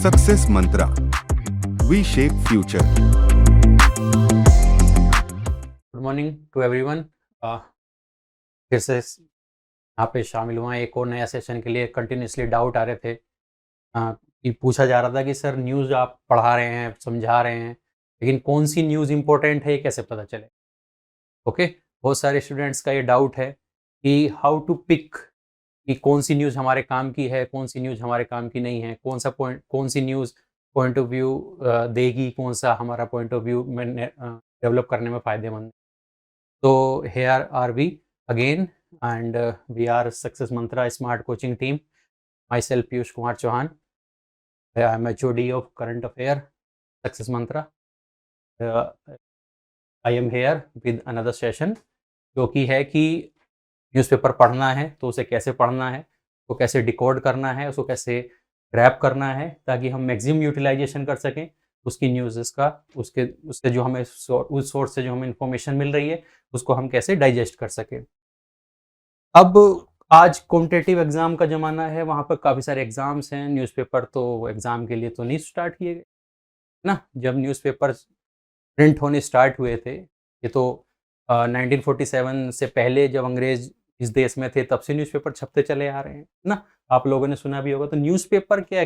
Success mantra, we shape future. Good morning to everyone. फिर से यहाँ पे शामिल हुआ एक और नया सेशन के लिए। कंटिन्यूसली डाउट आ रहे थे कि पूछा जा रहा था कि सर न्यूज़ आप पढ़ा रहे हैं, समझा रहे हैं, लेकिन कौन सी न्यूज़ इंपॉर्टेंट है ये कैसे पता चले। ओके, बहुत सारे स्टूडेंट्स का ये डाउट है कि हाउ टू पिक कि कौन सी न्यूज़ हमारे काम की है, कौन सी न्यूज़ हमारे काम की नहीं है, कौन सी न्यूज़ पॉइंट ऑफ व्यू देगी, कौन सा हमारा पॉइंट ऑफ व्यू में डेवलप करने में फ़ायदेमंद है। So here are we again, and we are Success Mantra Smart Coaching Team. Myself Piyush Kumar Chauhan. I am HOD of Current Affair Success Mantra. I am here with another session, जो कि है कि newspaper पढ़ना है तो उसे कैसे पढ़ना है, उसको कैसे डिकोड करना है, उसको कैसे ग्रैब करना है ताकि हम मैक्सिमम यूटिलाइजेशन कर सकें उसकी न्यूज़ का, उससे जो हमें उस सोर्स से जो हमें इंफॉर्मेशन मिल रही है उसको हम कैसे डाइजेस्ट कर सकें। अब आज कॉम्पिटिटिव एग्ज़ाम का ज़माना है, वहाँ पर काफ़ी सारे एग्ज़ाम्स हैं। न्यूज़पेपर तो एग्ज़ाम के लिए तो नहीं स्टार्ट किए गए ना। जब न्यूज़पेपर प्रिंट होने स्टार्ट हुए थे, ये तो 1947 से पहले जब अंग्रेज इस देश में थे तब से न्यूज़पेपर छपते चले आ रहे हैं ना। आप लोगों ने सुना भी होगा। तो न्यूज़पेपर क्या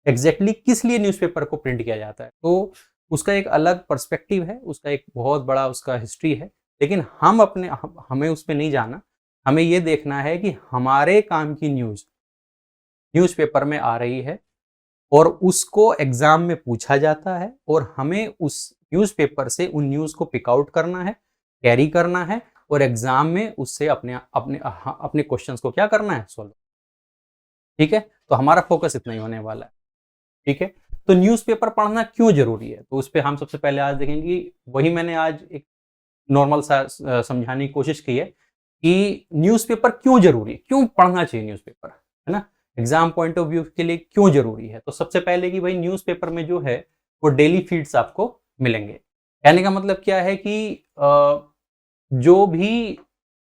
एग्जैक्टली किस लिए न्यूज़पेपर को प्रिंट किया जाता है, तो उसका एक अलग पर्सपेक्टिव है, उसका एक बहुत बड़ा उसका हिस्ट्री है। लेकिन हमें उस पर नहीं जाना। हमें ये देखना है कि हमारे काम की न्यूज़पेपर में आ रही है और उसको एग्जाम में पूछा जाता है और हमें उस न्यूज़पेपर से उन न्यूज़ को पिक आउट करना है, कैरी करना है और एग्जाम में उससे अपने क्वेश्चंस को क्या करना है, सॉल्व। ठीक है, तो हमारा फोकस इतना ही होने वाला है। ठीक है, तो न्यूज़पेपर पढ़ना क्यों जरूरी है, तो उस पर हम सबसे पहले आज देखेंगे। वही मैंने आज एक नॉर्मल सा समझाने की कोशिश की है कि न्यूज़पेपर क्यों जरूरी है, क्यों पढ़ना चाहिए न्यूज़पेपर, है ना, एग्जाम पॉइंट ऑफ व्यू के लिए क्यों जरूरी है। तो सबसे पहले कि भाई न्यूज़पेपर में जो है वो डेली फीड्स आपको मिलेंगे। कहने का मतलब क्या है कि जो भी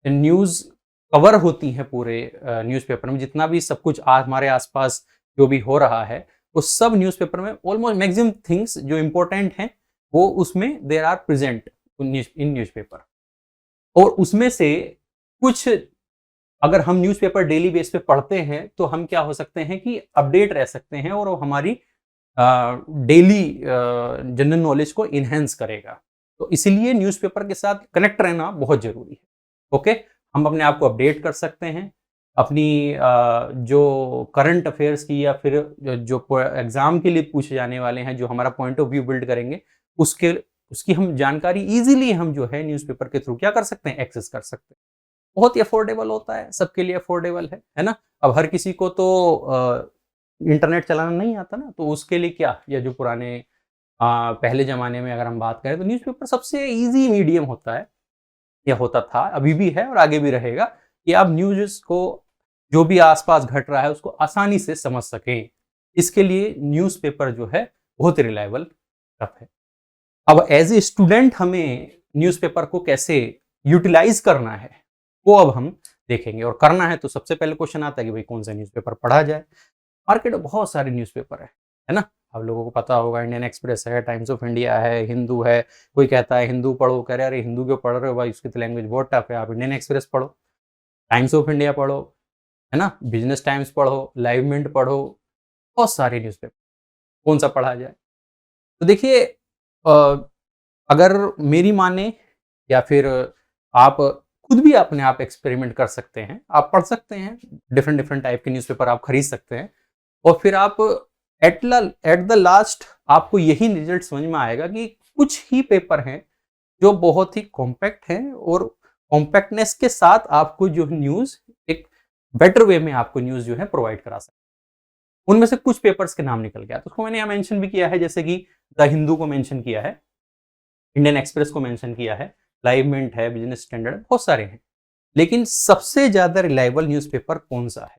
न्यूज़ कवर होती है पूरे न्यूज़पेपर में, जितना भी सब कुछ हमारे आसपास जो भी हो रहा है, वो सब न्यूज़पेपर में ऑलमोस्ट मैक्सिमम थिंग्स जो इंपॉर्टेंट हैं वो उसमें there are present in newspaper. और उसमें से कुछ अगर हम न्यूज़पेपर डेली बेस पे पढ़ते हैं तो हम क्या हो सकते हैं कि अपडेट रह सकते हैं और वो हमारी डेली जनरल नॉलेज को इनहेंस करेगा। तो इसीलिए न्यूज़पेपर के साथ कनेक्ट रहना बहुत जरूरी है। ओके, हम अपने आप को अपडेट कर सकते हैं, अपनी जो करंट अफेयर्स की या फिर जो एग्जाम के लिए पूछे जाने वाले हैं, जो हमारा पॉइंट ऑफ व्यू बिल्ड करेंगे, उसकी हम जानकारी इजीली हम जो है न्यूज़पेपर के थ्रू क्या कर सकते हैं, एक्सेस कर सकते हैं। बहुत ही अफोर्डेबल होता है, सबके लिए अफोर्डेबल है ना। अब हर किसी को तो इंटरनेट चलाना नहीं आता ना, तो उसके लिए क्या, या जो पुराने पहले ज़माने में अगर हम बात करें तो न्यूज़पेपर सबसे ईजी मीडियम होता है, या होता था, अभी भी है और आगे भी रहेगा, कि आप न्यूज़ को जो भी आसपास घट रहा है उसको आसानी से समझ सकें। इसके लिए न्यूज़पेपर जो है बहुत रिलायबल स्टफ है। अब एज ए स्टूडेंट हमें न्यूज़पेपर को कैसे यूटिलाइज करना है वो अब हम देखेंगे। और करना है तो सबसे पहले क्वेश्चन आता है कि भाई कौन सा न्यूज़पेपर पढ़ा जाए। मार्केट में बहुत सारे न्यूज़पेपर है ना। आप लोगों को पता होगा, इंडियन एक्सप्रेस है, टाइम्स ऑफ इंडिया है, हिंदू है। कोई कहता है हिंदू पढ़ो, कह रहे अरे हिंदू क्यों पढ़ रहे हो भाई, उसकी तो लैंग्वेज बहुत टफ है। आप इंडियन एक्सप्रेस पढ़ो, टाइम्स ऑफ इंडिया पढ़ो, है ना, बिजनेस टाइम्स पढ़ो, लाइव मिंट पढ़ो, बहुत सारे न्यूज़पेपर, कौन सा पढ़ा जाए। तो देखिए, अगर मेरी माने या फिर आप खुद भी अपने आप एक्सपेरिमेंट कर सकते हैं, आप पढ़ सकते हैं, डिफरेंट टाइप के न्यूज़पेपर आप खरीद सकते हैं और फिर आप एट द लास्ट आपको यही रिजल्ट समझ में आएगा कि कुछ ही पेपर हैं जो बहुत ही कॉम्पैक्ट हैं और कॉम्पैक्टनेस के साथ आपको जो न्यूज़ एक बेटर वे में आपको न्यूज़ जो है प्रोवाइड करा सकते हैं। उनमें से कुछ पेपर्स के नाम निकल गया, तो उसको मैंने यहाँ मेंशन भी किया है, जैसे कि द हिंदू को मेंशन किया है, इंडियन एक्सप्रेस को मेंशन किया है, लाइव मिंट है, बिजनेस स्टैंडर्ड, बहुत सारे हैं। लेकिन सबसे ज्यादा रिलायबल न्यूज़पेपर कौन सा है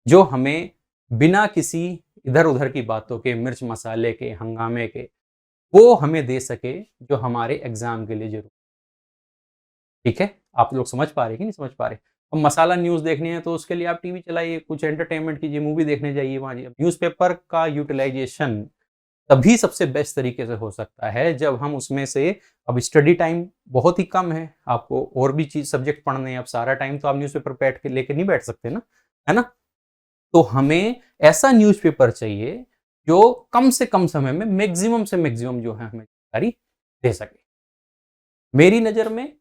जो हमें बिना किसी इधर उधर की बातों के, मिर्च मसाले के, हंगामे के, वो हमें दे सके जो हमारे एग्जाम के लिए जरूरी। ठीक है, आप लोग समझ पा रहे कि नहीं समझ पा रहे। अब मसाला न्यूज़ देखनी है तो उसके लिए आप टीवी चलाइए, कुछ एंटरटेनमेंट कीजिए, मूवी देखने जाइए वहाँ जाइए। न्यूज़पेपर का यूटिलाइजेशन तभी सबसे बेस्ट तरीके से हो सकता है जब हम उसमें से, अब स्टडी टाइम बहुत ही कम है, आपको और भी चीज़ सब्जेक्ट पढ़ने हैं, अब सारा टाइम तो आप न्यूज़पेपर बैठ के लेके नहीं बैठ सकते ना, है ना? तो हमें ऐसा न्यूज़पेपर चाहिए जो कम से कम समय में मैक्सिमम से मैक्सिमम जो है हमें जानकारी दे सके। मेरी नज़र में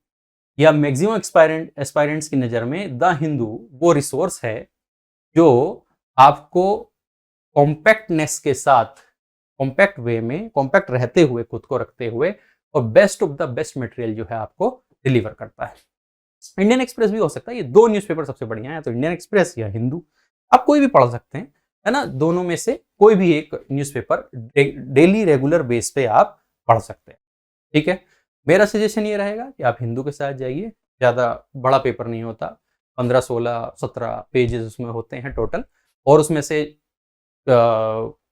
या मैक्सिमम एस्पायरेंट्स की नज़र में द हिंदू वो रिसोर्स है जो आपको कॉम्पैक्टनेस के साथ, कॉम्पैक्ट वे में, कॉम्पैक्ट रहते हुए, खुद को रखते हुए, और best of the best material जो है आपको डिलीवर करता है। इंडियन एक्सप्रेस भी हो सकता है, ये दो न्यूज़पेपर सबसे बढ़िया है, तो इंडियन एक्सप्रेस या हिंदू, आप कोई भी पढ़ सकते हैं, है ना? दोनों में से कोई भी एक न्यूज़पेपर डेली रेगुलर बेस पे आप पढ़ सकते हैं, ठीक है? मेरा सजेशन ये रहेगा कि आप हिंदू के साथ जाइए, ज़्यादा बड़ा पेपर नहीं होता, 15, 16, 17 पेजेस उसमें होते हैं टोटल, और उसमें से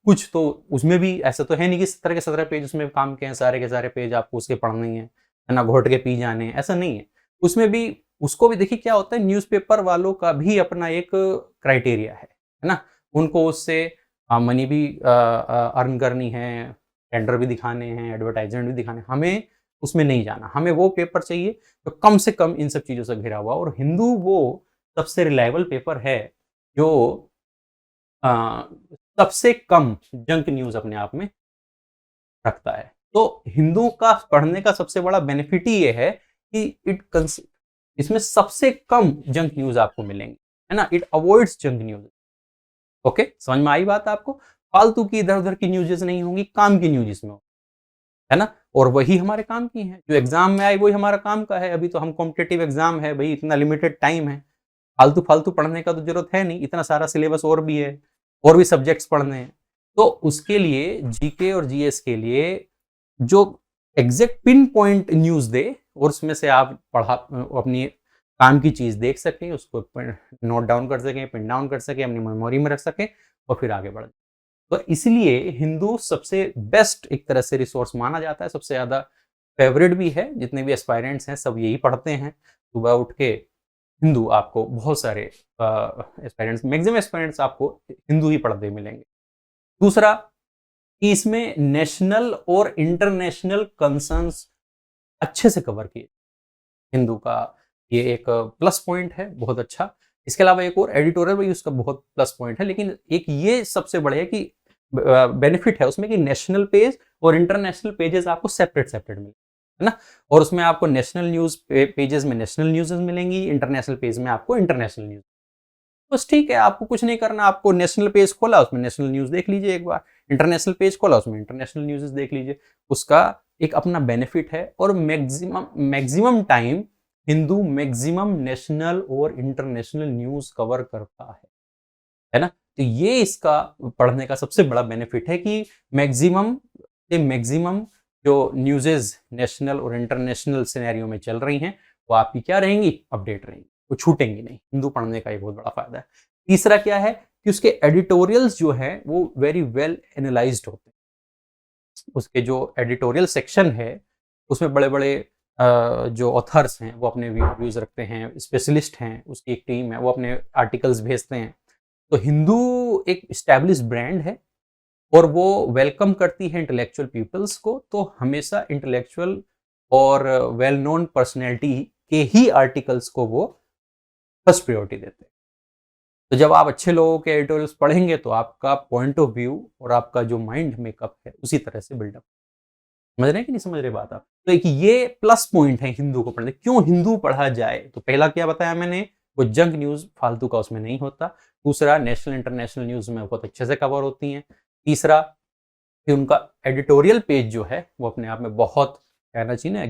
कुछ तो उसमें भी ऐसा तो है नहीं कि 17 के 17 पेज उसमें काम के हैं, सारे के सारे पेज आपको उसके पढ़ने ही हैं, है ना? घोट के पी जाने हैं, ऐसा नहीं है। उसमें भी, उसको भी देखिए क्या होता है, न्यूज़पेपर वालों का भी अपना एक क्राइटेरिया है ना? उनको उससे मनी भी अर्न करनी है, टेंडर भी दिखाने हैं, एडवर्टाइजमेंट भी दिखाने हैं। हमें उसमें नहीं जाना, हमें वो पेपर चाहिए तो कम से कम इन सब चीज़ों से घिरा हुआ, और हिंदू वो सबसे रिलायबल पेपर है जो अ, सबसे कम जंक न्यूज़ अपने आप में रखता है। तो हिंदू का पढ़ने का सबसे बड़ा बेनिफिट ही ये है कि इसमें सबसे कम जंक न्यूज़ आपको मिलेंगे, है ना? It avoids junk news. Okay, समझ में आई बात आपको? फालतू की इधर-उधर की न्यूज़ेज़ नहीं होंगी, काम की न्यूज़ इसमें, है ना? और वही हमारे काम की है, जो एग्ज़ाम में आई वही हमारा काम का है। अभी तो हम कॉम्पिटिटिव एग्ज़ाम है भई, इतना लिमिटेड टाइम है, फालतू-फालतू पढ़ने का तो ज़रूरत है नहीं, इतना सारा सिलेबस और भी है, और भी सब्जेक्ट्स पढ़ने हैं। तो उसके लिए जीके और जीएस के लिए जो एग्ज़ैक्ट पिन पॉइंट न्यूज़ दे, और उसमें से आप अपनी काम की चीज़ देख सकें, उसको नोट डाउन कर सकें, पिन डाउन कर सकें, अपनी मेमोरी में रख सकें, और फिर आगे बढ़। तो इसलिए हिंदू सबसे बेस्ट एक तरह से रिसोर्स माना जाता है, सबसे ज़्यादा फेवरेट भी है, जितने भी एस्पायरेंट्स हैं सब यही पढ़ते हैं। सुबह उठ के हिंदू आपको बहुत सारे एस्पायरेंट्स, मैक्सिमम एस्पायरेंट्स आपको हिंदू ही पढ़ते मिलेंगे। दूसरा कि इसमें नेशनल और इंटरनेशनल कंसर्न्स अच्छे से कवर किए, हिंदू का ये एक प्लस पॉइंट है, बहुत अच्छा। इसके अलावा एक और एडिटोरियल भी उसका बहुत प्लस पॉइंट है, लेकिन एक ये सबसे बड़े है कि बेनिफिट है उसमें कि नेशनल पेज और इंटरनेशनल पेजेस आपको सेपरेट मिले, है ना? और उसमें आपको नेशनल न्यूज़ पेजेस में नेशनल न्यूज़ेस मिलेंगी, इंटरनेशनल पेज में आपको इंटरनेशनल न्यूज़। बस ठीक है, आपको कुछ नहीं करना, आपको नेशनल पेज खोला, उसमें नेशनल न्यूज़ देख लीजिए एक बार, इंटरनेशनल पेज खोला, उसमें इंटरनेशनल न्यूज़ेस देख लीजिए। उसका एक अपना बेनिफिट है, और maximum time Hindu maximum national और इंटरनेशनल न्यूज़ कवर करता है ना? तो ये इसका पढ़ने का सबसे बड़ा बेनिफिट है कि मैक्सिमम से मैक्सिमम जो न्यूज़ेज़ नेशनल और इंटरनेशनल सिनेरियो में चल रही हैं, वो आपकी क्या रहेंगी? अपडेट रहेंगी, वो छूटेंगी नहीं। हिंदू पढ़ने का ये बहुत बड़ा फ़ायदा है। तीसरा क्या है कि उसके एडिटोरियल्स जो हैं, वो वेरी वेल एनालाइज़्ड होते हैं। उसके जो एडिटोरियल सेक्शन है, उसमें बड़े-बड़े जो ऑथर्स हैं, वो अपने व्यूज़ रखते हैं, स्पेशलिस्ट हैं, उसकी एक टीम है, वो अपने आर्टिकल्स भेजते हैं। तो हिंदू एक एस्टैब्लिश्ड ब्रांड है, और वो वेलकम करती है इंटेलेक्चुअल पीपल्स को, तो हमेशा इंटेलेक्चुअल और वेल नोन पर्सनैलिटी के ही आर्टिकल्स को वो फर्स्ट प्रायोरिटी देते हैं। तो जब आप अच्छे लोगों के एडिटोरियल्स पढ़ेंगे, तो आपका पॉइंट ऑफ व्यू और आपका जो माइंड मेकअप है, उसी तरह से बिल्डअप। समझ रहे हैं कि नहीं समझ रहे बात आप? तो एक ये प्लस पॉइंट है हिंदू को पढ़ने। क्यों हिंदू पढ़ा जाए? तो पहला क्या बताया मैंने, वो जंक न्यूज़ फालतू का उसमें नहीं होता। दूसरा, नेशनल इंटरनेशनल न्यूज़ में बहुत अच्छे से कवर होती हैं। तीसरा कि उनका एडिटोरियल पेज जो है, वो अपने आप में बहुत, कहना चाहिए ना,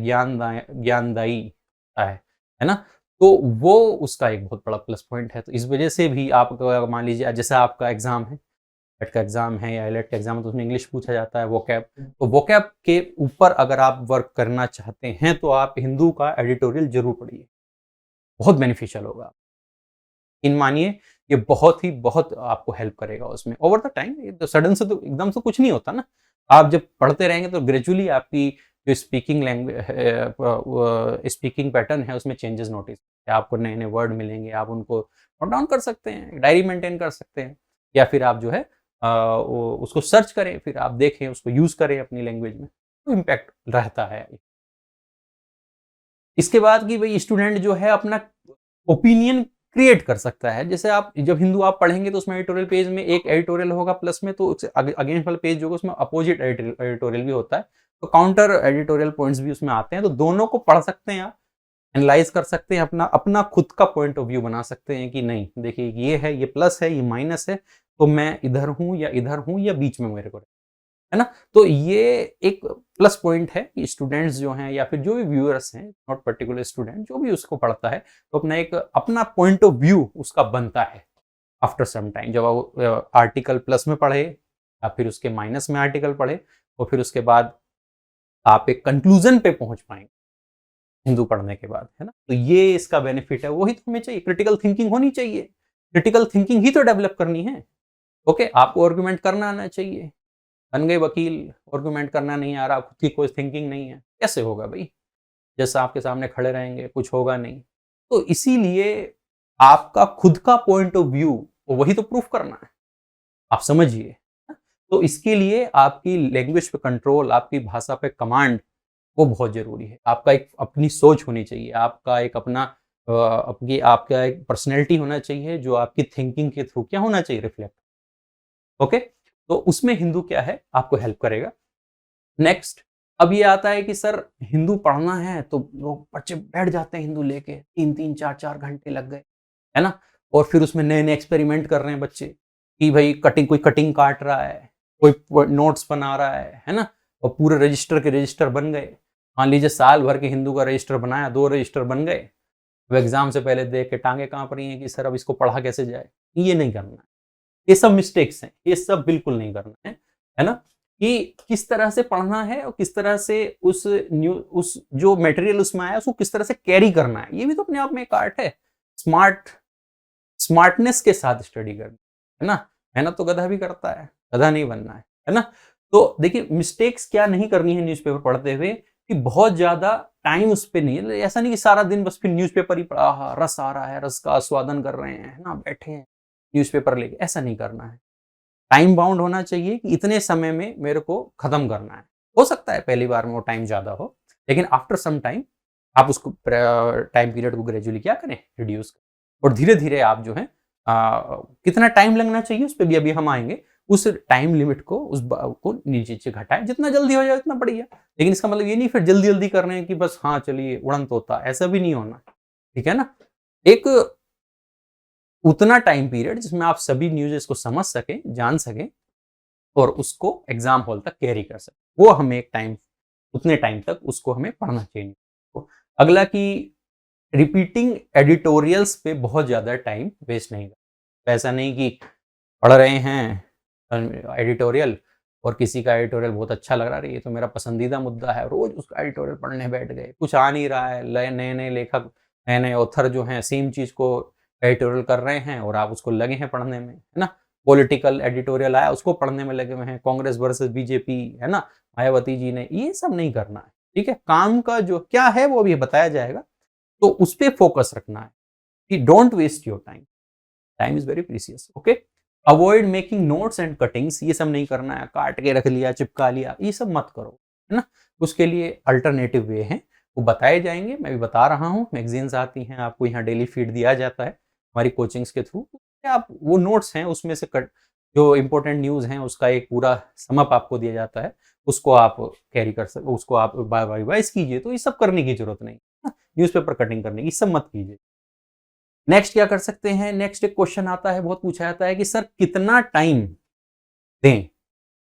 ज्ञानदायी है ना? तो वो उसका एक बहुत बड़ा प्लस पॉइंट है। तो इस वजह से भी आप मान लीजिए, जैसे आपका एग्ज़ाम है, नेट का एग्ज़ाम है या आईलेट का एग्ज़ाम है, तो उसमें इंग्लिश पूछा जाता है, वोकैब। तो वोकैब के ऊपर अगर आप वर्क करना चाहते हैं, तो आप हिंदू का एडिटोरियल ज़रूर पढ़िए, बहुत बेनिफिशियल होगा। इन मानिए, ये बहुत आपको हेल्प करेगा उसमें ओवर द टाइम। ये तो सडन से तो एकदम से कुछ नहीं होता ना। आप जब पढ़ते रहेंगे तो ग्रेजुअली आपकी जो स्पीकिंग लैंग्वेज स्पीकिंग पैटर्न है उसमें चेंजेस नोटिस, आपको नए नए वर्ड मिलेंगे, आप उनको नोट डाउन कर सकते हैं, डायरी मेंटेन कर सकते हैं, या फिर आप जो है उसको सर्च करें, फिर आप देखें, उसको यूज करें अपनी लैंग्वेज में, तो इम्पैक्ट रहता है। इसके बाद कि भाई स्टूडेंट जो है अपना ओपिनियन क्रिएट कर सकता है। जैसे आप जब हिंदू आप पढ़ेंगे तो उसमें एडिटोरियल पेज में एक एडिटोरियल होगा प्लस में, तो अगेंस्ट वाला पेज जो होगा उसमें अपोजिट एडिटोरियल भी होता है, तो काउंटर एडिटोरियल पॉइंट्स भी उसमें आते हैं, तो दोनों को पढ़ सकते हैं आप, एनालाइज कर सकते हैं, अपना अपना खुद का पॉइंट ऑफ व्यू बना सकते हैं कि नहीं देखिए ये है, ये प्लस है, ये माइनस है, तो मैं इधर हूं या बीच में मेरे को, है ना। तो ये एक प्लस पॉइंट है कि स्टूडेंट्स जो हैं या फिर जो भी व्यूअर्स हैं, नॉट पर्टिकुलर स्टूडेंट, जो भी उसको पढ़ता है तो अपना पॉइंट ऑफ व्यू उसका बनता है आफ्टर सम टाइम। जब आप आर्टिकल प्लस में पढ़े या फिर उसके माइनस में आर्टिकल पढ़े, तो फिर उसके बाद आप एक कंक्लूजन पे पहुंच पाएंगे हिंदू पढ़ने के बाद, है ना। तो ये इसका बेनिफिट है, वही तो हमें चाहिए, क्रिटिकल थिंकिंग होनी चाहिए, क्रिटिकल थिंकिंग ही तो डेवलप करनी है। ओके, आपको आर्गुमेंट करना आना चाहिए, बन गए वकील, आर्गुमेंट करना नहीं आ रहा, खुद की कोई थिंकिंग नहीं है, कैसे होगा भाई, जैसा आपके सामने खड़े रहेंगे कुछ होगा नहीं। तो इसीलिए आपका खुद का पॉइंट ऑफ व्यू वही तो प्रूफ करना है, आप समझिए। तो इसके लिए आपकी लैंग्वेज पे कंट्रोल, आपकी भाषा पे कमांड, वो बहुत जरूरी है। आपका एक अपनी सोच होनी चाहिए, आपका एक अपना आपका एक पर्सनैलिटी होना चाहिए जो आपकी थिंकिंग के थ्रू क्या होना चाहिए, रिफ्लेक्ट। ओके, तो उसमें हिंदू क्या है आपको हेल्प करेगा। नेक्स्ट, अब ये आता है कि सर हिंदू पढ़ना है तो लोग बच्चे बैठ जाते हैं हिंदू लेके, 3-3 4-4 घंटे लग गए, है ना। और फिर उसमें नए नए एक्सपेरिमेंट कर रहे हैं बच्चे कि भाई कोई कटिंग काट रहा है, कोई नोट्स बना रहा है ना, और पूरे रजिस्टर के रजिस्टर बन गए। मान लीजिए साल भर के हिंदू का रजिस्टर बनाया, 2 रजिस्टर बन गए, वो एग्जाम से पहले देख के टांगे कांप रही हैं कि सर अब इसको पढ़ा कैसे जाए। ये नहीं करना है, ये सब मिस्टेक्स हैं, ये सब बिल्कुल नहीं करना है ना। कि किस तरह से पढ़ना है और किस तरह से उस जो मटेरियल उसमें आया उसको किस तरह से कैरी करना है, ये भी तो अपने आप में एक आर्ट है। स्मार्टनेस के साथ स्टडी करना, है ना। मेहनत तो गधा भी करता है, गधा नहीं बनना है ना। तो देखिए मिस्टेक्स क्या नहीं करनी है न्यूज़पेपर पढ़ते हुए, कि बहुत ज्यादा टाइम उस पर नहीं है। ऐसा नहीं कि सारा दिन बस फिर न्यूज़पेपर ही पढ़ा, रस आ रहा है, रस का आस्वादन कर रहे हैं, है ना, बैठे हैं न्यूज़पेपर लेके, ऐसा नहीं करना है। टाइम बाउंड होना चाहिए कि इतने समय में मेरे को खत्म करना है। हो सकता है पहली बार में वो टाइम ज्यादा हो, लेकिन आफ्टर सम टाइम आप उसको टाइम पीरियड को ग्रेजुअली क्या करें, रिड्यूस करें, और धीरे धीरे आप जो है कितना टाइम लगना चाहिए उस पर भी अभी हम आएंगे, उस टाइम लिमिट को को नीचे घटाएं, जितना जल्दी हो जाए उतना बढ़िया। लेकिन इसका मतलब ये नहीं फिर जल्दी जल्दी कर रहे हैं कि बस हाँ चलिए उड़न तोता, ऐसा भी नहीं होना, ठीक है ना। एक उतना टाइम पीरियड जिसमें आप सभी न्यूज़ को समझ सकें, जान सकें और उसको एग्जाम हॉल तक कैरी कर सकें, वो हमें एक टाइम, उतने टाइम तक उसको हमें पढ़ना चाहिए। तो अगला कि रिपीटिंग एडिटोरियल्स पे बहुत ज़्यादा टाइम वेस्ट नहीं करना। ऐसा नहीं कि पढ़ रहे हैं एडिटोरियल और किसी का एडिटोरियल बहुत अच्छा लग रहा है, ये तो मेरा पसंदीदा मुद्दा है, रोज उसका एडिटोरियल पढ़ने बैठ गए, कुछ आ नहीं रहा है, नए नए लेखक, नए नए ऑथर जो हैं सेम चीज़ को एडिटोरियल कर रहे हैं और आप उसको लगे हैं पढ़ने में, है ना। पॉलिटिकल एडिटोरियल आया, उसको पढ़ने में लगे हुए हैं, कांग्रेस वर्सेस बीजेपी, है ना, मायावती जी ने, ये सब नहीं करना है, ठीक है। काम का जो क्या है वो अभी बताया जाएगा, तो उस पर फोकस रखना है कि don't waste your time, time is very precious. Okay, avoid making notes and cuttings, ये सब नहीं करना है, काट के रख लिया, चिपका लिया, ये सब मत करो, है ना। उसके लिए अल्टरनेटिव वे हैं, वो बताए जाएंगे, मैं भी बता रहा हूँ, मैगजीन्स आती हैं, आपको यहाँ डेली फीड दिया जाता है हमारी कोचिंग्स के थ्रू, आप वो नोट्स हैं उसमें से जो इंपॉर्टेंट न्यूज़ हैं उसका एक पूरा समअप आपको दिया जाता है, उसको आप कैरी कर सकते, उसको आप रिवाइज कीजिए। तो ये सब करने की जरूरत नहीं, न्यूज़पेपर कटिंग करने की सब मत कीजिए। नेक्स्ट क्या कर सकते हैं, नेक्स्ट एक क्वेश्चन आता है, बहुत पूछा जाता है कि सर कितना टाइम दें,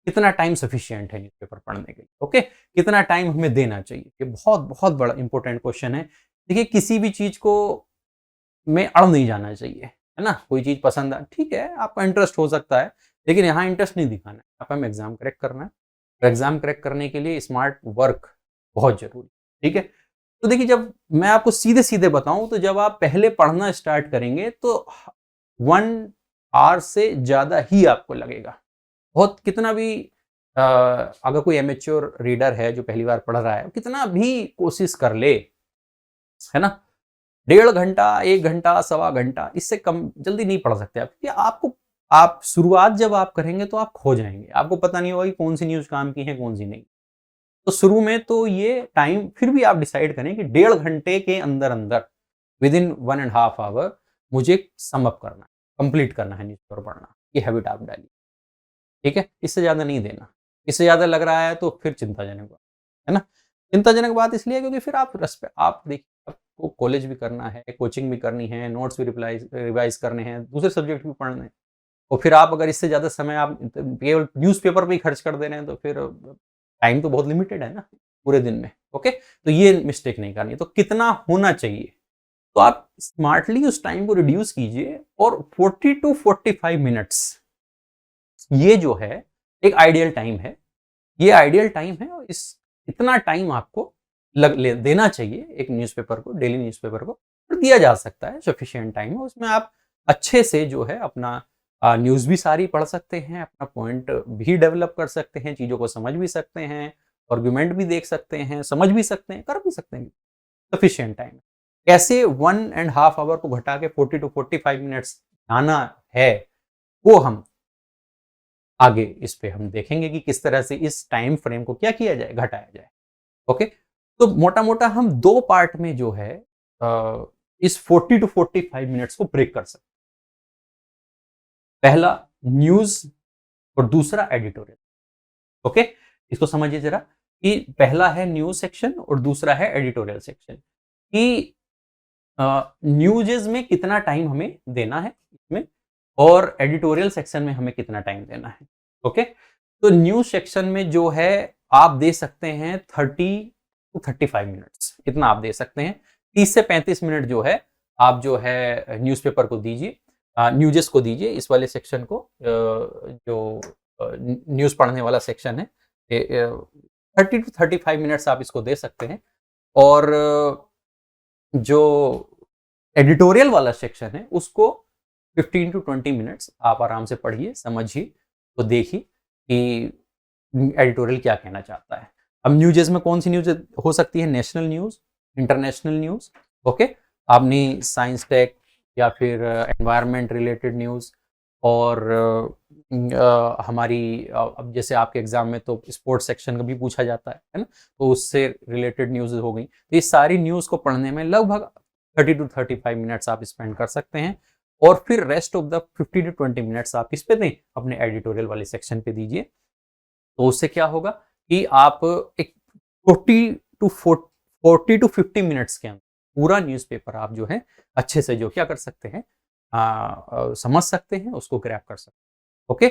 कितना टाइम सफिशिएंट है न्यूज़पेपर पढ़ने के लिए। ओके, कितना टाइम हमें देना चाहिए, ये बहुत बहुत बड़ा इंपॉर्टेंट क्वेश्चन है। देखिए किसी भी चीज को में अड़ नहीं जाना चाहिए, है ना। कोई चीज पसंद है, ठीक है, आपका इंटरेस्ट हो सकता है, लेकिन यहाँ इंटरेस्ट नहीं दिखाना है, आप हमें एग्जाम क्रैक करना है। एग्जाम क्रैक करने के लिए स्मार्ट वर्क बहुत जरूरी, ठीक है। तो देखिए जब मैं आपको सीधे सीधे बताऊं, तो जब आप पहले पढ़ना स्टार्ट करेंगे तो 1 आवर से ज्यादा ही आपको लगेगा, बहुत कितना भी अगर कोई एमेच्योर रीडर है जो पहली बार पढ़ रहा है, कितना भी कोशिश कर ले, है ना, 1.5 घंटा, 1 घंटा, सवा घंटा, इससे कम जल्दी नहीं पढ़ सकते आप, क्योंकि आप शुरुआत जब आप करेंगे तो आप खो जाएंगे, आपको पता नहीं होगा कि कौन सी न्यूज काम की है, कौन सी नहीं। तो शुरू में तो ये टाइम फिर भी आप डिसाइड करें कि 1.5 घंटे के अंदर अंदर, विद इन 1.5 आवर मुझे सम अप करना है, कंप्लीट करना है न्यूज़पेपर पढ़ना। ये हैबिट आप डालिए, ठीक है, इससे ज़्यादा नहीं देना। इससे ज़्यादा लग रहा है तो फिर चिंताजनक बात है ना। चिंताजनक बात इसलिए क्योंकि फिर आप देखिए, आपको कॉलेज भी करना है, कोचिंग भी करनी है, नोट्स भी रिवाइज करने हैं, दूसरे सब्जेक्ट भी पढ़ने हैं, और फिर आप अगर इससे ज़्यादा समय आप केवल न्यूज़पेपर पे ही खर्च कर दे रहे हैं, तो फिर टाइम तो बहुत लिमिटेड है ना पूरे दिन में। ओके, तो ये मिस्टेक नहीं करनी। तो कितना होना चाहिए, तो आप स्मार्टली उस टाइम को रिड्यूस कीजिए, और 40 टू 45 मिनट्स ये जो है एक आइडियल टाइम है। ये आइडियल टाइम है, और इतना टाइम आपको देना चाहिए एक न्यूज़पेपर को, डेली न्यूज़पेपर को, और दिया जा सकता है, सफिशिएंट टाइम है। उसमें आप अच्छे से जो है अपना न्यूज़ भी सारी पढ़ सकते हैं, अपना पॉइंट भी डेवलप कर सकते हैं, चीज़ों को समझ भी सकते हैं, आर्गुमेंट भी देख सकते हैं, समझ भी सकते हैं, कर भी सकते हैं। Sufficient time. कैसे 1.5 आवर को घटा के 40 टू 45 मिनट्स आना है, वो हम आगे इस पे हम देखेंगे कि किस तरह से इस टाइम फ्रेम को क्या किया जाए, घटाया जाए। ओके, तो मोटा-मोटा हम 2 पार्ट में जो है इस 40 टू 45 मिनट्स को ब्रेक कर सकते हैं। पहला न्यूज़ और दूसरा एडिटोरियल। ओके, इसको समझिए जरा कि पहला है न्यूज़ सेक्शन और दूसरा है एडिटोरियल सेक्शन, कि न्यूज़ में कितना टाइम हमें देना है इसमें, और एडिटोरियल सेक्शन में हमें कितना टाइम देना है। ओके, तो न्यूज़ सेक्शन में जो है आप दे सकते हैं 30 टू 35 मिनट्स, इतना आप दे सकते हैं। 30 से 35 मिनट जो है आप जो है न्यूज़पेपर को दीजिए, न्यूज़ेस को दीजिए, इस वाले सेक्शन को, जो न्यूज़ पढ़ने वाला सेक्शन है, 30 टू 35 मिनट्स आप इसको दे सकते हैं। और जो एडिटोरियल वाला सेक्शन है उसको 15 टू 20 मिनट्स आप आराम से पढ़िए, समझिए, तो देखिए कि एडिटोरियल क्या कहना चाहता है। अब न्यूज़ में कौन सी न्यूज़ हो सकती है, national news, international news. Okay, आपने साइंस टेक या फिर एनवायरनमेंट रिलेटेड न्यूज़, और हमारी अब जैसे आपके एग्जाम में तो स्पोर्ट्स सेक्शन का भी पूछा जाता है ना, तो उससे रिलेटेड न्यूज़ हो गई। तो ये सारी न्यूज़ को पढ़ने में लगभग 30 टू 35 मिनट्स आप स्पेंड कर सकते हैं, और फिर rest of the 50 to 20 minutes आप किस पे दें, अपने एडिटोरियल वाले सेक्शन पे दीजिए। तो उससे क्या होगा कि आप एक 40 टू 50 मिनट्स के अंदर पूरा न्यूज़पेपर आप जो है अच्छे से जो क्या कर सकते हैं, समझ सकते हैं, उसको ग्रैब कर सकते हैं। ओके,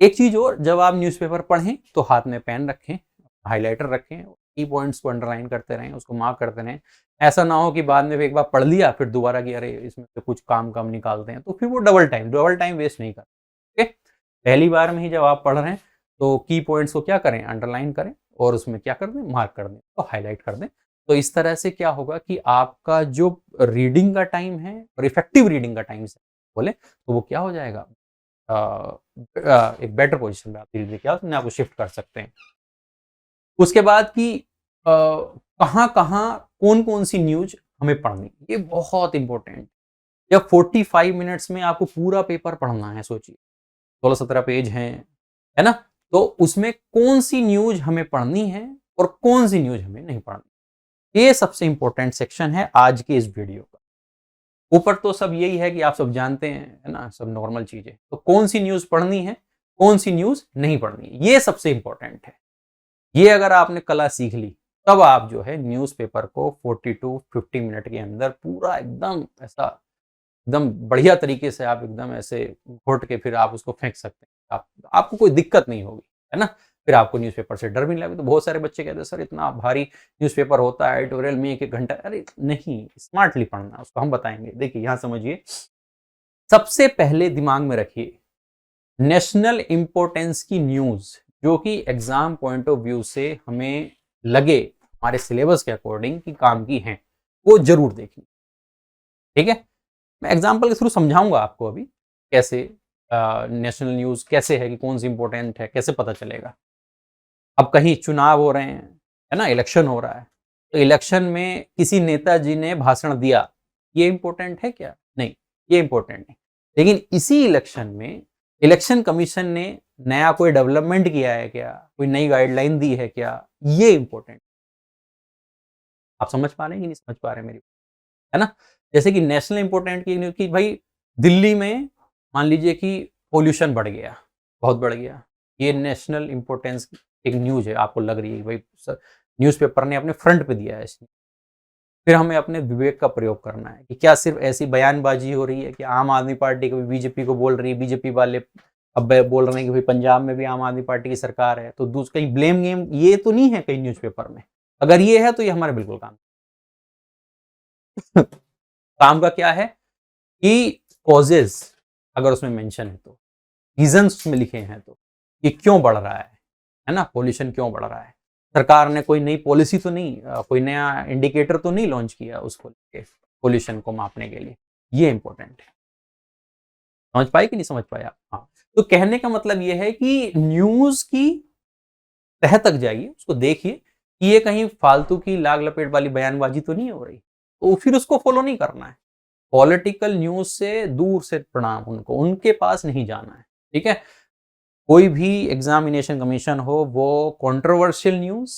एक चीज और, जब आप न्यूज़पेपर पढ़ें तो हाथ में पेन रखें, हाइलाइटर रखें, की पॉइंट्स को अंडरलाइन करते रहें, उसको मार्क करते रहें। ऐसा ना हो कि बाद में एक बार पढ़ लिया फिर दोबारा कि अरे इसमें से कुछ काम कम निकालते हैं, तो फिर वो डबल टाइम वेस्ट नहीं करते। ओके, पहली बार में ही जब आप पढ़ रहे हैं तो की पॉइंट्स को क्या करें, अंडरलाइन करें, और उसमें क्या कर दें, मार्क कर दें, तो हाईलाइट कर दें। तो इस तरह से क्या होगा कि आपका जो रीडिंग का टाइम है और इफेक्टिव रीडिंग का टाइम से बोले तो वो क्या हो जाएगा, एक बेटर पोजीशन में आप धीरे-धीरे क्या अपने आप को शिफ्ट कर सकते हैं। उसके बाद कि कहाँ-कहाँ, कौन-कौन सी न्यूज़ हमें पढ़नी, ये बहुत इम्पोर्टेंट। जब 45 मिनट्स में आपको पूरा पेपर पढ़ना है, सोचिए 16-17 पेज हैं, है ना? तो उसमें कौन सी न्यूज़ हमें पढ़नी है और कौन सी न्यूज़ हमें नहीं पढ़नी। ये सबसे इम्पोर्टेंट सेक्शन है आज के इस वीडियो का। ऊपर तो सब यही है कि आप सब जानते हैं, है ना, सब नॉर्मल चीजें। तो कौन सी न्यूज़ पढ़नी है, कौन सी न्यूज़ नहीं पढ़नी है, ये सबसे इम्पोर्टेंट है। ये अगर आपने कला सीख ली, तब आप जो है न्यूज़पेपर को 40 टू 50 मिनट के अंदर पूरा एकदम ऐसा, एकदम बढ़िया तरीके से आप एकदम ऐसे घोट के फिर आप उसको फेंक सकते हैं। आपको कोई दिक्कत नहीं होगी, है ना? फिर आपको न्यूज़पेपर से डर भी नहीं लगेगा। तो बहुत सारे बच्चे कहते हैं सर इतना भारी न्यूज़पेपर होता है, एडिटोरियल में 1-1 घंटा। अरे नहीं, स्मार्टली पढ़ना, उसको हम बताएंगे। देखिए यहाँ समझिए, सबसे पहले दिमाग में रखिए, नेशनल इंपॉर्टेंस की न्यूज़ जो कि एग्जाम पॉइंट ऑफ व्यू से हमें लगे हमारे सिलेबस के अकॉर्डिंग कि काम की हैं, वो जरूर देखिए। ठीक है, मैं एग्जाम्पल के थ्रू समझाऊंगा आपको अभी कैसे नेशनल न्यूज़ कैसे है, कि कौन सी इंपॉर्टेंट है, कैसे पता चलेगा। अब कहीं चुनाव हो रहे हैं, है ना, इलेक्शन हो रहा है, तो इलेक्शन में किसी नेताजी ने भाषण दिया, ये इंपॉर्टेंट है क्या? नहीं, ये इंपॉर्टेंट नहीं। लेकिन इसी इलेक्शन में इलेक्शन कमीशन ने नया कोई डेवलपमेंट किया है क्या, कोई नई गाइडलाइन दी है क्या, ये इंपॉर्टेंट। आप समझ पा रहे हैं कि नहीं समझ पा रहे हैं मेरी, है ना? जैसे कि नेशनल इंपॉर्टेंट की न्यूज़ कि भाई दिल्ली में मान लीजिए कि पोल्यूशन बढ़ गया, बहुत बढ़ गया, ये नेशनल इंपॉर्टेंस एक न्यूज़ है, आपको लग रही है भाई न्यूज़पेपर ने अपने फ्रंट पे दिया है इसमें। फिर हमें अपने विवेक का प्रयोग करना है कि क्या सिर्फ ऐसी बयानबाजी हो रही है कि आम आदमी पार्टी कभी बीजेपी को बोल रही है, बीजेपी वाले अब बोल रहे हैं कि भाई पंजाब में भी आम आदमी पार्टी की सरकार है, तो कहीं ब्लेम गेम ये तो नहीं है कहीं न्यूज़पेपर में। अगर ये है तो ये हमारे बिल्कुल काम काम का क्या है कि कॉजेज अगर उसमें मेंशन है तो, रीजंस उसमें लिखे हैं तो, कि क्यों बढ़ रहा है ना, पॉल्यूशन क्यों बढ़ रहा है। सरकार ने कोई नई पॉलिसी तो नहीं, कोई नया इंडिकेटर तो नहीं लॉन्च किया उसको लेके, पॉल्यूशन को मापने के लिए। ये इंपॉर्टेंट है। समझ पाए कि नहीं समझ पाए आप? हाँ, तो कहने का मतलब ये है कि न्यूज की तह तक जाइए, उसको देखिए कि ये कहीं फालतू की लाग लपेट वाली बयानबाजी तो नहीं हो रही, तो फिर उसको फॉलो नहीं करना है। पॉलिटिकल न्यूज से दूर से प्रणाम, उनको उनके पास नहीं जाना है। ठीक है, कोई भी एग्जामिनेशन कमीशन हो वो कंट्रोवर्शियल न्यूज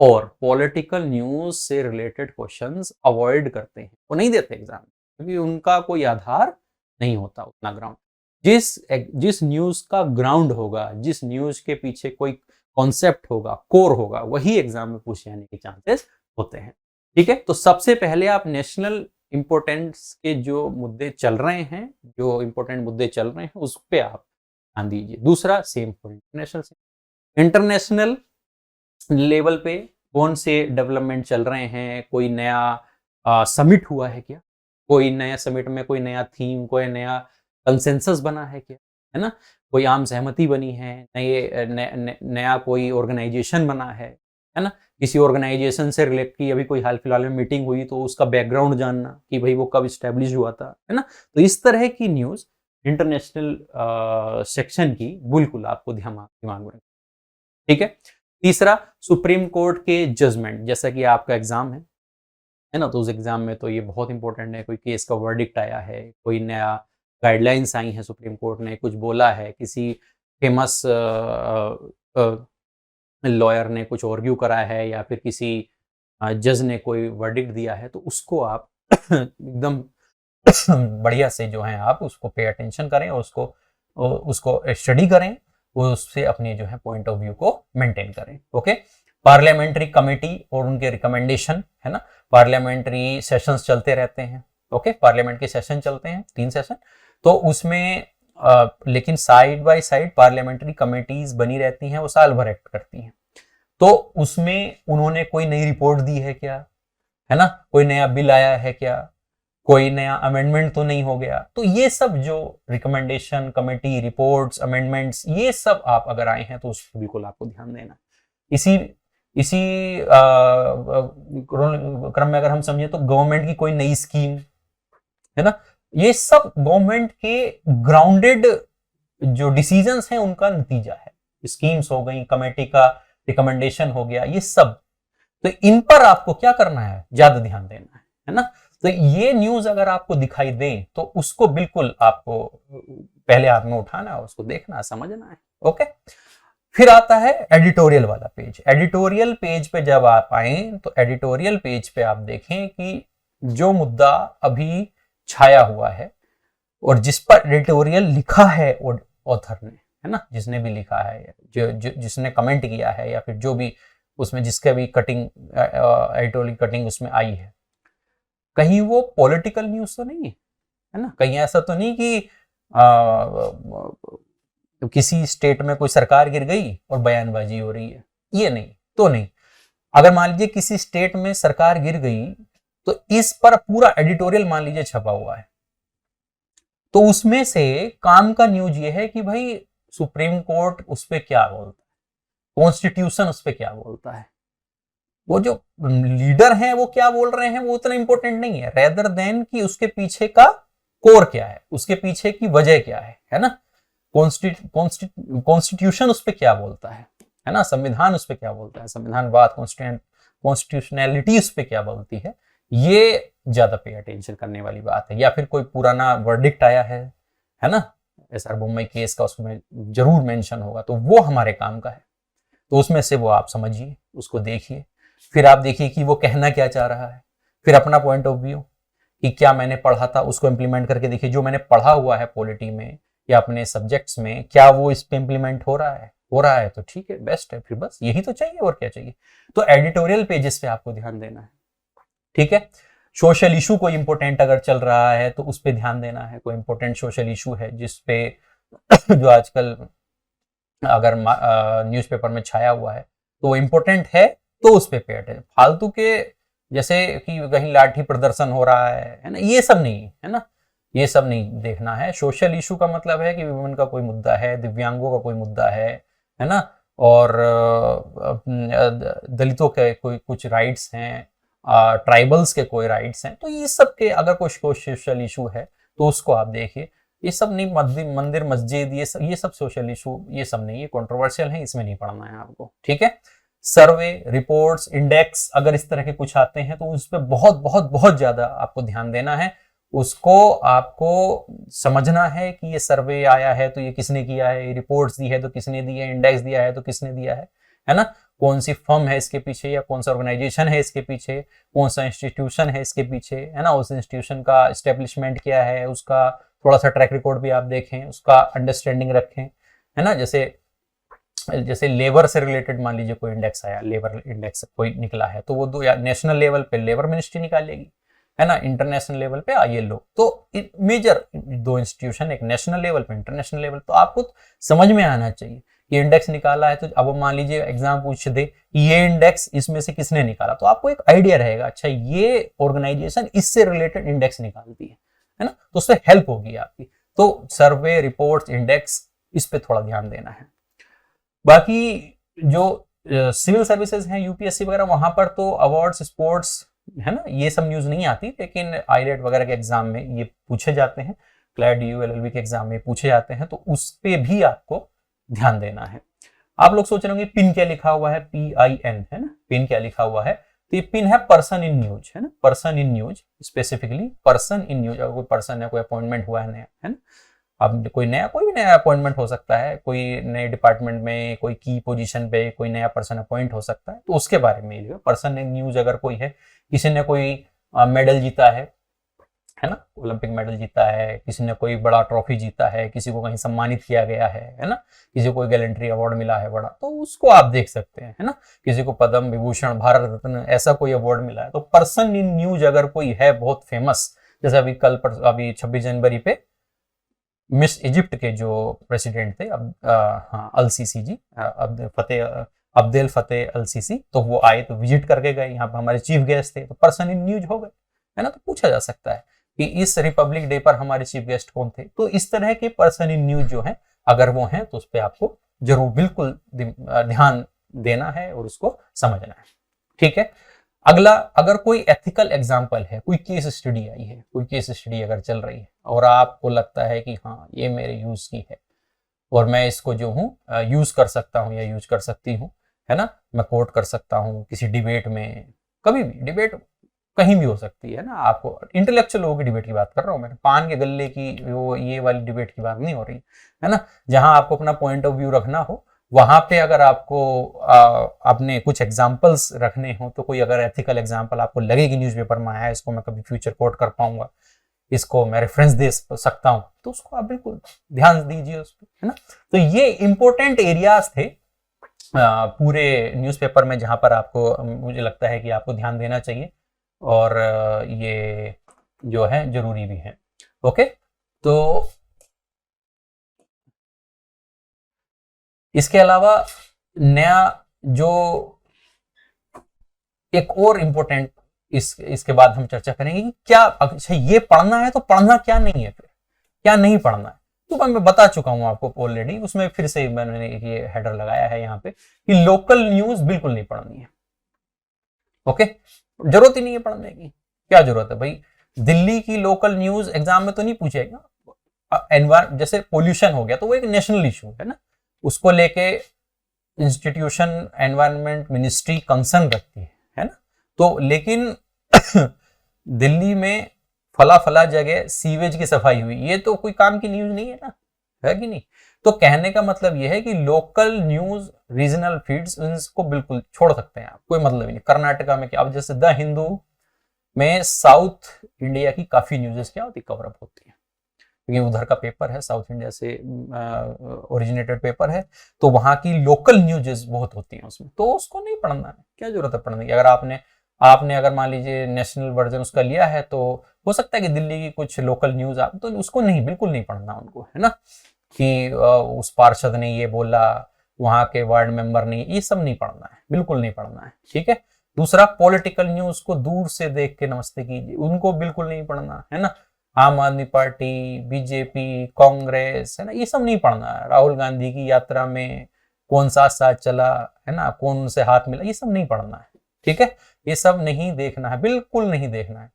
और पॉलिटिकल न्यूज से रिलेटेड क्वेश्चंस अवॉइड करते हैं, वो नहीं देते एग्जाम, क्योंकि उनका कोई आधार नहीं होता उतना ग्राउंड। जिस न्यूज का ग्राउंड होगा, जिस न्यूज के पीछे कोई कॉन्सेप्ट होगा, कोर होगा, वही एग्जाम में पूछे जाने के चांसेस होते हैं। ठीक है, तो सबसे पहले आप नेशनल इंपोर्टेंस के जो मुद्दे चल रहे हैं, जो इंपॉर्टेंट मुद्दे चल रहे हैं, उस पर आप ध्यान दीजिए। दूसरा सेम फॉर इंटरनेशनल लेवल पे कौन से डेवलपमेंट चल रहे हैं, कोई नया समिट हुआ है क्या, कोई नया समिट में कोई नया थीम, कोई नया कंसेंसस बना है क्या, है ना, कोई आम सहमति बनी है, नया कोई ऑर्गेनाइजेशन बना है ना, किसी ऑर्गेनाइजेशन से रिलेट की अभी कोई हाल फिलहाल में मीटिंग हुई तो उसका बैकग्राउंड जानना कि भाई वो कब स्टैब्लिश हुआ था, है ना। तो इस तरह की न्यूज इंटरनेशनल सेक्शन की बिल्कुल आपको दिमाग में। ठीक है, तीसरा सुप्रीम कोर्ट के जजमेंट, जैसा कि आपका एग्जाम है ना, तो उस एग्जाम में तो ये बहुत इंपॉर्टेंट है, कोई केस का वर्डिक्ट आया है, कोई नया गाइडलाइंस आई है, सुप्रीम कोर्ट ने कुछ बोला है, किसी फेमस लॉयर ने कुछ आर्ग्यू करा है, या फिर किसी जज ने कोई वर्डिक्ट दिया है, तो उसको आप एकदम बढ़िया से जो है आप उसको पे अटेंशन करें और उसको स्टडी करें, उससे अपनी जो है पॉइंट ऑफ व्यू को मेंटेन करें। ओके, पार्लियामेंट्री कमेटी और उनके रिकमेंडेशन, है ना, पार्लियामेंट्री सेशंस चलते रहते हैं। ओके, पार्लियामेंट के सेशन चलते हैं 3 सेशन, तो उसमें लेकिन side by side parliamentary committees बनी रहती हैं, वो साल भर एक्ट करती हैं। तो उसमें उन्होंने कोई नई रिपोर्ट दी है क्या, है ना, कोई नया बिल आया है क्या, कोई नया अमेंडमेंट तो नहीं हो गया। तो ये सब जो रिकमेंडेशन, कमेटी रिपोर्ट्स, अमेंडमेंट्स, ये सब आप अगर आए हैं तो उस पर बिल्कुल आपको ध्यान देना। इसी क्रम में अगर हम समझे तो गवर्नमेंट की कोई नई स्कीम, है ना, ये सब गवर्नमेंट के ग्राउंडेड जो डिसीजंस हैं उनका नतीजा है। स्कीम्स हो गई, कमेटी का रिकमेंडेशन हो गया, ये सब, तो इन पर आपको क्या करना है, ज्यादा ध्यान देना है ना। तो ये न्यूज अगर आपको दिखाई दे तो उसको बिल्कुल आपको पहले हाथ में उठाना है, उसको देखना, समझना है। ओके, फिर आता है एडिटोरियल वाला पेज। एडिटोरियल पेज पे जब आप आए तो एडिटोरियल पेज पे आप देखें कि जो मुद्दा अभी छाया हुआ है और जिस पर एडिटोरियल लिखा है ऑथर ने, है ना, जिसने भी लिखा है, जिसने कमेंट किया है, या फिर जो भी उसमें जिसका भी कटिंग, एडिटोरियल कटिंग उसमें आई है, कहीं वो पॉलिटिकल न्यूज तो नहीं है ना, कहीं ऐसा तो नहीं कि किसी स्टेट में कोई सरकार गिर गई और बयानबाजी हो रही है, ये नहीं तो नहीं। अगर मान लीजिए किसी स्टेट में सरकार गिर गई तो इस पर पूरा एडिटोरियल मान लीजिए छपा हुआ है, तो उसमें से काम का न्यूज ये है कि भाई सुप्रीम कोर्ट उस पर क्या बोलता है, कॉन्स्टिट्यूशन उस पर क्या बोलता है, वो जो लीडर हैं वो क्या बोल रहे हैं वो उतना इंपॉर्टेंट नहीं है, रेदर देन कि उसके पीछे का कोर क्या है, उसके पीछे की वजह क्या है ना, कॉन्स्टिट्यूशन उस पर क्या बोलता है। है ना, संविधान उस पर क्या बोलता है, संविधानवाद कॉन्स्टिट्यूशनैलिटी उस पर क्या बोलती है, ये ज्यादा पे अटेंशन करने वाली बात है। या फिर कोई पुराना वर्डिक्ट आया है ना, एसआर बोम्मई केस का, उसमें जरूर मेंशन होगा, तो वो हमारे काम का है। तो उसमें से वो आप समझिए, उसको देखिए, फिर आप देखिए कि वो कहना क्या चाह रहा है, फिर अपना पॉइंट ऑफ व्यू कि क्या मैंने पढ़ा था उसको इम्प्लीमेंट करके देखिए, जो मैंने पढ़ा हुआ है पॉलिटी में या अपने सब्जेक्ट्स में, क्या वो इस पे इम्प्लीमेंट हो रहा है तो ठीक है, बेस्ट है, फिर बस यही तो चाहिए, और क्या चाहिए। तो एडिटोरियल पेजेस पे आपको ध्यान देना है, ठीक है। सोशल इशू कोई इंपॉर्टेंट अगर चल रहा है तो उस पर ध्यान देना है, कोई इंपॉर्टेंट सोशल इशू है जिसपे जो आजकल अगर न्यूज़पेपर में छाया हुआ है तो वो इम्पोर्टेंट है, तो उस पे अटेंशन। फालतू के जैसे कि कहीं लाठी प्रदर्शन हो रहा है ना, ये सब नहीं है ना, ये सब नहीं देखना है। सोशल इशू का मतलब है कि वुमेन का कोई मुद्दा है, दिव्यांगों का कोई मुद्दा है ना, और दलितों के कोई कुछ राइट्स हैं, ट्राइबल्स के कोई राइट्स हैं, तो ये सब के अगर कोई सोशल इशू है तो उसको आप देखिए। ये सब नहीं, मंदिर मस्जिद ये सब सोशल इशू ये सब नहीं, ये कंट्रोवर्शियल है, इसमें नहीं पढ़ना है आपको, ठीक है। सर्वे, रिपोर्ट्स, इंडेक्स अगर इस तरह के कुछ आते हैं तो उस पर बहुत बहुत बहुत ज्यादा आपको ध्यान देना है। उसको आपको समझना है कि ये सर्वे आया है तो ये किसने किया है, रिपोर्ट्स दी है तो किसने दी है, इंडेक्स दिया है तो किसने दिया है ना, कौन सी फर्म है इसके पीछे, या कौन सा ऑर्गेनाइजेशन है इसके पीछे, कौन सा इंस्टीट्यूशन है इसके पीछे, है ना, उस इंस्टीट्यूशन का एस्टेब्लिशमेंट क्या है, उसका थोड़ा सा ट्रैक रिकॉर्ड भी आप देखें, उसका अंडरस्टैंडिंग रखें, है ना। जैसे लेबर से रिलेटेड मान लीजिए कोई इंडेक्स आया, लेबर इंडेक्स कोई निकला है, तो वो दो, या नेशनल लेवल पे लेबर मिनिस्ट्री निकालेगी, है ना, इंटरनेशनल लेवल पे ILO, तो मेजर दो इंस्टीट्यूशन, एक नेशनल लेवल पे, इंटरनेशनल लेवल, तो आपको समझ में आना चाहिए ये इंडेक्स निकाला है। तो अब मान लीजिए एग्जाम पूछ दे कि ये इंडेक्स इसमें से किसने निकाला, तो आपको एक आइडिया रहेगा, अच्छा ये ऑर्गेनाइजेशन इससे रिलेटेड इंडेक्स निकालती है ना, तो उससे हेल्प होगी आपकी। तो सर्वे, रिपोर्ट्स, इंडेक्स, इस पे थोड़ा ध्यान देना है। बाकी जो सिविल सर्विसेज हैं, UPSC वगैरह, वहां पर तो अवार्ड्स, स्पोर्ट्स, है ना, ये सब न्यूज नहीं आती, लेकिन IELTS वगैरह के एग्जाम में ये पूछे जाते हैं, CLAT DU LLB के एग्जाम में पूछे जाते हैं, तो उस पे भी आपको ध्यान देना है। आप लोग सोच रहे होंगे पिन क्या लिखा हुआ है, PIN, है ना, पिन क्या लिखा हुआ है, तो ये पिन है पर्सन इन न्यूज, है ना, person in news, specifically person in news. अगर कोई पर्सन है, कोई अपॉइंटमेंट हुआ है नया, है ना, अब कोई भी नया अपॉइंटमेंट हो सकता है, कोई नए डिपार्टमेंट में कोई की पोजीशन पे कोई नया पर्सन अपॉइंट हो सकता है, तो उसके बारे में पर्सन इन न्यूज अगर कोई है, किसी ने कोई मेडल जीता है ना, ओलंपिक मेडल जीता है, किसी ने कोई बड़ा ट्रॉफी जीता है, किसी को कहीं सम्मानित किया गया है ना, किसी को कोई गैलेंट्री अवार्ड मिला है बड़ा, तो उसको आप देख सकते हैं, है ना, किसी को पद्म विभूषण, भारत रत्न, ऐसा कोई अवार्ड मिला है, तो पर्सन इन न्यूज अगर कोई है बहुत फेमस, जैसे अभी 26 जनवरी पे मिस इजिप्ट के जो प्रेसिडेंट थे, अल-सीसी जी, अब्देल फतेह अल-सीसी, तो वो आए, तो विजिट करके गए, यहाँ पर हमारे चीफ गेस्ट थे, तो पर्सन इन न्यूज हो गए, है ना। तो पूछा जा सकता है कि इस रिपब्लिक डे पर हमारे चीफ गेस्ट कौन थे, तो इस तरह के पर्सन इन न्यूज जो है, अगर वो हैं तो उस पर आपको जरूर बिल्कुल ध्यान देना है और उसको समझना है, ठीक है। अगला, अगर कोई एथिकल एग्जाम्पल है, कोई केस स्टडी आई है, कोई केस स्टडी अगर चल रही है और आपको लगता है कि हाँ ये मेरे यूज की है और मैं इसको जो हूँ यूज कर सकता हूँ या यूज कर सकती हूँ, है ना, मैं कोट कर सकता हूँ किसी डिबेट में, कभी भी डिबेट कहीं भी हो सकती है ना, आपको इंटेलेक्चुअल लोगों की डिबेट की बात कर रहा हूँ मैं, पान के गल्ले की वो ये वाली डिबेट की बात नहीं हो रही है ना, जहां आपको अपना पॉइंट ऑफ व्यू रखना हो, वहां पे अगर आपको अपने कुछ एग्जांपल्स रखने हो, तो कोई अगर एथिकल एग्जांपल आपको लगे कि न्यूज़पेपर में आया है, इसको मैं कभी फ्यूचर कोट कर पाऊंगा, इसको मैं रेफरेंस दे सकता हूं, तो उसको आप बिल्कुल ध्यान दीजिए उस पर, है ना। तो ये इंपॉर्टेंट एरियाज थे पूरे न्यूज़पेपर में, जहां पर आपको, मुझे लगता है कि आपको ध्यान देना चाहिए और ये जो है जरूरी भी है। ओके, तो इसके अलावा नया जो एक और इम्पोर्टेंट इसके बाद हम चर्चा करेंगे कि क्या, अच्छा ये पढ़ना है तो पढ़ना क्या नहीं है, फिर क्या नहीं पढ़ना है, तो मैं बता चुका हूं आपको ऑलरेडी, उसमें फिर से मैंने ये हेडर लगाया है यहाँ पे कि लोकल न्यूज बिल्कुल नहीं पढ़नी है। ओके, जरूरत ही नहीं है पढ़ने की, क्या जरूरत है भाई, दिल्ली की लोकल न्यूज एग्जाम में तो नहीं पूछेगा। जैसे पोल्यूशन हो गया तो वो एक नेशनल इशू है ना, उसको लेके इंस्टीट्यूशन एनवायरनमेंट मिनिस्ट्री कंसर्न रखती है ना। तो लेकिन दिल्ली में फला फला जगह सीवेज की सफाई हुई, ये तो कोई काम की न्यूज नहीं है ना, है कि नहीं। तो कहने का मतलब यह है कि लोकल न्यूज, रीजनल फीड्स, इसको बिल्कुल छोड़ सकते हैं आप, कोई मतलब ही नहीं। कर्नाटका में क्या, अब जैसे द हिंदू में साउथ इंडिया की काफी न्यूज़ेस क्या होती, कवरअप होती है, क्योंकि उधर का पेपर है, साउथ इंडिया से ओरिजिनेटेड पेपर है, तो वहां की लोकल न्यूज़ेस बहुत होती हैं उसमें, तो उसको नहीं पढ़ना है, क्या जरूरत है पढ़ने की। अगर आपने अगर मान लीजिए नेशनल वर्जन उसका लिया है, तो हो सकता है कि दिल्ली की कुछ लोकल न्यूज आप, तो उसको नहीं, बिल्कुल नहीं पढ़ना उनको, है ना, कि उस पार्षद ने ये बोला, वहां के वार्ड मेंबर ने, ये सब नहीं पढ़ना है, बिल्कुल नहीं पढ़ना है, ठीक है। दूसरा, पॉलिटिकल न्यूज को दूर से देख के नमस्ते कीजिए, उनको बिल्कुल नहीं पढ़ना है ना। आम आदमी पार्टी, बीजेपी, कांग्रेस, है ना, ये सब नहीं पढ़ना है। राहुल गांधी की यात्रा में कौन साथ साथ चला, है ना, कौन उनसे हाथ मिला, ये सब नहीं पढ़ना है, ठीक है। ये सब नहीं देखना है, बिल्कुल नहीं देखना है।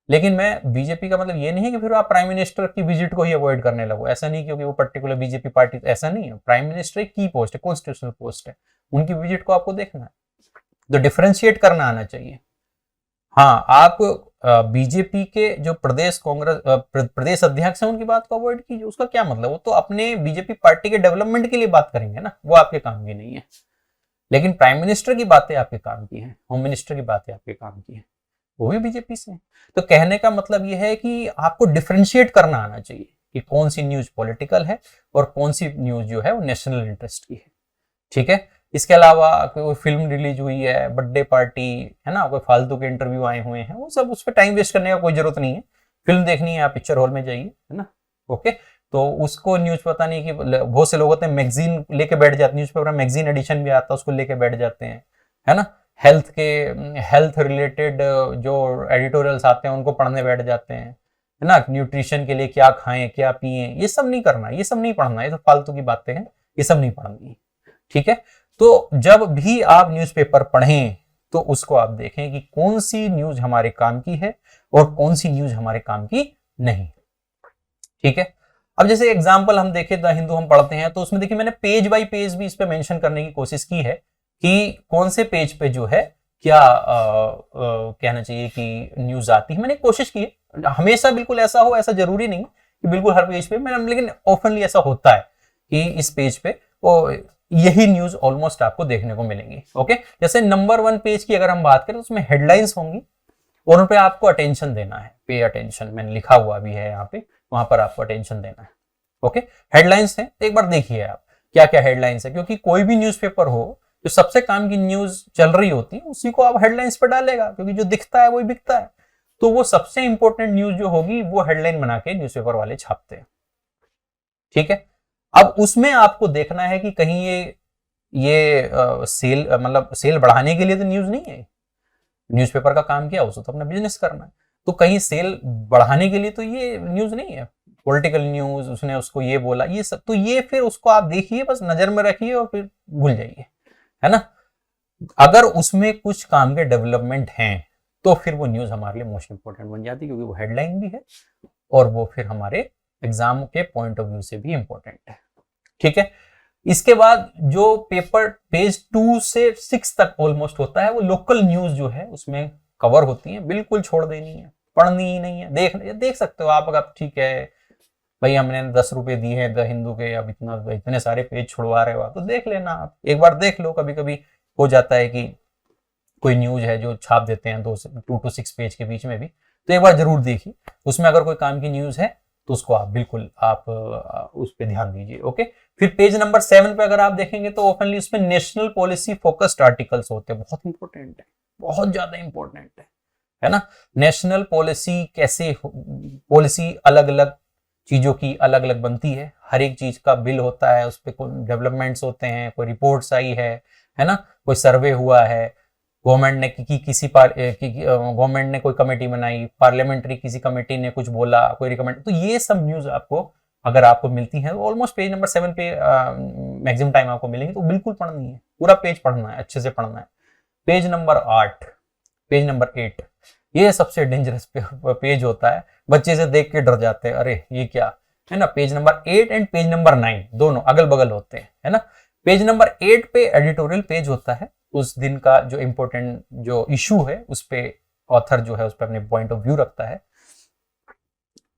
लेकिन मैं बीजेपी का मतलब ये नहीं है कि फिर आप प्राइम मिनिस्टर की विजिट को ही अवॉइड करने लगो, ऐसा नहीं, क्योंकि वो पर्टिकुलर बीजेपी पार्टी, ऐसा नहीं है। प्राइम मिनिस्टर एक की पोस्ट है, कॉन्स्टिट्यूशनल पोस्ट है, उनकी विजिट को आपको देखना है, तो डिफरेंशिएट करना आना चाहिए। हाँ, आप बीजेपी के जो प्रदेश अध्यक्ष हैं उनकी बात को अवॉइड कीजिए, उसका क्या मतलब, वो तो अपने बीजेपी पार्टी के डेवलपमेंट के लिए बात करेंगे ना, वो आपके काम की नहीं है। लेकिन प्राइम मिनिस्टर की बातें आपके काम की हैं, होम मिनिस्टर की बातें आपके काम की हैं, वो भी बीजेपी से हैं। तो कहने का मतलब यह है कि आपको डिफरेंशिएट करना आना चाहिए कि कौन सी न्यूज पॉलिटिकल है और कौन सी न्यूज जो है वो नेशनल इंटरेस्ट की है, ठीक है। इसके अलावा कोई फिल्म रिलीज हुई है, बर्थडे पार्टी, है ना, कोई फालतू के इंटरव्यू आए हुए हैं, वो सब, उस पर टाइम वेस्ट करने का कोई जरूरत नहीं है। फिल्म देखनी है, आप पिक्चर हॉल में जाइए, है ना, ओके। तो उसको न्यूज पता नहीं कि बहुत से लोग होते हैं मैगजीन लेके बैठ जाते हैं, न्यूज़पेपर में मैगजीन एडिशन भी आता है, उसको लेके बैठ जाते हैं, है ना। हेल्थ रिलेटेड जो एडिटोरियल्स आते हैं उनको पढ़ने बैठ जाते हैं, है ना। न्यूट्रिशन के लिए क्या खाएं, क्या पिए, ये सब नहीं करना, ये सब नहीं पढ़ना, ये तो फालतू की बातें हैं, ये सब नहीं पढ़नी, ठीक है। तो जब भी आप न्यूज़पेपर पढ़ें तो उसको आप देखें कि कौन सी न्यूज हमारे काम की है और कौन सी न्यूज हमारे काम की नहीं, ठीक है। अब जैसे एग्जांपल हम देखें, द हिंदू हम पढ़ते हैं, तो उसमें देखिए मैंने पेज बाय पेज भी इस पे मेंशन करने की कोशिश की है कि कौन से पेज पे जो है क्या कहना चाहिए कि न्यूज आती है, मैंने कोशिश की है। हमेशा बिल्कुल ऐसा हो, ऐसा जरूरी नहीं कि बिल्कुल हर पेज पे मैंने, लेकिन ऑफनली ऐसा होता है कि इस पेज पे वो यही न्यूज ऑलमोस्ट आपको देखने को मिलेंगी, ओके। जैसे नंबर 1 पेज की अगर हम बात करें तो उसमें हेडलाइंस होंगी और उन पे आपको अटेंशन देना है, पे अटेंशन, मैंने लिखा हुआ भी है यहाँ पे, वहां पर आपको अटेंशन देना है, ओके। हेडलाइंस है, एक बार देखिए आप क्या क्या हेडलाइंस है, क्योंकि कोई भी न्यूज़पेपर हो जो सबसे काम की न्यूज चल रही होती है उसी को आप हेडलाइंस पे डालेगा, क्योंकि जो दिखता है वही बिकता है। तो वो सबसे इंपॉर्टेंट न्यूज जो होगी वो हेडलाइन बना के न्यूज़पेपर वाले छापते हैं, ठीक है। अब उसमें आपको देखना है कि कहीं ये सेल, मतलब सेल बढ़ाने के लिए तो न्यूज नहीं है, न्यूज़पेपर का काम क्या है, उसको तो अपना बिजनेस करना है, तो कहीं सेल बढ़ाने के लिए तो ये न्यूज नहीं है। पॉलिटिकल न्यूज, उसने उसको ये बोला, ये सब, तो ये फिर उसको आप देखिए, बस नजर में रखिए और फिर भूल जाइए, है ना। अगर उसमें कुछ काम के डेवलपमेंट हैं तो फिर वो न्यूज हमारे लिए मोस्ट इंपॉर्टेंट बन जाती है, क्योंकि वो हेडलाइन भी है और वो फिर हमारे एग्जाम के पॉइंट ऑफ व्यू से भी इंपॉर्टेंट है, ठीक है। इसके बाद जो पेपर पेज 2 से 6 तक ऑलमोस्ट होता है, वो लोकल न्यूज जो है उसमें कवर होती है, बिल्कुल छोड़ देनी है, पढ़नी ही नहीं है। देख सकते हो आप, अगर ठीक है भाई हमने 10 रुपए दिए हैं द हिंदू के, अब इतने सारे पेज छुड़वा रहे हो आप, तो देख लेना, आप एक बार देख लो। कभी कभी हो जाता है कि कोई न्यूज है जो छाप देते हैं 2 to 6 पेज के बीच में भी, तो एक बार जरूर देखिए, उसमें अगर कोई काम की न्यूज है तो उसको आप बिल्कुल आप उस पर ध्यान दीजिए, ओके। फिर पेज नंबर 7 पे अगर आप देखेंगे तो ओपनली उसमें नेशनल पॉलिसी फोकस्ड आर्टिकल्स होते हैं, बहुत इंपॉर्टेंट है, बहुत ज्यादा इंपॉर्टेंट है ना। नेशनल पॉलिसी कैसे, पॉलिसी अलग अलग चीजों की अलग अलग बनती है, हर एक चीज का बिल होता है, उस पर कोई डेवलपमेंट्स होते हैं, कोई रिपोर्ट्स आई है ना, कोई सर्वे हुआ है, गवर्नमेंट ने गवर्नमेंट ने कोई कमेटी बनाई, पार्लियामेंट्री किसी कमेटी ने कुछ बोला, कोई रिकमेंड, तो ये सब न्यूज आपको अगर आपको मिलती है ऑलमोस्ट पेज नंबर 7 पे मैक्सिमम टाइम आपको मिलेंगे, तो बिल्कुल पढ़नी है, पूरा पेज पढ़ना है, अच्छे से पढ़ना है। पेज नंबर 8, पेज नंबर 8, ये सबसे डेंजरस पेज होता है, बच्चे से देख के डर जाते हैं, अरे ये क्या है ना। Page number 8 and page number 9 दोनों अगल बगल होते हैं, है ना। पेज नंबर 8 पे एडिटोरियल पेज होता है, उस दिन का जो इम्पोर्टेंट जो इशू है उस पे ऑथर जो है उस पर अपने पॉइंट ऑफ व्यू रखता है।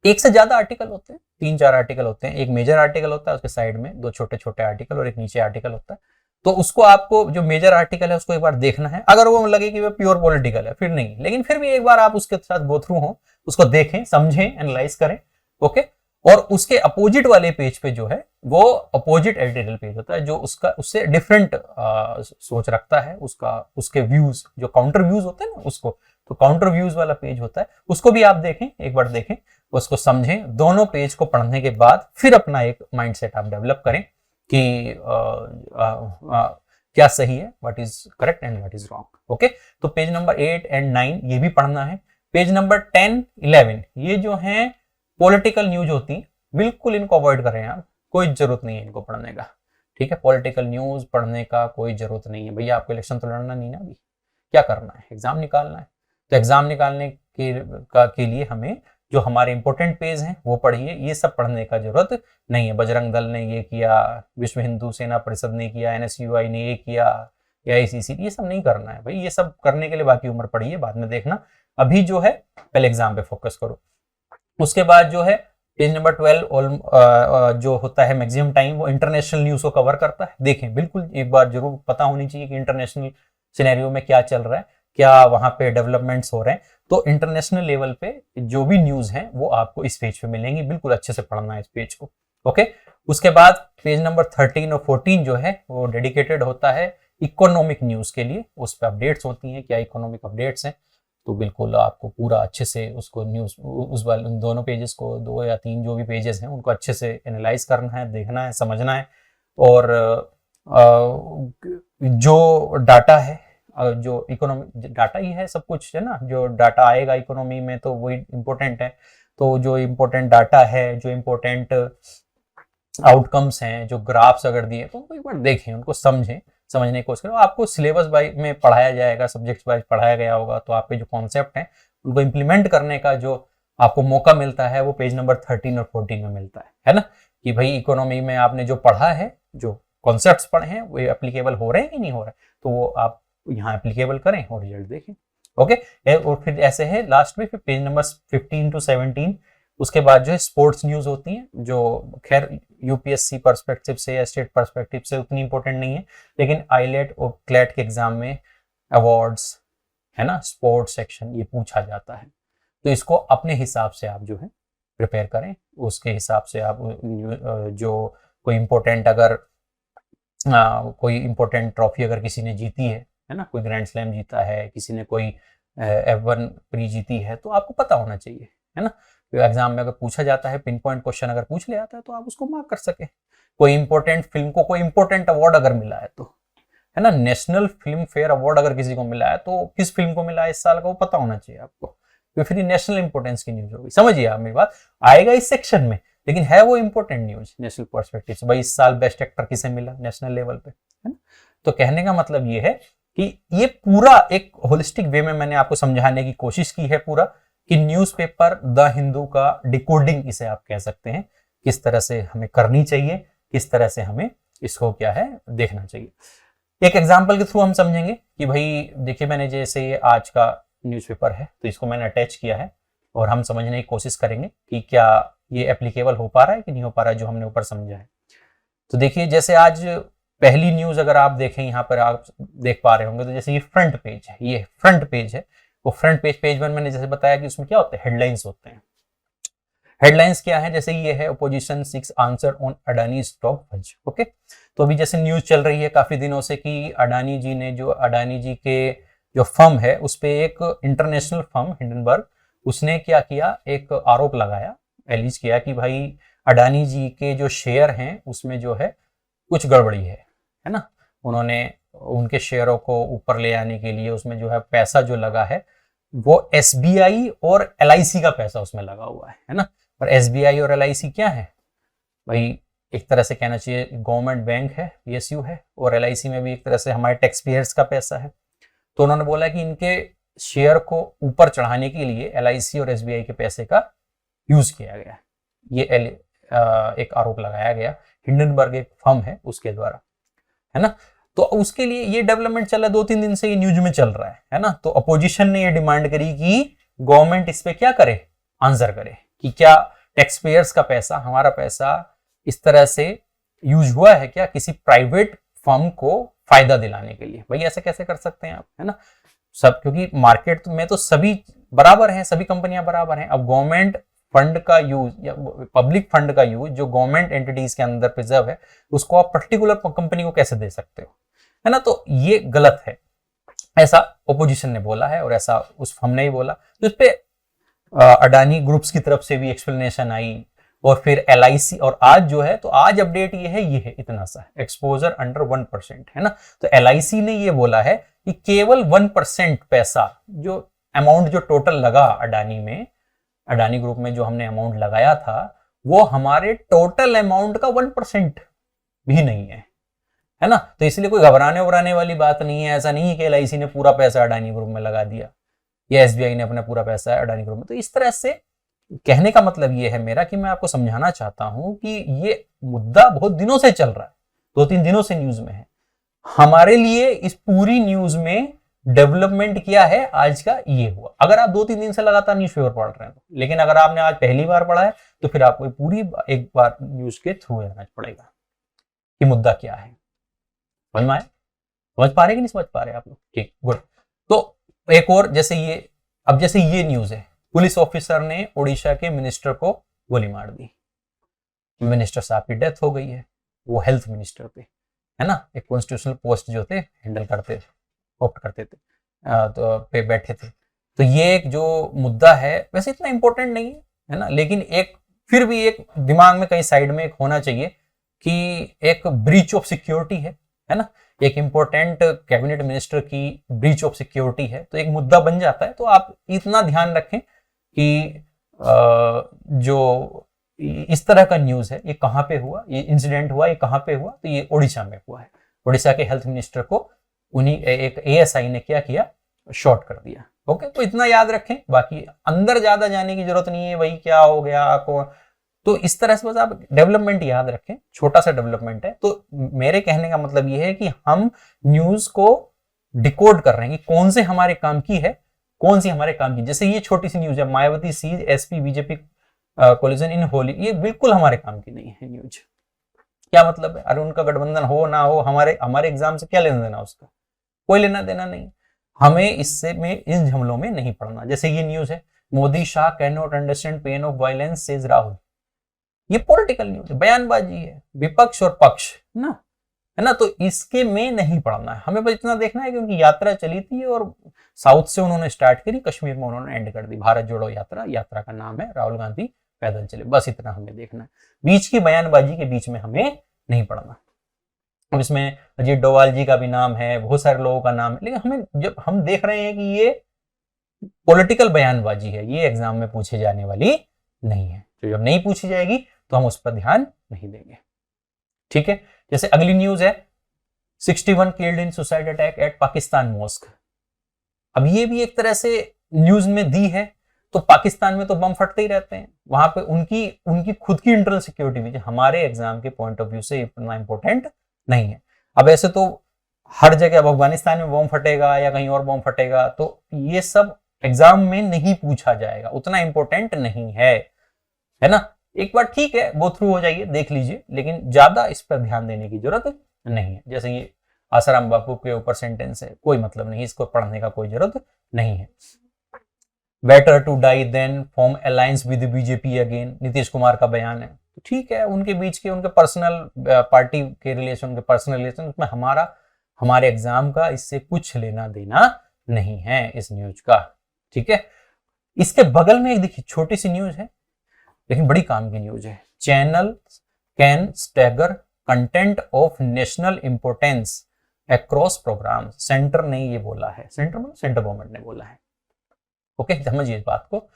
एक से ज्यादा आर्टिकल होते हैं, 3-4 आर्टिकल होते हैं, एक मेजर आर्टिकल होता है, उसके साइड में 2 छोटे छोटे आर्टिकल और एक नीचे आर्टिकल होता है। तो उसको आपको जो मेजर आर्टिकल है उसको एक बार देखना है, अगर वो लगे कि वो प्योर पॉलिटिकल है फिर नहीं, लेकिन फिर भी एक बार आप उसके साथ गो थ्रू हो, उसको देखें, समझें, एनालाइज करें। ओके, और उसके अपोजिट वाले पेज पे जो है वो अपोजिट एडिटोरियल पेज होता है, जो उसका उससे डिफरेंट सोच रखता है, उसके व्यूज जो काउंटर व्यूज होते हैं ना उसको, तो काउंटर व्यूज वाला पेज होता है, उसको भी आप देखें, एक बार देखें, उसको समझें। दोनों पेज को पढ़ने के बाद फिर अपना एक माइंडसेट आप डेवलप करें कि क्या सही है, what is correct and what is wrong. Okay, तो पेज नंबर 8 एंड 9 ये भी पढ़ना है। पेज नंबर 10, 11 ये जो है पॉलिटिकल न्यूज होती है, बिल्कुल इनको अवॉइड करें आप, कोई जरूरत नहीं है इनको पढ़ने का। ठीक है, पॉलिटिकल न्यूज पढ़ने का कोई जरूरत नहीं है भैया, आपको इलेक्शन तो लड़ना नहीं ना, अभी क्या करना है, एग्जाम निकालना है। तो एग्जाम निकालने के लिए हमें जो हमारे इंपॉर्टेंट पेज हैं वो पढ़िए, ये सब पढ़ने का जरूरत नहीं है। बजरंग दल ने ये किया, विश्व हिंदू सेना परिषद ने किया, NSUI ने ये किया, AICC, ये सब नहीं करना है भाई, ये सब करने के लिए बाकी उम्र पढ़िए, बाद में देखना। अभी जो है पहले एग्जाम पे फोकस करो। उसके बाद जो है पेज नंबर 12 जो होता है मैक्सिमम टाइम, वो इंटरनेशनल न्यूज को कवर करता है। देखें, बिल्कुल एक बार जरूर पता होनी चाहिए कि इंटरनेशनल सिनेरियो में क्या चल रहा है, क्या वहां पे डेवलपमेंट्स हो रहे हैं। तो इंटरनेशनल लेवल पे जो भी न्यूज है वो आपको इस पेज पे मिलेंगी, बिल्कुल अच्छे से पढ़ना है इस पेज को। ओके, उसके बाद पेज नंबर 13 और 14 जो है वो डेडिकेटेड होता है इकोनॉमिक न्यूज के लिए, उस पर अपडेट्स होती हैं, क्या इकोनॉमिक अपडेट्स हैं। तो बिल्कुल आपको पूरा अच्छे से उसको न्यूज उस वाले उन दोनों पेजेस को, 2 या 3 जो भी पेजेस हैं उनको अच्छे से एनालाइज करना है, देखना है, समझना है। और जो डाटा है, जो इकोनॉमी डाटा ही है सब कुछ है ना, जो डाटा आएगा इकोनॉमी में तो वही इंपॉर्टेंट है। तो जो इम्पोर्टेंट डाटा है, जो इम्पोर्टेंट आउटकम्स हैं, जो ग्राफ्स अगर दिए तो उनको एक बार देखें, उनको समझें, समझने की कोशिश करें। आपको सिलेबस वाइज में पढ़ाया जाएगा, सब्जेक्ट वाइज पढ़ाया गया होगा, तो आपके जो कॉन्सेप्ट हैं उनको इम्प्लीमेंट करने का जो आपको मौका मिलता है वो पेज नंबर 13 और 14 में मिलता है ना, कि भाई इकोनॉमी में आपने जो पढ़ा है, जो कॉन्सेप्ट्स पढ़े हैं वो एप्लीकेबल हो रहे हैं कि नहीं हो रहे, तो वो आप यहाँ एप्लीकेबल करें और रिजल्ट देखें। ओके, और फिर ऐसे है लास्ट में फिर पेज नंबर 15 to 17, उसके बाद जो है स्पोर्ट्स न्यूज होती हैं, जो खैर यूपीएससी पर्सपेक्टिव से या स्टेट पर्सपेक्टिव से उतनी इंपॉर्टेंट नहीं है, लेकिन आईलेट और क्लैट के एग्जाम में अवार्ड्स है ना, स्पोर्ट्स सेक्शन ये पूछा जाता है। तो इसको अपने हिसाब से आप जो है प्रिपेयर करें, उसके हिसाब से आप जो कोई इम्पोर्टेंट अगर कोई इम्पोर्टेंट ट्रॉफी अगर किसी ने जीती है ना, कोई ग्रैंड स्लैम जीता है, किसी ने कोई F1 प्री जीती है, तो आपको पता होना चाहिए है ना। तो एग्जाम में अगर पूछा जाता है, पिन पॉइंट क्वेश्चन अगर पूछ ले आता है तो आप उसको मार्क कर सके। कोई इंपॉर्टेंट फिल्म को कोई इंपॉर्टेंट अवार्ड अगर मिला है तो है ना, नेशनल फिल्म फेयर अवार्ड अगर किसी को मिला है तो किस फिल्म को मिला है इस साल का वो पता होना चाहिए आपको, तो फिर नेशनल इंपॉर्टेंस की न्यूज होगी। समझिए आप मेरी बात, आएगा इस सेक्शन में, लेकिन है वो इंपॉर्टेंट न्यूज नेशनल पर्सपेक्टिव से। भाई इस साल बेस्ट एक्टर किसे मिला नेशनल लेवल पे, है ना। तो कहने का मतलब ये है कि ये पूरा एक होलिस्टिक वे में मैंने आपको समझाने की कोशिश की है पूरा, कि न्यूज़पेपर द हिंदू का डिकोडिंग इसे आप कह सकते हैं, किस तरह से हमें करनी चाहिए, किस तरह से हमें इसको क्या है देखना चाहिए। एक एग्जांपल के थ्रू हम समझेंगे कि भाई देखिए, मैंने जैसे ये आज का न्यूज़पेपर है तो इसको मैंने अटैच किया है और हम समझने की कोशिश करेंगे कि क्या ये एप्लीकेबल हो पा रहा है कि नहीं हो पा रहा है जो हमने ऊपर समझा है। तो देखिए, जैसे आज पहली न्यूज अगर आप देखें, यहाँ पर आप देख पा रहे होंगे, तो जैसे ये फ्रंट पेज है, ये फ्रंट पेज है, वो फ्रंट पेज, पेज 1 मैंने जैसे बताया कि उसमें क्या होते हैं, हेडलाइंस होते हैं। हेडलाइंस क्या है, जैसे ये है opposition 6 answer on Adani stock funds. Okay, तो अभी जैसे न्यूज चल रही है काफी दिनों से कि अडानी जी ने, जो अडानी जी के जो फर्म है उस पे एक इंटरनेशनल फर्म हिंडनबर्ग, उसने क्या किया, एक आरोप लगाया, एलिज किया कि भाई अडानी जी के जो शेयर हैं उसमें जो है कुछ गड़बड़ी है ना। उन्होंने उनके शेयरों को ऊपर ले आने के लिए उसमें जो है पैसा जो लगा है वो SBI और LIC का पैसा उसमें लगा हुआ है ना। और SBI और LIC क्या है भाई, एक तरह से कहना चाहिए गवर्नमेंट बैंक है, PSU है, और LIC में भी एक तरह से हमारे टैक्स पेयर्स का पैसा है। तो उन्होंने बोला कि इनके शेयर को ऊपर चढ़ाने के लिए LIC और SBI के पैसे का यूज किया गया, ये एक आरोप लगाया गया, हिंडनबर्ग एक फर्म है उसके द्वारा। है ना। तो उसके लिए ये डेवलपमेंट चल रहा है, 2-3 दिन से ये न्यूज में चल रहा है ना। तो अपोजिशन ने ये डिमांड करी कि गवर्नमेंट इस पे क्या करे, आंसर करे कि क्या टैक्स पेयर्स का पैसा, हमारा पैसा इस तरह से यूज हुआ है क्या किसी प्राइवेट फर्म को फायदा दिलाने के लिए। भाई ऐसे कैसे कर सकते हैं आप, है ना। सब, क्योंकि मार्केट में तो सभी बराबर हैं, सभी कंपनियां बराबर हैं। अब गवर्नमेंट फंड का यूज या पब्लिक फंड का यूज जो गवर्नमेंट एंटिटीज के अंदर प्रिजर्व है, उसको आप पर्टिकुलर कंपनी को कैसे दे सकते हो, है ना। तो ये गलत है, ऐसा ओपोजिशन ने बोला है और ऐसा उस हमने ही बोला। तो इस पे अडानी ग्रुप्स की तरफ से भी एक्सप्लेनेशन आई और फिर LIC, और आज जो है, तो आज अपडेट ये है इतना सा एक्सपोजर अंडर 1%, है ना। तो LIC ने ये बोला है कि केवल 1% पैसा, जो अमाउंट जो टोटल लगा अडानी में, अडानी ग्रुप में जो हमने अमाउंट लगाया था, वो हमारे टोटल अमाउंट का 1% भी नहीं है ना। तो इसलिए कोई घबराने उबराने वाली बात नहीं है। ऐसा नहीं है कि LIC ने पूरा पैसा अडानी ग्रुप में लगा दिया या SBI ने अपना पूरा पैसा अडानी ग्रुप में। तो इस तरह से कहने का मतलब ये है मेरा कि मैं आपको समझाना चाहता हूं कि ये मुद्दा बहुत दिनों से चल रहा है, 2-3 दिनों से न्यूज में है। हमारे लिए इस पूरी न्यूज में डेवलपमेंट क्या है आज का ये हुआ। अगर आप 2-3 दिन से लगातार न्यूज़पेपर पढ़ रहे हैं तो, लेकिन अगर आपने आज पहली बार पढ़ा है तो फिर आपको पूरी एक बार न्यूज के थ्रू जाना पड़ेगा कि मुद्दा क्या है। समझ में आए? समझ पा रहे कि नहीं समझ पा रहे आप लोग? ठीक, गुड। तो एक और जैसे ये न्यूज है, पुलिस ऑफिसर ने उड़ीसा के मिनिस्टर को गोली मार दी। मिनिस्टर साहब की डेथ हो गई है, वो हेल्थ मिनिस्टर पे, है ना, एक कॉन्स्टिट्यूशनल पोस्ट जो थे हैंडल करते थे, ऑप्ट करते थे, तो पे बैठे थे। तो ये एक जो मुद्दा है वैसे इतना इंपॉर्टेंट नहीं है ना, लेकिन एक फिर भी एक दिमाग में कहीं साइड में एक होना चाहिए कि एक ब्रीच ऑफ सिक्योरिटी है ना, एक इंपॉर्टेंट कैबिनेट मिनिस्टर की ब्रीच ऑफ सिक्योरिटी है, तो एक मुद्दा बन जाता है। तो आप इतना ध्यान रखें कि जो इस तरह का न्यूज है ये कहाँ पे हुआ, ये इंसिडेंट हुआ, ये कहाँ पे हुआ, तो ये उड़ीसा में हुआ है। उड़ीसा के हेल्थ मिनिस्टर को उन्हीं एक ASI ने क्या किया, शॉट कर दिया। ओके, तो इतना याद रखें, बाकी अंदर ज्यादा जाने की जरूरत नहीं है, वही क्या हो गया आपको। तो इस तरह से बस आप डेवलपमेंट याद रखें, छोटा सा डेवलपमेंट है। तो मेरे कहने का मतलब ये है कि हम न्यूज को डिकोड कर रहे हैं कि कौन से हमारे काम की है, कौन सी हमारे काम की। जैसे ये छोटी सी न्यूज है, Mayawati sees SP BJP collusion in Holi, ये बिल्कुल हमारे काम की नहीं है न्यूज। क्या मतलब है? अरे उनका गठबंधन हो ना हो, हमारे एग्जाम से क्या लेना देना, उसका कोई लेना देना नहीं। हमें इससे में इन झमलों में नहीं पड़ना। जैसे ये न्यूज है, Modi Shah can not understand pain of violence says Rahul, ये पॉलिटिकल न्यूज है, बयानबाजी है, विपक्ष और पक्ष ना, है ना। तो इसके में नहीं पढ़ना है हमें, बस इतना देखना है कि उनकी यात्रा चली थी और साउथ से उन्होंने स्टार्ट करी, कश्मीर में उन्होंने एंड कर दी। भारत जोड़ो यात्रा का नाम है, राहुल गांधी पैदल चले, बस इतना हमें देखना है। बीच की बयानबाजी के बीच में हमें नहीं पढ़ना। अब इसमें अजीत डोवाल जी का भी नाम है, बहुत सारे लोगों का नाम है, लेकिन हमें जब हम देख रहे हैं कि ये पॉलिटिकल बयानबाजी है, ये एग्जाम में पूछे जाने वाली नहीं है। तो जब नहीं पूछी जाएगी तो हम उस पर ध्यान नहीं देंगे, ठीक है। जैसे अगली न्यूज है, 61 killed in suicide attack at Pakistan mosque. अब ये भी एक तरह से न्यूज में दी है, तो पाकिस्तान में तो बम फटते ही रहते हैं, वहां पे उनकी खुद की इंटरनल सिक्योरिटी भी हमारे एग्जाम के पॉइंट ऑफ व्यू से इतना इंपॉर्टेंट नहीं है। अब ऐसे तो हर जगह, अब अफगानिस्तान में बम फटेगा या कहीं और बम फटेगा, तो ये सब एग्जाम में नहीं पूछा जाएगा, उतना इंपॉर्टेंट नहीं है ना। एक बार ठीक है, गो थ्रू हो जाइए, देख लीजिए, लेकिन ज्यादा इस पर ध्यान देने की जरूरत नहीं है। जैसे ये आसाराम बापू के ऊपर सेंटेंस है, कोई मतलब नहीं, इसको पढ़ने का कोई जरूरत नहीं है। Better to die than form alliance with BJP again, Nitish Kumar का बयान है। ठीक है, उनके बीच के उनके पर्सनल पार्टी के रिलेशन, उनके पर्सनल रिलेशन, उसमें हमारे एग्जाम का इससे कुछ लेना देना नहीं है इस न्यूज का, ठीक है। इसके बगल में एक देखिए छोटी सी न्यूज है, लेकिन बड़ी काम की न्यूज है। Channel can stagger content of national importance across programme, centre ने ये बोला है, सेंटर गवर्नमेंट ने बोला है। ओके, समझिए इस बात को।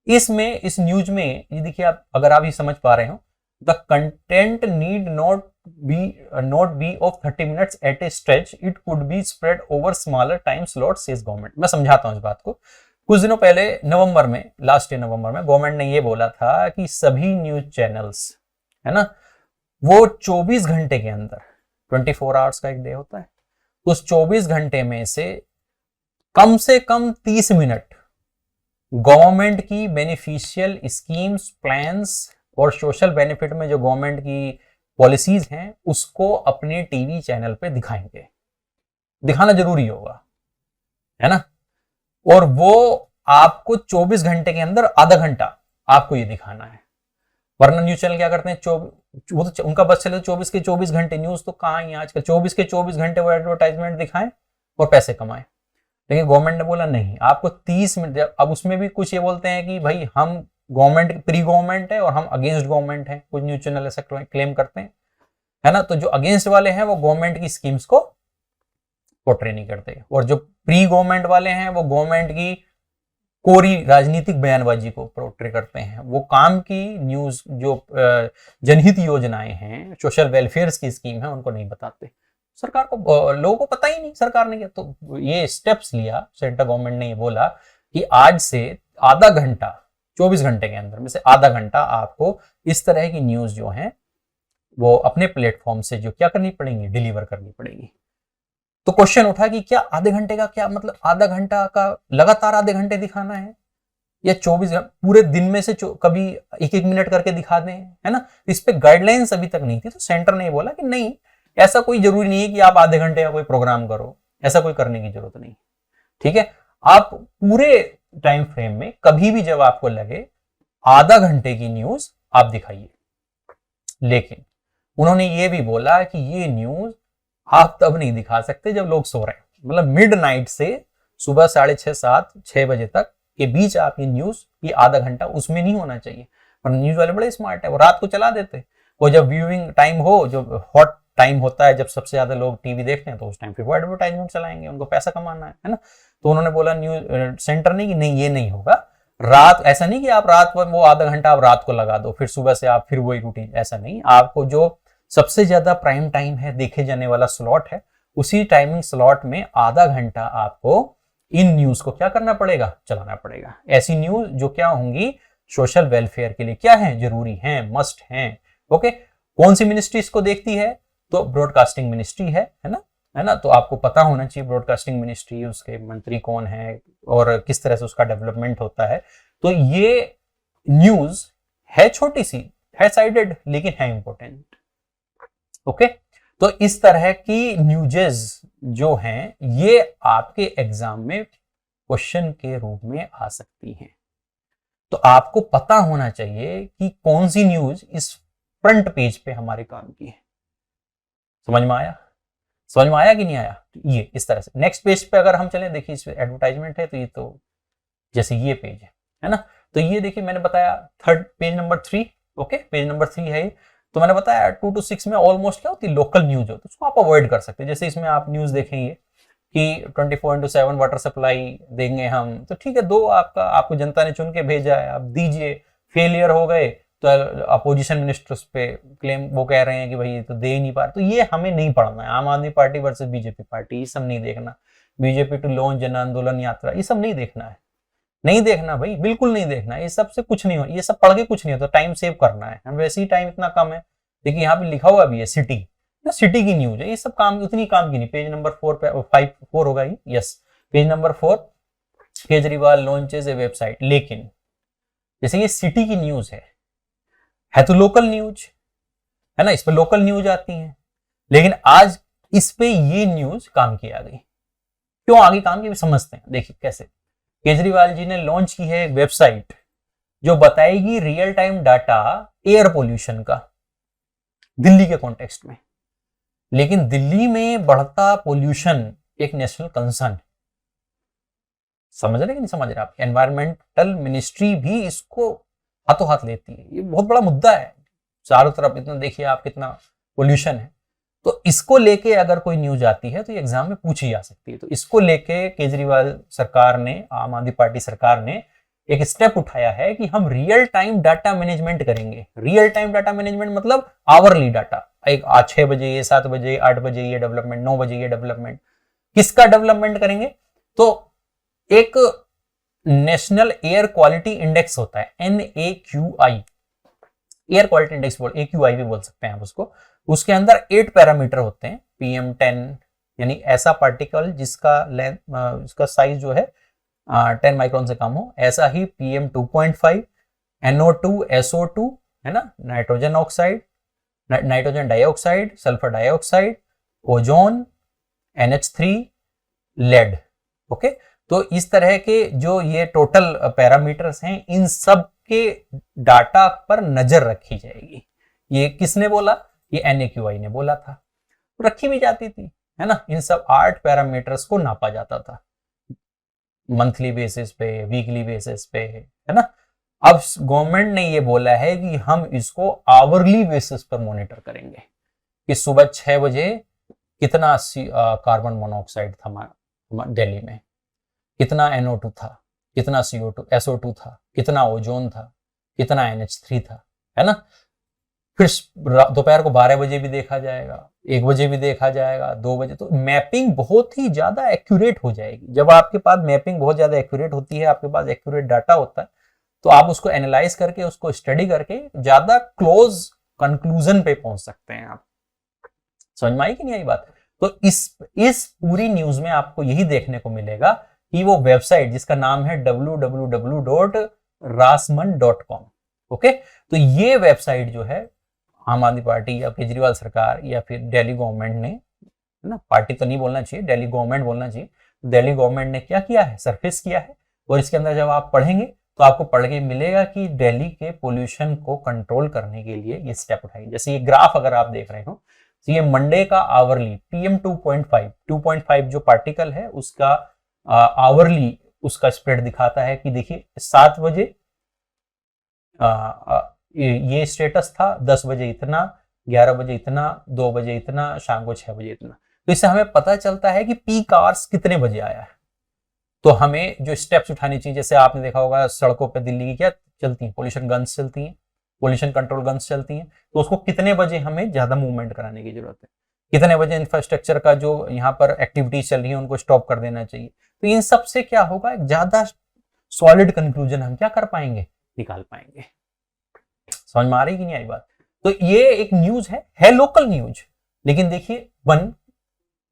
इसमें इस न्यूज में ये देखिए, आप अगर आप ये समझ पा रहे हो, the content need not be of 30 minutes at a stretch, it could be spread over smaller time slot says government. मैं समझाता हूं इस बात को। कुछ दिनों पहले नवंबर में, लास्ट ईयर नवंबर में, गवर्नमेंट ने ये बोला था कि सभी न्यूज चैनल्स, है ना, वो 24 घंटे के अंदर 24 आवर्स का एक डे होता है, उस 24 घंटे में से कम 30 मिनट गवर्नमेंट की बेनिफिशियल स्कीम्स, प्लान्स और सोशल बेनिफिट में जो गवर्नमेंट की पॉलिसीज हैं उसको अपने टीवी चैनल पे दिखाएंगे। दिखाना जरूरी होगा, है ना। और वो आपको 24 घंटे के अंदर आधा घंटा आपको ये दिखाना है। वरना न्यूज चैनल क्या करते हैं, वो तो उनका बस चले 24 के 24 घंटे न्यूज तो कहाँ ही आजकल 24 के 24 घंटे वो एडवर्टाइजमेंट दिखाएं और पैसे कमाएं। लेकिन गवर्नमेंट ने बोला नहीं, आपको 30 मिनट। अब उसमें भी कुछ ये बोलते हैं कि भाई हम गवर्नमेंट प्री गवर्नमेंट है और हम अगेंस्ट गवर्नमेंट है, कुछ न्यूज चैनल ऐसा क्लेम करते हैं, है ना। तो जो अगेंस्ट वाले हैं वो गवर्नमेंट की स्कीम्स को पोर्ट्रे नहीं करते, और जो प्री गवर्नमेंट वाले हैं वो गवर्नमेंट की कोरी राजनीतिक बयानबाजी को पोर्ट्रे करते हैं। वो काम की न्यूज जो जनहित योजनाएं हैं, सोशल वेलफेयर की स्कीम है, उनको नहीं बताते। सरकार को, लोगों को पता ही नहीं सरकार ने क्या। तो ये स्टेप्स लिया सेंट्रल गवर्नमेंट ने, ये बोला कि आज से आधा घंटा, 24 घंटे के अंदर में से आधा घंटा आपको इस तरह की न्यूज जो है वो अपने प्लेटफॉर्म से जो क्या करनी पड़ेंगी, डिलीवर करनी पड़ेगी। तो क्वेश्चन उठा कि क्या आधे घंटे का क्या मतलब, आधा घंटा का लगातार आधे घंटे दिखाना है या 24 पूरे दिन में से कभी 1-1 मिनट करके दिखा दें, है ना। इस पे गाइडलाइंस अभी तक नहीं थी, तो सेंटर ने बोला कि नहीं, ऐसा कोई जरूरी नहीं है कि आप आधे घंटे का कोई प्रोग्राम करो, ऐसा कोई करने की जरूरत नहीं, ठीक है। आप पूरे टाइम फ्रेम में कभी भी जब आपको लगे आधा घंटे की न्यूज आप दिखाइए। लेकिन उन्होंने ये भी बोला कि ये न्यूज आप तब नहीं दिखा सकते जब लोग सो रहे हैं, मतलब मिडनाइट से सुबह 6:30, 7, 6 बजे तक के बीच आप ये न्यूज, ये आधा घंटा उसमें नहीं होना चाहिए। पर न्यूज वाले बड़े स्मार्ट है, वो रात को चला देते, वो जब व्यूइंग टाइम हो, जो हॉट टाइम होता है, जब सबसे ज्यादा लोग टीवी देखते हैं, तो उस टाइम फिर वो एडवर्टाइजमेंट चलाएंगे, उनको पैसा कमाना है ना। तो उन्होंने बोला न्यूज सेंटर ने कि नहीं, ये नहीं होगा। रात, ऐसा नहीं कि आप रात पर वो आधा घंटा आप रात को लगा दो, फिर सुबह से आप फिर वही रूटीन, ऐसा नहीं। आपको जो सबसे ज्यादा प्राइम टाइम है, देखे जाने वाला स्लॉट है, उसी टाइमिंग स्लॉट में आधा घंटा आपको इन न्यूज को क्या करना पड़ेगा, चलाना पड़ेगा। ऐसी न्यूज जो क्या होंगी, सोशल वेलफेयर के लिए क्या है, जरूरी है, मस्ट है। ओके, कौन सी मिनिस्ट्री इसको देखती है, तो ब्रॉडकास्टिंग मिनिस्ट्री है ना, है ना। तो आपको पता होना चाहिए ब्रॉडकास्टिंग मिनिस्ट्री, उसके मंत्री कौन है और किस तरह से उसका डेवलपमेंट होता है। तो ये न्यूज है छोटी सी, है साइडेड, लेकिन है इंपॉर्टेंट। ओके, तो इस तरह की न्यूजेस जो हैं ये आपके एग्जाम में क्वेश्चन के रूप में आ सकती हैं। तो आपको पता होना चाहिए कि कौन सी न्यूज इस फ्रंट पेज पे हमारे काम की है। समझ में आया, समझ में आया कि नहीं आया। ये इस तरह से नेक्स्ट पेज पे अगर हम चले, देखिए इस एडवर्टाइजमेंट है, तो ये तो जैसे ये पेज है ना। तो ये देखिए मैंने बताया third page number 3, okay, page number 3 है। तो मैंने बताया 2 to 6 में ऑलमोस्ट क्या होती है, लोकल न्यूज होती है, उसको आप अवॉइड कर सकते हैं। जैसे इसमें आप न्यूज देखेंगे कि 24/7 वाटर सप्लाई देंगे हम, तो ठीक है, दो आपको जनता ने चुन के भेजा है, आप दीजिए। फेलियर हो गए तो अपोजिशन मिनिस्टर्स पे क्लेम वो कह रहे हैं कि भाई तो दे ही नहीं पा रहे। तो ये हमें नहीं पढ़ना है। आम आदमी पार्टी वर्सेस बीजेपी पार्टी, ये सब नहीं देखना। बीजेपी टू लॉन्च जन आंदोलन यात्रा, ये सब नहीं देखना है, नहीं देखना भाई, बिल्कुल नहीं देखना। ये सब से कुछ नहीं हो, ये सब पढ़ के कुछ नहीं होता, टाइम सेव करना है। हम वैसे ही टाइम इतना कम है। देखिए यहाँ पे लिखा हुआ भी है सिटी ना, सिटी की न्यूज है, ये सब काम उतनी काम की नहीं। पेज नंबर 4 पे 4 होगा ये, yes, page number 4, Kejriwal launches a website. लेकिन जैसे ये सिटी की न्यूज है तो लोकल न्यूज है ना, इस पे लोकल न्यूज आती है। लेकिन आज इस पे ये न्यूज काम की आ गई। क्यों आगे काम की, समझते हैं। देखिए कैसे केजरीवाल जी ने लॉन्च की है एक वेबसाइट जो बताएगी real time data air pollution का दिल्ली के कॉन्टेक्स्ट में। लेकिन दिल्ली में बढ़ता पोल्यूशन एक नेशनल कंसर्न, समझ रहे कि नहीं समझ रहे आप। एनवायरमेंटल मिनिस्ट्री भी इसको हाथों हाथ लेती है। ये बहुत बड़ा मुद्दा है, चारों तरफ इतना देखिए आप कितना पोल्यूशन है। तो इसको लेके अगर कोई न्यूज आती है तो ये एग्जाम में पूछी जा सकती है। तो इसको लेके केजरीवाल सरकार ने, आम आदमी पार्टी सरकार ने एक स्टेप उठाया है कि हम रियल टाइम डाटा मैनेजमेंट करेंगे। रियल टाइम डाटा मैनेजमेंट मतलब आवरली डाटा, एक आज 6 बजे ये, 7 बजे 8 बजे ये डेवलपमेंट, 9 बजे ये डेवलपमेंट। किसका डेवलपमेंट करेंगे, तो एक नेशनल एयर क्वालिटी इंडेक्स होता है NAQI, एयर क्वालिटी इंडेक्स बोल, AQI भी बोल सकते हैं आप उसको। उसके अंदर 8 पैरामीटर होते हैं, PM10 यानी ऐसा पार्टिकल जिसका लेंथ, इसका साइज जो है 10 माइक्रोन से कम हो। ऐसा ही PM2.5, NO2, SO2 है ना, nitrogen oxide, nitrogen dioxide, sulphur dioxide, ozone, NH3, lead. Okay, तो इस तरह के जो ये टोटल पैरामीटर्स हैं, इन सब के डाटा पर नजर रखी जाएगी। ये किसने बोला? ये NAQI ने बोला था, रखी भी जाती थी, है ना। इन सब 8 पैरामीटर्स को नापा जाता था मंथली बेसिस पे, वीकली बेसिस पे, है ना। अब गवर्नमेंट ने ये बोला है कि हम इसको आवरली बेसिस पर मॉनिटर करेंगे कि सुबह 6 बजे कितना कार्बन मोनोऑक्साइड था दिल्ली में, कितना NO2 था, कितना SO2 था, कितना ओजोन था, कितना NH3 था, है ना। फिर दोपहर को 12 बजे भी देखा जाएगा, 1 बजे भी देखा जाएगा, 2 बजे। तो मैपिंग बहुत ही ज्यादा एक्यूरेट हो जाएगी। जब आपके पास मैपिंग बहुत ज्यादा एक्यूरेट होती है, आपके पास एक्यूरेट डाटा होता है, तो आप उसको एनालाइज करके, उसको स्टडी करके ज्यादा क्लोज कंक्लूजन पे पहुंच सकते हैं आप। समझ में आई कि नहीं आई बात? तो इस पूरी न्यूज में आपको यही देखने को मिलेगा कि वो वेबसाइट जिसका नाम है www.rasman.com, ओके, तो ये वेबसाइट जो है आम आदमी पार्टी या केजरीवाल सरकार या फिर दिल्ली गवर्नमेंट ने, है ना, पार्टी तो नहीं बोलना चाहिए, दिल्ली गवर्नमेंट बोलना चाहिए, दिल्ली गवर्नमेंट ने क्या किया है, सरफेस किया है। और इसके अंदर जब आप पढ़ेंगे तो आपको पढ़ के मिलेगा कि दिल्ली के पोल्यूशन को कंट्रोल करने के लिए ये स्टेप उठाई। जैसे ये ग्राफ अगर आप देख रहे हो, तो ये मंडे का आवरली PM2.5 जो पार्टिकल है उसका आवरली उसका स्प्रेड दिखाता है कि देखिए 7 बजे ये स्टेटस था, 10 बजे इतना, 11 बजे इतना, 2 बजे इतना, शाम को 6 बजे इतना। तो इससे हमें पता चलता है कि पीक आवर्स कितने बजे आया है। तो हमें जो स्टेप्स उठानी चाहिए, जैसे आपने देखा होगा सड़कों पे दिल्ली की क्या चलती है, पोल्यूशन गन्स चलती हैं, पोल्यूशन कंट्रोल गन्स चलती हैं, तो उसको कितने बजे हमें ज्यादा मूवमेंट कराने की जरूरत है, कितने बजे इंफ्रास्ट्रक्चर का जो यहाँ पर एक्टिविटीज चल रही है उनको स्टॉप कर देना चाहिए। तो इन सब से क्या होगा, एक ज्यादा सॉलिड कंक्लूजन हम क्या कर पाएंगे, निकाल पाएंगे। समझ में आ रही कि नहीं आई बात? तो ये एक न्यूज है लोकल न्यूज, लेकिन देखिए वन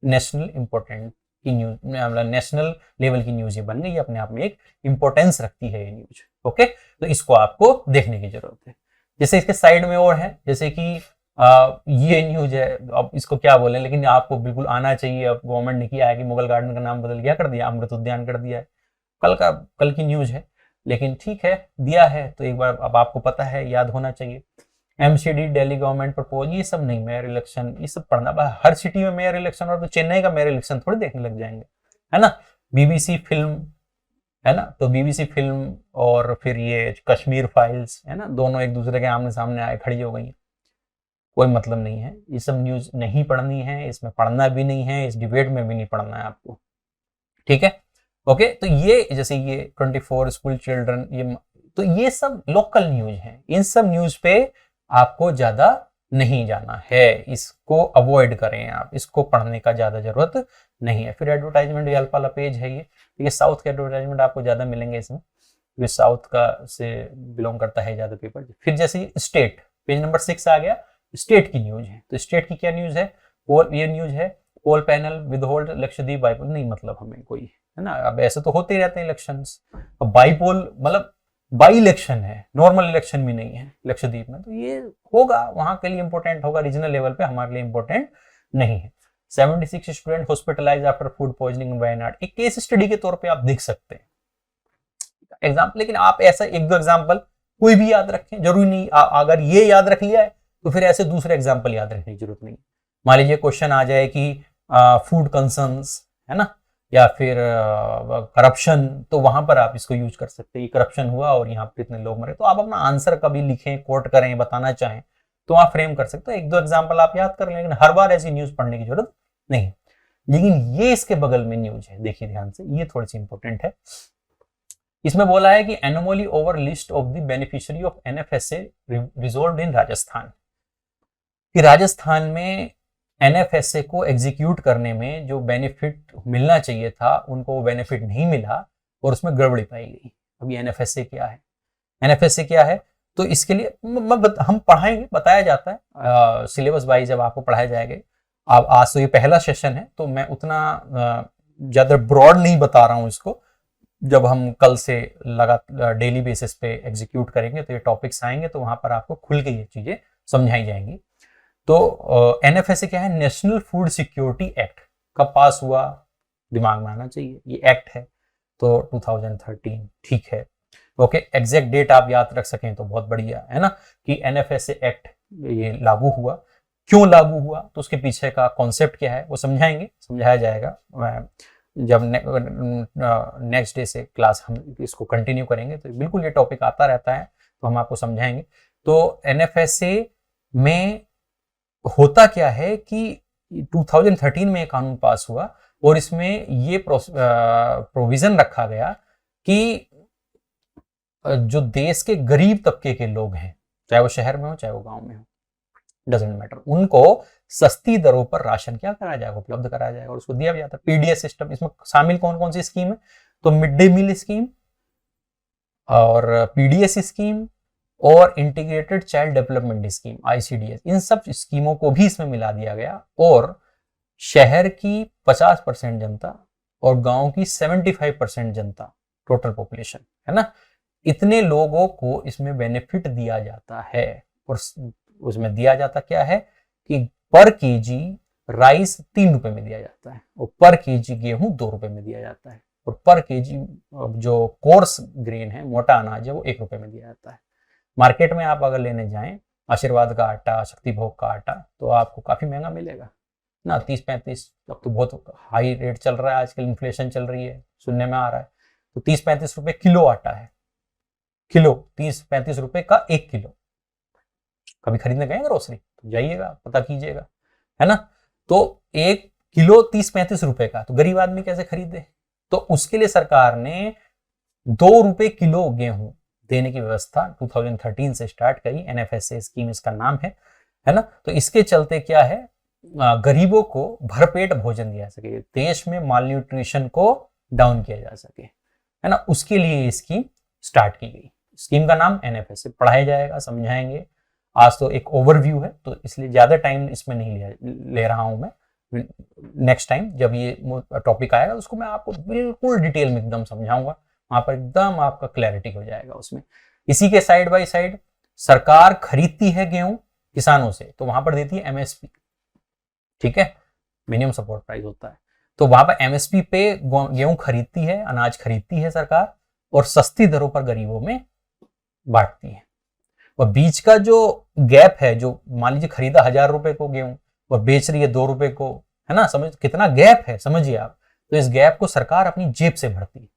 नेशनल इंपॉर्टेंट की न्यूज, मतलब नेशनल लेवल की न्यूज ये बन गई, अपने आप में एक इंपॉर्टेंस रखती है ये न्यूज। ओके, तो इसको आपको देखने की जरूरत है। जैसे इसके साइड में और है, जैसे कि ये न्यूज है, अब इसको क्या बोले, लेकिन आपको बिल्कुल आना चाहिए। अब गवर्नमेंट ने किया है कि मुगल गार्डन का नाम बदल गया, कर दिया अमृत उद्यान कर दिया है। कल की न्यूज है, लेकिन ठीक है दिया है तो एक बार अब आपको पता है, याद होना चाहिए। MCD दिल्ली गवर्नमेंट प्रपोज, ये सब नहीं, मेयर इलेक्शन ये सब पढ़ना, हर सिटी में मेयर इलेक्शन, और तो चेन्नई का मेयर इलेक्शन थोड़ी देखने लग जाएंगे, है ना। BBC फिल्म है ना, तो BBC फिल्म और फिर ये कश्मीर फाइल्स है ना, दोनों एक दूसरे के आमने सामने आए खड़ी हो गई। कोई मतलब नहीं है, ये सब न्यूज नहीं पढ़नी है, इसमें पढ़ना भी नहीं है, इस डिबेट में भी नहीं पढ़ना है आपको, ठीक है। ओके, तो ये जैसे ये 24 स्कूल चिल्ड्रन, तो ये सब लोकल न्यूज है। इन सब न्यूज पे आपको ज्यादा नहीं जाना है, इसको अवॉइड करें आप, इसको पढ़ने का ज्यादा जरूरत नहीं है। फिर एडवर्टाइजमेंट ये अल्फा पेज है, ये साउथ के एडवर्टाइजमेंट आपको ज्यादा मिलेंगे इसमें, ये साउथ का से बिलोंग करता है ज्यादा पेपर। फिर जैसे स्टेट, पेज नंबर 6 आ गया, स्टेट की न्यूज है। तो स्टेट की क्या न्यूज है, ये न्यूज है, पोल पैनल विदहोल्ड लक्षद्वीप बाईपोल, नहीं मतलब हमें कोई, है ना। अब ऐसे तो होते ही रहते हैं इलेक्शंस, अब बाईपोल मतलब बाई इलेक्शन है, नॉर्मल इलेक्शन भी नहीं है लक्षद्वीप में, तो ये होगा वहां के लिए इंपॉर्टेंट होगा, रीजनल लेवल पे हमारे लिए इंपॉर्टेंट नहीं है। 76 student hospitalised after food poisoning in Wayanad, एक केस स्टडी के तौर पे आप देख सकते हैं एग्जाम्पल, लेकिन आप ऐसा 1-2 एग्जाम्पल कोई भी याद रखें, जरूरी नहीं। अगर ये याद रख लिया है तो फिर ऐसे दूसरे एग्जाम्पल याद रखने की जरूरत नहीं। मान लीजिए क्वेश्चन आ जाए कि फूड कंसर्न्स, है ना, या फिर करप्शन, तो वहां पर आप इसको यूज कर सकते हैं। करप्शन हुआ और यहाँ पे इतने लोग मरे, तो आप अपना आंसर कभी लिखें, कोट करें, बताना चाहें तो आप फ्रेम कर सकते हो। 1-2 एग्जाम्पल आप याद कर लें, लेकिन हर बार ऐसी न्यूज पढ़ने की जरूरत नहीं है। लेकिन ये इसके बगल में न्यूज है, देखिए ध्यान से, ये थोड़ी सी इंपॉर्टेंट है। इसमें बोला है कि anomaly over list of the beneficiary of NFSA resolved in Rajasthan, कि राजस्थान में NFSA को एग्जीक्यूट करने में जो बेनिफिट मिलना चाहिए था उनको वो बेनिफिट नहीं मिला और उसमें गड़बड़ी पाई गई। अब ये NFSA क्या है? NFSA क्या है? तो इसके लिए हम पढ़ाएंगे, बताया जाता है सिलेबस वाइज जब आपको पढ़ाए जाएंगे। अब आज तो ये पहला सेशन है तो मैं उतना ज्यादा ब्रॉड नहीं बता रहा हूँ इसको। जब हम कल से लगातार डेली बेसिस पे एग्जीक्यूट करेंगे तो ये टॉपिक्स आएंगे तो वहां पर आपको खुल के ये चीजें समझाई जाएंगी। तो एनएफएसए क्या है, नेशनल फूड सिक्योरिटी एक्ट कब पास हुआ, दिमाग में आना चाहिए, ये एक्ट है तो 2013, ठीक है। ओके, एग्जैक्ट डेट आप याद रख सकें तो बहुत बढ़िया है ना, कि एनएफएसए एक्ट ये लागू हुआ, क्यों लागू हुआ, तो उसके पीछे का कॉन्सेप्ट क्या है वो समझाया जाएगा। जब नेक्स्ट डे से क्लास हम इसको कंटिन्यू करेंगे तो बिल्कुल ये टॉपिक आता रहता है तो हम आपको समझाएंगे। तो एनएफएसए में होता क्या है कि 2013 में कानून पास हुआ और इसमें ये प्रोविजन रखा गया कि जो देश के गरीब तबके के लोग हैं, चाहे वो शहर में हो चाहे वो गांव में हो, डजेंट मैटर, उनको सस्ती दरों पर राशन क्या कराया जाएगा, उपलब्ध कराया जाएगा और उसको दिया भी जाता है। पीडीएस सिस्टम, इसमें शामिल कौन कौन सी स्कीम है, तो मिड डे मील स्कीम और पीडीएस स्कीम और integrated child development scheme ICDS, इन सब स्कीमों को भी इसमें मिला दिया गया। और शहर की 50% जनता और गांव की 75% जनता, टोटल पॉपुलेशन है ना, इतने लोगों को इसमें बेनिफिट दिया जाता है। और उसमें दिया जाता क्या है कि पर केजी राइस 3 रुपए में दिया जाता है और पर केजी गेहूं 2 रुपए में दिया जाता है और पर केजी जो कोर्स ग्रेन है, मोटा अनाज है, वो 1 रुपए में दिया जाता है। मार्केट में आप अगर लेने जाएं आशीर्वाद का आटा, शक्ति भोग का आटा, तो आपको काफी महंगा मिलेगा ना, 30-35, अब तो बहुत हाई रेट चल रहा है आजकल, इन्फ्लेशन चल रही है, सुनने में आ रहा है। तो 30-35 रुपए किलो आटा है, किलो 30-35 रुपए का 1 किलो। कभी खरीदने गए ग्रोसरी तो जाइएगा, पता कीजिएगा, है ना। तो 1 किलो 30-35 रुपए का, तो गरीब आदमी कैसे खरीदे, तो उसके लिए सरकार ने 2 रुपए किलो गेहूं देने की व्यवस्था 2013 से स्टार्ट करी। एनएफएसए स्कीम इसका नाम है ना। तो इसके चलते क्या है, गरीबों को भरपेट भोजन दिया सके, देश में माल न्यूट्रिशन को डाउन किया जा सके, है ना, उसके लिए ये स्कीम स्टार्ट की गई। स्कीम का नाम एनएफएसए, पढ़ाया जाएगा, समझाएंगे। आज तो एक ओवरव्यू है तो इसलिए ज्यादा टाइम इसमें नहीं ले रहा हूं मैं। नेक्स्ट टाइम जब ये टॉपिक आएगा उसको मैं आपको बिल्कुल डिटेल में एकदम समझाऊंगा, वहां पर एकदम आपका क्लैरिटी हो जाएगा उसमें। इसी के साइड बाय साइड सरकार खरीदती है गेहूं किसानों से, तो वहां पर देती है एमएसपी, ठीक है, मिनिमम सपोर्ट प्राइस होता है। तो वहां पर एमएसपी पे गेहूं खरीदती है, अनाज खरीदती है सरकार और सस्ती दरों पर गरीबों में बांटती है। और बीच का जो गैप है, जो मान लीजिए खरीदा 1000 रुपए को गेहूं और बेच रही है 2 रुपए को, है ना, समझ कितना गैप है, समझिए आप। तो इस गैप को सरकार अपनी जेब से भरती है,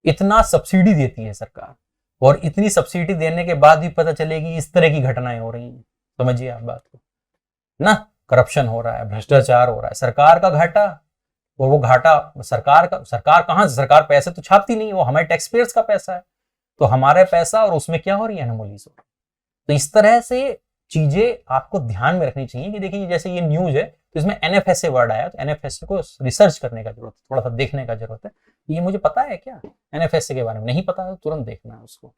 इतना सब्सिडी देती है सरकार, और इतनी सब्सिडी देने के बाद भी पता चलेगी इस तरह की घटनाएं हो रही हैं, समझिए आप बात को ना। करप्शन हो रहा है, भ्रष्टाचार हो रहा है, सरकार का घाटा। और वो घाटा सरकार कहां से, सरकार पैसे तो छापती नहीं, वो हमारे टैक्स पेयर्स का पैसा है, तो हमारे पैसा और उसमें क्या हो रही है, अनमोली हो। तो इस तरह से चीजें आपको ध्यान में रखनी चाहिए कि देखिए जैसे ये न्यूज है तो इसमें एनएफएसए वर्ड आया, तो एनएफएसए को रिसर्च करने का जरूरत है, थोड़ा सा देखने का जरूरत है। ये मुझे पता है क्या एनएफएसए के बारे में, नहीं पता है तो तुरंत देखना है उसको।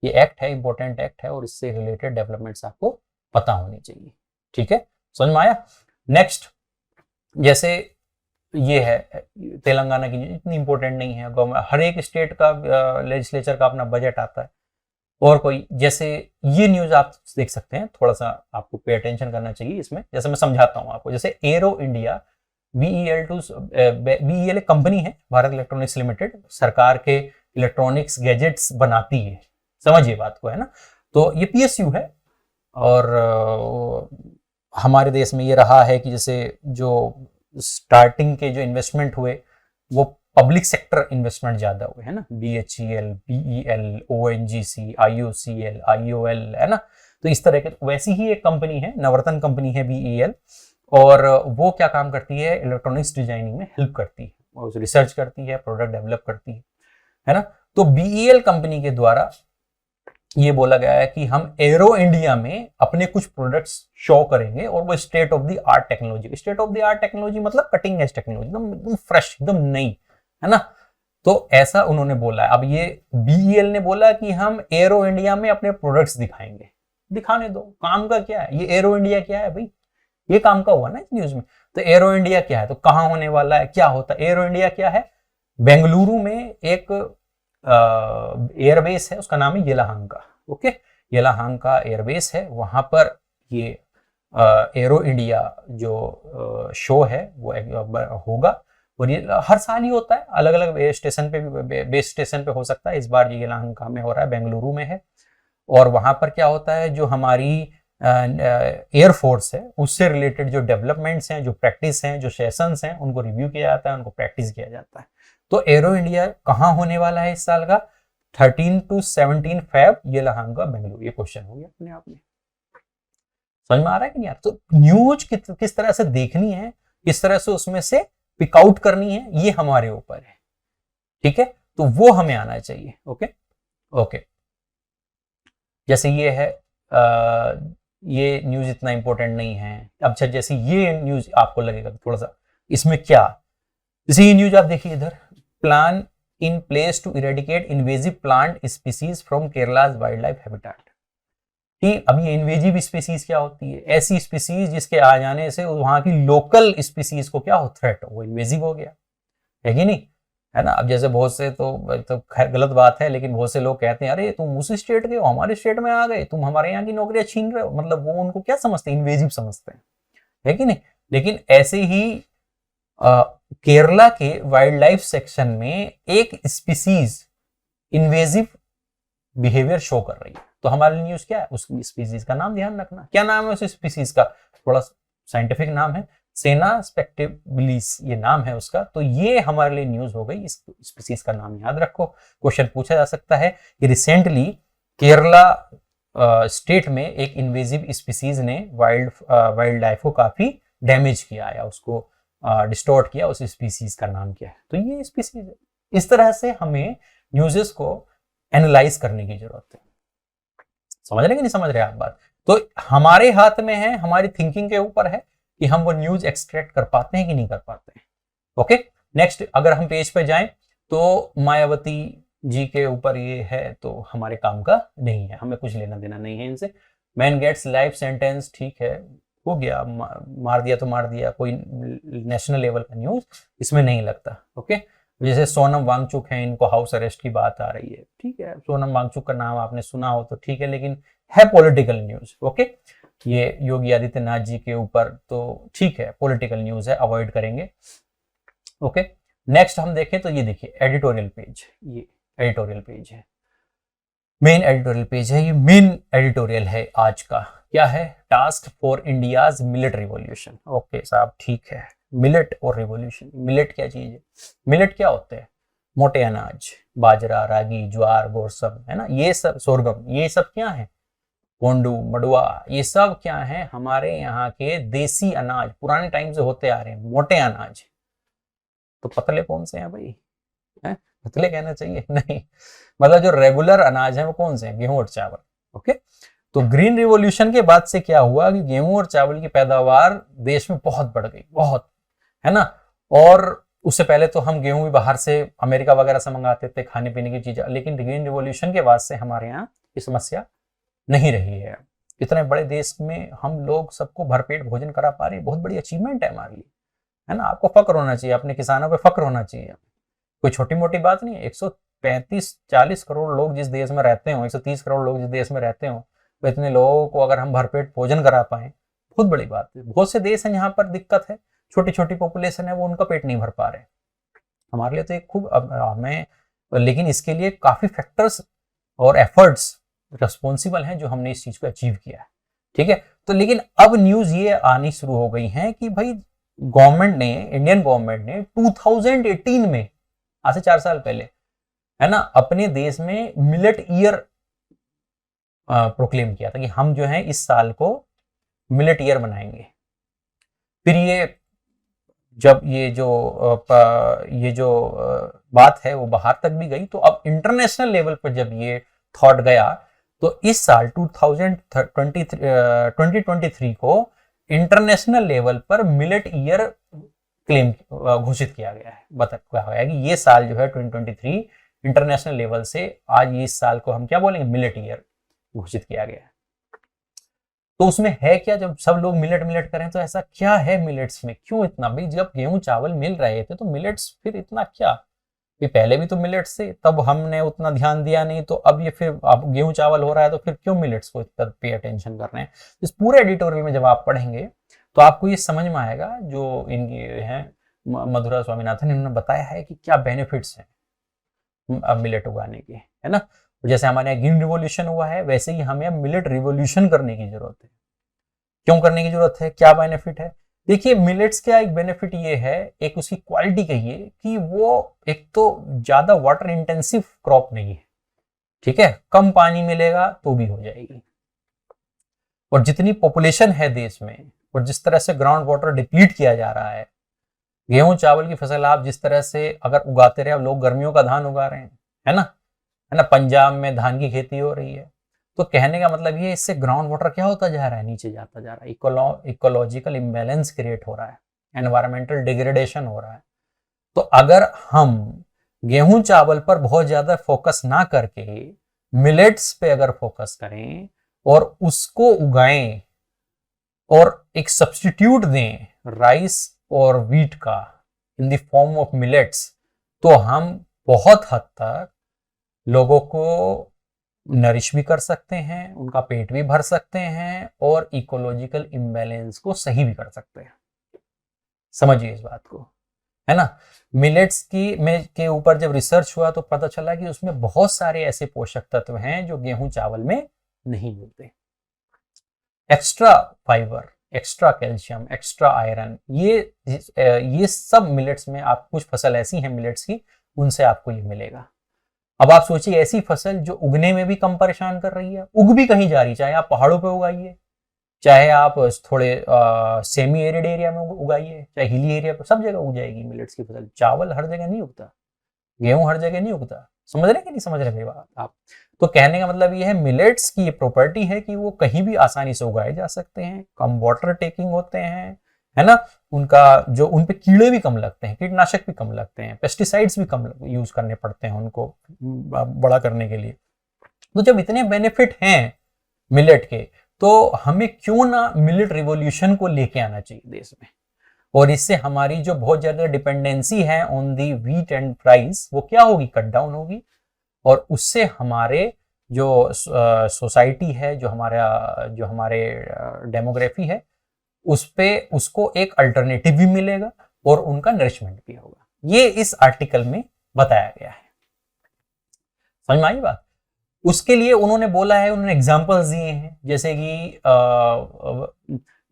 ये एक्ट है, इंपॉर्टेंट एक्ट है और इससे रिलेटेड डेवलपमेंट्स आपको पता होनी चाहिए, ठीक है, समझ में आया। नेक्स्ट, जैसे ये है तेलंगाना की, इतनी इंपॉर्टेंट नहीं है, हर एक स्टेट का लेजिस्लेचर का अपना बजट आता है। और कोई जैसे ये न्यूज आप देख सकते हैं, थोड़ा सा आपको पे अटेंशन करना चाहिए इसमें, जैसे मैं समझाता हूं आपको। जैसे एरो इंडिया BEL कंपनी है, भारत इलेक्ट्रॉनिक्स लिमिटेड, सरकार के इलेक्ट्रॉनिक्स गैजेट्स बनाती है, समझिए बात को, है ना। तो ये PSU है और हमारे देश में ये रहा है कि जैसे जो स्टार्टिंग के जो इन्वेस्टमेंट हुए वो पब्लिक सेक्टर इन्वेस्टमेंट ज्यादा हुए, है ना, BHEL, BEL, ONGC, IOCL, IOL, है ना। तो इस तरह के, वैसी ही एक कंपनी है, नवरत्न कंपनी है BEL, और वो क्या काम करती है, इलेक्ट्रॉनिक्स डिजाइनिंग में हेल्प करती है और रिसर्च करती है, प्रोडक्ट डेवलप करती है ना। तो BEL कंपनी के द्वारा ये बोला गया है कि हम एरो इंडिया में अपने कुछ प्रोडक्ट्स शो करेंगे और वो state of the art technology, state of the art technology मतलब कटिंग एज टेक्नोलॉजी, एकदम फ्रेश, एकदम नई, है ना। तो ऐसा उन्होंने बोला है। अब ये BEL ने बोला कि हम एरो इंडिया में अपने प्रोडक्ट्स दिखाएंगे, दिखाने दो, काम का क्या है ये एरो इंडिया क्या है भाई, ये काम का हुआ ना इस न्यूज में। तो एरो इंडिया क्या है, तो कहाँ होने वाला है, क्या होता है। एरो इंडिया क्या है, बेंगलुरु में एक एयरबेस है, उसका नाम है येलाहांका। ओके, येलाहांका एयरबेस है, वहां पर ये एरो इंडिया जो शो है वो होगा। और ये हर साल ही होता है, अलग अलग बेस स्टेशन पे हो सकता है। इस बार ये येलाहांका में हो रहा है, बेंगलुरु में है। और वहां पर क्या होता है, जो हमारी एयरफोर्स है उससे रिलेटेड जो डेवलपमेंट्स हैं, जो प्रैक्टिस हैं, जो सेशंस हैं, उनको रिव्यू किया जाता है, उनको प्रैक्टिस किया जाता है। तो एरो इंडिया कहाँ होने वाला है इस साल का, 13 to 17 फेब, येलाहांका बेंगलुरु। ये क्वेश्चन हो गया अपने आप में। समझ में आ रहा है कि नहीं यार। तो न्यूज किस तरह से देखनी है, किस तरह से उसमें से पिक आउट करनी है, ये हमारे ऊपर है। ठीक है, तो वो हमें आना चाहिए। ओके ओके, जैसे ये है ये न्यूज इतना इंपॉर्टेंट नहीं है। अब जैसे ये न्यूज आपको लगेगा थोड़ा सा इसमें क्या, जैसे ये न्यूज आप देखिए इधर, plan in place to eradicate invasive plant species from Kerala's wild life habitat. ठीक, अब ये इन्वेजिव स्पीसीज क्या होती है, ऐसी स्पीसीज जिसके आ जाने से वहां की लोकल स्पीसीज को क्या हो, थ्रेट हो, वो इन्वेजिव हो गया, है कि नहीं, है ना। अब जैसे बहुत से तो खैर गलत बात है, लेकिन बहुत से लोग कहते हैं अरे तुम उस स्टेट के हो, हमारे स्टेट में आ गए, तुम हमारे यहाँ की नौकरियां छीन रहे हो, मतलब वो उनको क्या समझते हैं, इन्वेजिव समझते हैं, है कि नहीं। लेकिन ऐसे ही केरला के वाइल्ड लाइफ सेक्शन में एक स्पीसीज इन्वेजिव बिहेवियर शो कर रही है। तो हमारी न्यूज क्या है, उस स्पीसीज का नाम ध्यान रखना। क्या नाम है उस स्पीसीज का, थोड़ा साइंटिफिक नाम है, सेना स्पेक्टिबिलिस, ये नाम है उसका। तो ये हमारे लिए न्यूज हो गई, इस स्पीसीज का नाम याद रखो। क्वेश्चन पूछा जा सकता है कि रिसेंटली केरला स्टेट में एक इन्वेजिव स्पीसीज ने वाइल्ड लाइफ को काफी डैमेज किया या उसको डिस्टॉर्ट किया, उस स्पीसीज का नाम क्या है, तो ये स्पीसीज है। इस तरह से हमें न्यूज़ेस को एनालाइज करने की जरूरत है। समझ रहे कि नहीं समझ रहे आप बात। तो हमारे हाथ में है, हमारी थिंकिंग के ऊपर है कि हम वो न्यूज एक्सट्रैक्ट कर पाते हैं कि नहीं कर पाते हैं। ओके, नेक्स्ट अगर हम पेज पे जाएं तो मायावती जी के ऊपर ये है, तो हमारे काम का नहीं है, हमें कुछ लेना देना नहीं है इनसे। मैन गेट्स लाइफ सेंटेंस, ठीक है, हो गया, मार दिया तो मार दिया, कोई नेशनल लेवल का न्यूज इसमें नहीं लगता। ओके, जैसे सोनम वांगचुक है, इनको हाउस अरेस्ट की बात आ रही है, ठीक है, सोनम वांगचुक का नाम आपने सुना हो तो ठीक है, लेकिन है पॉलिटिकल न्यूज। ओके, ये योगी आदित्यनाथ जी के ऊपर, तो ठीक है, पॉलिटिकल न्यूज है, अवॉइड करेंगे। ओके, नेक्स्ट हम देखें तो ये देखिए एडिटोरियल पेज, ये एडिटोरियल पेज है, मेन एडिटोरियल पेज है, ये मेन एडिटोरियल है आज का। क्या है, task for India's millet revolution. Okay साहब, ठीक है, मिलेट और रिवॉल्यूशन। मिलेट क्या चीज है, मिलेट क्या होते हैं, मोटे अनाज, बाजरा, रागी, ज्वार, गोरसब, है ना, ये सब, सोरगम, ये सब क्या है, कोंडू, मडुआ, ये सब क्या है, हमारे यहाँ के देसी अनाज, पुराने टाइम से होते आ रहे हैं, मोटे अनाज। तो पतले कौन से हैं भाई, है पतले कहना चाहिए नहीं, मतलब जो रेगुलर अनाज है वो कौन से हैं, गेहूं और चावल। ओके, तो ग्रीन रिवॉल्यूशन के बाद से क्या हुआ कि गेहूं और चावल की पैदावार देश में बहुत बढ़ गई, बहुत, है ना। और उससे पहले तो हम गेहूं भी बाहर से अमेरिका वगैरह से मंगाते थे, खाने पीने की चीजें, लेकिन ग्रीन रिवॉल्यूशन के बाद से हमारे यहाँ ये समस्या नहीं रही है। इतने बड़े देश में हम लोग सबको भरपेट भोजन करा पा रहे हैं, बहुत बड़ी अचीवमेंट है हमारे लिए, है ना। आपको फक्र होना चाहिए, अपने किसानों पे फक्र होना चाहिए, कोई छोटी मोटी बात नहीं है। 135-40 करोड़ लोग जिस देश में रहते हो, 130 करोड़ लोग जिस देश में रहते हो, तो इतने लोगों को अगर हम भरपेट भोजन करा पाए, बहुत बड़ी बात है। बहुत से देश हैं जहां पर दिक्कत है, छोटी छोटी पॉपुलेशन है, वो उनका पेट नहीं भर पा रहे। हमारे लिए तो एक खूब हमें, लेकिन इसके लिए काफी फैक्टर्स और एफर्ट्स रिस्पॉन्सिबल हैं जो हमने इस चीज को अचीव किया है, ठीक है। तो लेकिन अब न्यूज ये आनी शुरू हो गई है कि भाई गवर्नमेंट ने, इंडियन गवर्नमेंट ने 2018 में, आज से 4 साल पहले, है ना, अपने देश में मिलेट ईयर प्रोक्लेम किया था कि हम जो है इस साल को मिलेट ईयर मनाएंगे। फिर ये जब ये जो बात है वो बाहर तक भी गई, तो अब इंटरनेशनल लेवल पर जब ये थॉट गया, तो इस साल 2023 को इंटरनेशनल लेवल पर मिलेट ईयर क्लेम घोषित किया गया है, बताया गया है कि ये साल जो है 2023 इंटरनेशनल लेवल से आज ये इस साल को हम क्या बोलेंगे, मिलेट ईयर घोषित किया गया है। तो उसमें है क्या, जब सब लोग मिलेट मिलेट करें तो ऐसा क्या है मिलेट्स में, क्यों इतना, भाई जब गेहूं चावल मिल रहे थे तो मिलेट्स फिर इतना क्या, ये पहले भी तो मिलेट्स थे, तब हमने उतना ध्यान दिया नहीं, तो अब ये फिर अब गेहूं चावल हो रहा है तो फिर क्यों मिलेट्स को इतना पे अटेंशन कर रहे हैं। इस पूरे एडिटोरियल में जब आप पढ़ेंगे तो आपको ये समझ में आएगा, जो इनके हैं मधुरा स्वामीनाथन, इन्होंने बताया है कि क्या बेनिफिट्स हैं मिलेट उगाने के, है ना। जैसे हमारे यहाँ ग्रीन रिवॉल्यूशन हुआ है, वैसे ही हमें मिलेट रिवॉल्यूशन करने की जरूरत है। क्यों करने की जरूरत है, क्या बेनिफिट है, देखिए मिलेट्स का एक बेनिफिट ये है, एक उसकी क्वालिटी कहिए कि वो एक तो ज्यादा वाटर इंटेंसिव क्रॉप नहीं है, ठीक है, कम पानी मिलेगा तो भी हो जाएगी, और जितनी पॉपुलेशन है देश में और जिस तरह से ग्राउंड वाटर डिप्लीट किया जा रहा है, गेहूं चावल की फसल आप जिस तरह से अगर उगाते रहे, अब लोग गर्मियों का धान उगा रहे हैं, है ना, पंजाब में धान की खेती हो रही है, तो कहने का मतलब ये, इससे ग्राउंड वाटर क्या होता जा रहा है, नीचे जाता जा रहा है, इकोलॉजिकल इम्बैलेंस क्रिएट हो रहा है, एनवायरमेंटल डिग्रेडेशन हो रहा है। तो अगर हम गेहूं चावल पर बहुत ज्यादा फोकस ना करके मिलेट्स पे अगर फोकस करें और उसको उगाएं और एक सब्स्टिट्यूट दें राइस और व्हीट का in the form of millets, तो हम बहुत हद तक लोगों को नरिश भी कर सकते हैं, उनका पेट भी भर सकते हैं और इकोलॉजिकल इम्बैलेंस को सही भी कर सकते हैं। समझिए इस बात को, है ना। मिलेट्स की में के ऊपर जब रिसर्च हुआ तो पता चला कि उसमें बहुत सारे ऐसे पोषक तत्व हैं जो गेहूं चावल में नहीं मिलते। Extra fibre, extra calcium, extra iron, ये सब मिलेट्स में, आप कुछ फसल ऐसी हैं मिलेट्स की, उनसे आपको ये मिलेगा। अब आप सोचिए, ऐसी फसल जो उगने में भी कम परेशान कर रही है, उग भी कहीं जा रही, चाहे आप पहाड़ों पे उगाइए, चाहे आप थोड़े सेमी एरिड एरिया में उगाइए, चाहे हिली एरिया पे, सब जगह उग जाएगी मिलेट्स की फसल। चावल हर जगह नहीं उगता, गेहूं हर जगह नहीं उगता, समझ रहे कि नहीं समझ रहे मेरी बात आप। तो कहने का मतलब ये है, मिलेट्स की ये प्रॉपर्टी है कि वो कहीं भी आसानी से उगाए जा सकते हैं, कम वाटर टेकिंग होते हैं, है ना, उनका जो उन पे कीड़े भी कम लगते हैं, कीटनाशक भी कम लगते हैं, पेस्टिसाइड्स भी कम यूज करने पड़ते हैं उनको बड़ा करने के लिए। तो जब इतने बेनिफिट हैं मिलेट के, तो हमें क्यों ना मिलेट रिवॉल्यूशन को लेके आना चाहिए देश में, और इससे हमारी जो बहुत ज्यादा डिपेंडेंसी है on the wheat and rice, वो क्या होगी, कट डाउन होगी, और उससे हमारे जो सोसाइटी है, जो हमारे डेमोग्राफी है, उस पे उसको एक अल्टरनेटिव भी मिलेगा और उनका नरिशमेंट भी होगा। ये इस आर्टिकल में बताया गया है, समझ में आई बात। उसके लिए उन्होंने बोला है, उन्होंने एग्जांपल्स दिए हैं, जैसे कि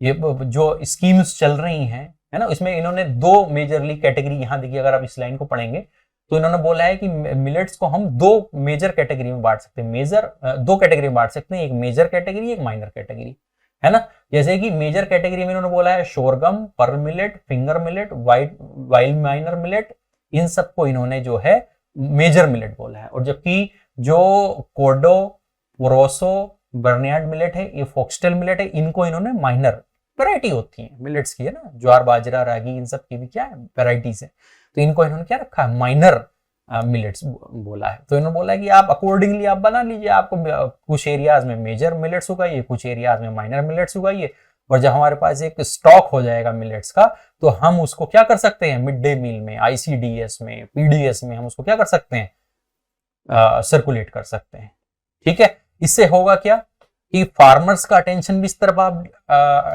ये जो स्कीम्स चल रही हैं, है ना, इसमें इन्होंने दो मेजरली कैटेगरी यहाँ देखिए, अगर आप इस लाइन को पढ़ेंगे तो इन्होंने बोला है कि मिलेट्स को हम दो मेजर कैटेगरी में बांट सकते हैं, दो कैटेगरी में बांट सकते हैं, एक मेजर कैटेगरी, एक माइनर कैटेगरी, है ना। जैसे कि मेजर कैटेगरी में इन्होंने बोला है sorghum, pearl millet, finger millet, wild minor millet, इन सबको इन्होंने जो है मेजर मिलेट बोला है। और जबकि जो कोडो, पोरोसो, बर्नियार्ड मिलेट है, ये फॉक्सटेल मिलेट है, इनको इन्होंने माइनर वैरायटी होती है मिलेट्स की, है ना, ज्वार, बाजरा, रागी, इन सब की भी क्या है, वैरायटीज है, तो इनको इन्होंने क्या रखा है, माइनर मिलेट्स बोला है। तो इन्होंने बोला है कि आप अकॉर्डिंगली आप बना लीजिए, आपको कुछ एरियाज में मेजर मिलेट्स उगाइए, कुछ एरियाज में माइनर मिलेट्स उगाइए, और जब हमारे पास एक स्टॉक हो जाएगा मिलेट्स का, तो हम उसको क्या कर सकते हैं, मिड डे मील में, ICDS में, PDS में हम उसको क्या कर सकते हैं, सर्कुलेट कर सकते हैं, ठीक है। इससे होगा क्या कि फार्मर्स का अटेंशन भी इस तरफ आप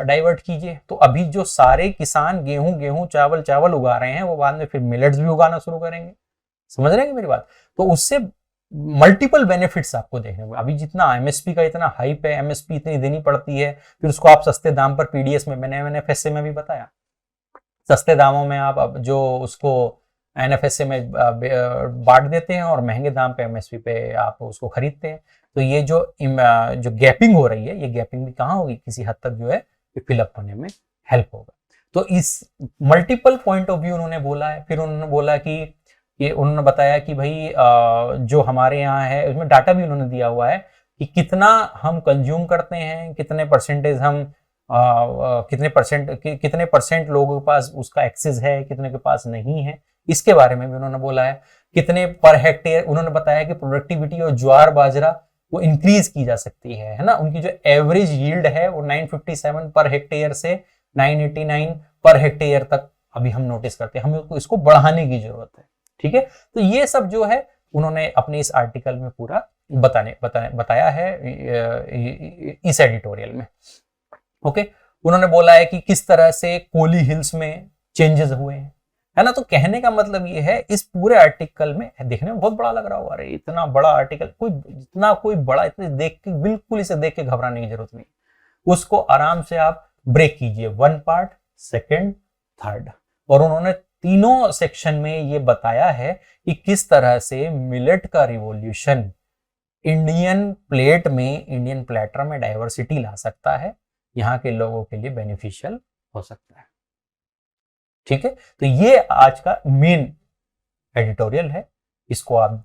डाइवर्ट कीजिए, तो अभी जो सारे किसान गेहूं चावल उगा रहे हैं, वो बाद में फिर मिलेट्स भी उगाना शुरू करेंगे, समझ रहे हैं मेरी बात। तो उससे मल्टीपल बेनिफिट्स आपको देखने को, अभी जितना MSP का इतना हाइप है, MSP इतनी देनी पड़ती है, फिर उसको आप सस्ते दाम पर PDS में, मैंने NFSA में भी बताया, सस्ते दामों में आप जो उसको NFSA में बांट देते हैं और महंगे दाम पे MSP पे आप उसको खरीदते हैं। तो ये जो गैपिंग हो रही है, ये गैपिंग भी कहाँ होगी, किसी हद तक जो है फिलअप होने में हेल्प होगा। तो इस मल्टीपल पॉइंट ऑफ व्यू उन्होंने बोला है। फिर उन्होंने बोला कि ये उन्होंने बताया कि भाई जो हमारे यहाँ है, उसमें डाटा भी उन्होंने दिया हुआ है कि कितना हम कंज्यूम करते हैं, कितने परसेंटेज हम कितने परसेंट लोगों के पास उसका एक्सेस है, कितने के पास नहीं है, इसके बारे में भी उन्होंने बोला है। कितने पर हेक्टेयर, उन्होंने बताया कि प्रोडक्टिविटी और ज्वार बाजरा वो इंक्रीज की जा सकती है ना। उनकी जो एवरेज यील्ड है वो 957 पर हेक्टेयर से 989 पर हेक्टेयर तक अभी हम नोटिस करते हैं, हमें इसको बढ़ाने की जरूरत है। ठीक है, तो ये सब जो है उन्होंने अपने इस आर्टिकल में पूरा बताया है इस एडिटोरियल में। ओके, उन्होंने बोला है कि किस तरह से कोली हिल्स में चेंजेस हुए हैं, है ना। तो कहने का मतलब ये है, इस पूरे आर्टिकल में देखने में बहुत बड़ा लग रहा होगा, अरे इतना बड़ा आर्टिकल, कोई बड़ा, इतने देख के बिल्कुल इसे देख के घबराने की जरूरत नहीं, उसको आराम से आप ब्रेक कीजिए, 1 पार्ट, 2nd, 3rd। और उन्होंने तीनों सेक्शन में ये बताया है कि किस तरह से मिलेट का रिवॉल्यूशन इंडियन प्लेटर में डाइवर्सिटी ला सकता है, यहाँ के लोगों के लिए बेनिफिशियल हो सकता है। ठीक है, तो ये आज का मेन एडिटोरियल है, इसको आप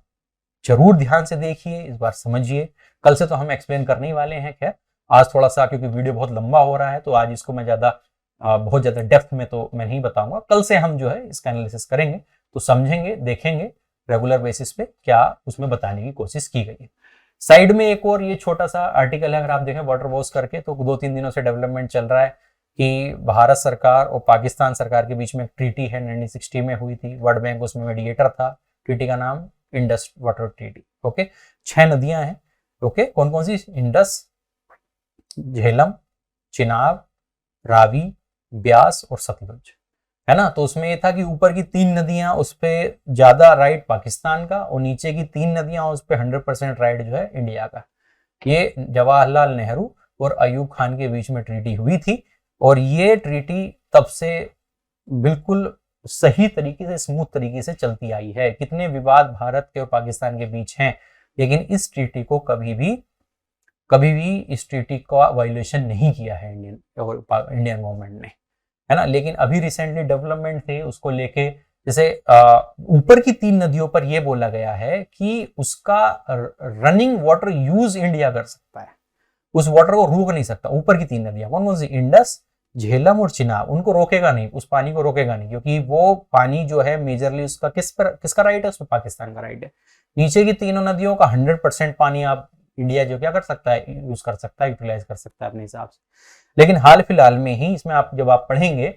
जरूर ध्यान से देखिए, इस बार समझिए। कल से तो हम एक्सप्लेन करने ही वाले हैं, खैर आज थोड़ा सा क्योंकि वीडियो बहुत लंबा हो रहा है तो आज इसको मैं बहुत ज्यादा डेप्थ में तो मैं नहीं बताऊंगा। कल से हम जो है इसका एनालिसिस करेंगे, तो समझेंगे, देखेंगे रेगुलर बेसिस पे क्या उसमें बताने की कोशिश की गई है। साइड में एक और ये छोटा सा आर्टिकल है, अगर आप देखें वाटर वॉश करके, तो 2-3 दिनों से डेवलपमेंट चल रहा है कि भारत सरकार और पाकिस्तान सरकार के बीच में एक ट्रीटी है, 1960 में हुई थी, वर्ल्ड बैंक उसमें मीडिएटर था। ट्रीटी का नाम इंडस वाटर ट्रीटी। ओके, 6 नदियां हैं। ओके, कौन कौन सी? इंडस, झेलम, चिनाब, रावी, ब्यास और सतलुज, है ना। तो उसमें ये था कि ऊपर की 3 नदियां, उस पे ज्यादा राइट पाकिस्तान का, और नीचे की 3 नदियां उस पे 100% राइट जो है इंडिया का। ये जवाहरलाल नेहरू और अयूब खान के बीच में ट्रीटी हुई थी, और ये ट्रीटी तब से बिल्कुल सही तरीके से, स्मूथ तरीके से चलती आई है। कितने विवाद भारत के और पाकिस्तान के बीच हैं, लेकिन इस ट्रीटी को कभी भी इस ट्रीटी का वायलेशन नहीं किया है इंडियन गवर्नमेंट ने, है ना। लेकिन अभी रिसेंटली डेवलपमेंट थे उसको लेके, जैसे ऊपर की 3 नदियों पर यह बोला गया है कि उसका रनिंग वाटर यूज इंडिया कर सकता है, उस वाटर को रोक नहीं सकता। ऊपर की 3 नदियां कौन कौन सी? इंडस, झेलम और चिनाब, उनको रोकेगा नहीं, उस पानी को रोकेगा नहीं, क्योंकि वो पानी जो है मेजरली उसका किसका राइट है? उसमें पाकिस्तान का राइट है। नीचे की तीनों नदियों का 100% पानी आप इंडिया जो क्या कर सकता है, यूज कर सकता है, यूटिलाइज कर सकता है अपने हिसाब से। लेकिन हाल फिलहाल में ही इसमें जब आप पढ़ेंगे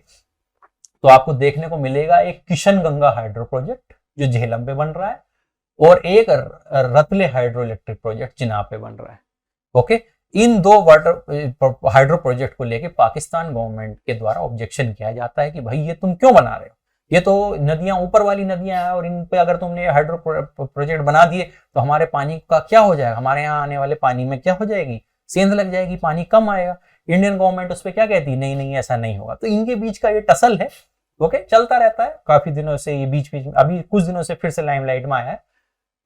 तो आपको देखने को मिलेगा एक किशन गंगा हाइड्रो प्रोजेक्ट जो झेलम पे बन रहा है, और एक Ratle hydro electric project Chenab पे बन रहा है। ओके, इन 2 वाटर हाइड्रो प्रोजेक्ट को लेके पाकिस्तान गवर्नमेंट के द्वारा ऑब्जेक्शन किया जाता है कि भाई ये तुम क्यों बना रहे हो, ये तो नदियां ऊपर वाली नदियां हैं, और इन पे अगर तुमने हाइड्रो प्रोजेक्ट बना दिए तो हमारे पानी का क्या हो जाएगा, हमारे यहाँ आने वाले पानी में क्या हो जाएगी, सेंध लग जाएगी, पानी कम आएगा। इंडियन गवर्नमेंट उस पर क्या कहती है? नहीं नहीं, ऐसा नहीं होगा। तो इनके बीच का ये टसल है, ओके, चलता रहता है काफी दिनों से, ये बीच में अभी कुछ दिनों से फिर से लाइमलाइट में आया है।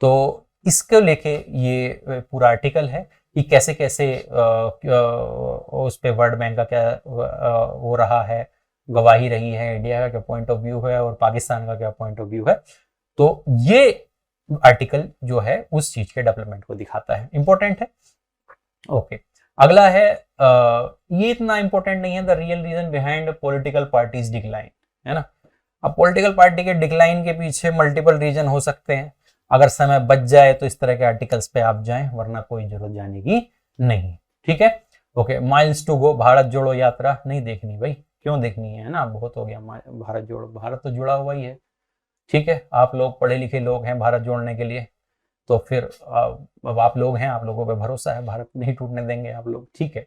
तो इसको लेके ये पूरा आर्टिकल है कि कैसे कैसे उस पे वर्ल्ड बैंक का क्या हो रहा है, गवाही रही है, इंडिया का क्या पॉइंट ऑफ व्यू है और पाकिस्तान का क्या पॉइंट ऑफ व्यू है। तो ये आर्टिकल जो है उस चीज के डेवलपमेंट को दिखाता है, इंपॉर्टेंट है। ओके, अगला है ये इतना इंपॉर्टेंट नहीं है, the real reason behind political parties decline, है ना। अब पॉलिटिकल पार्टी के डिक्लाइन के पीछे मल्टीपल रीजन हो सकते हैं, अगर समय बच जाए तो इस तरह के आर्टिकल्स पे आप जाएं, वरना कोई जरूरत जाने की नहीं। ठीक है, okay, miles to go, Bharat Jodo Yatra नहीं देखनी भाई, क्यों देखनी है ना, बहुत हो गया भारत जोड़ो, भारत तो जुड़ा हुआ ही है। ठीक है, आप लोग पढ़े लिखे लोग हैं भारत जोड़ने के लिए, तो फिर अब आप लोग हैं, आप लोगों पे भरोसा है, भारत नहीं टूटने देंगे आप लोग। ठीक है,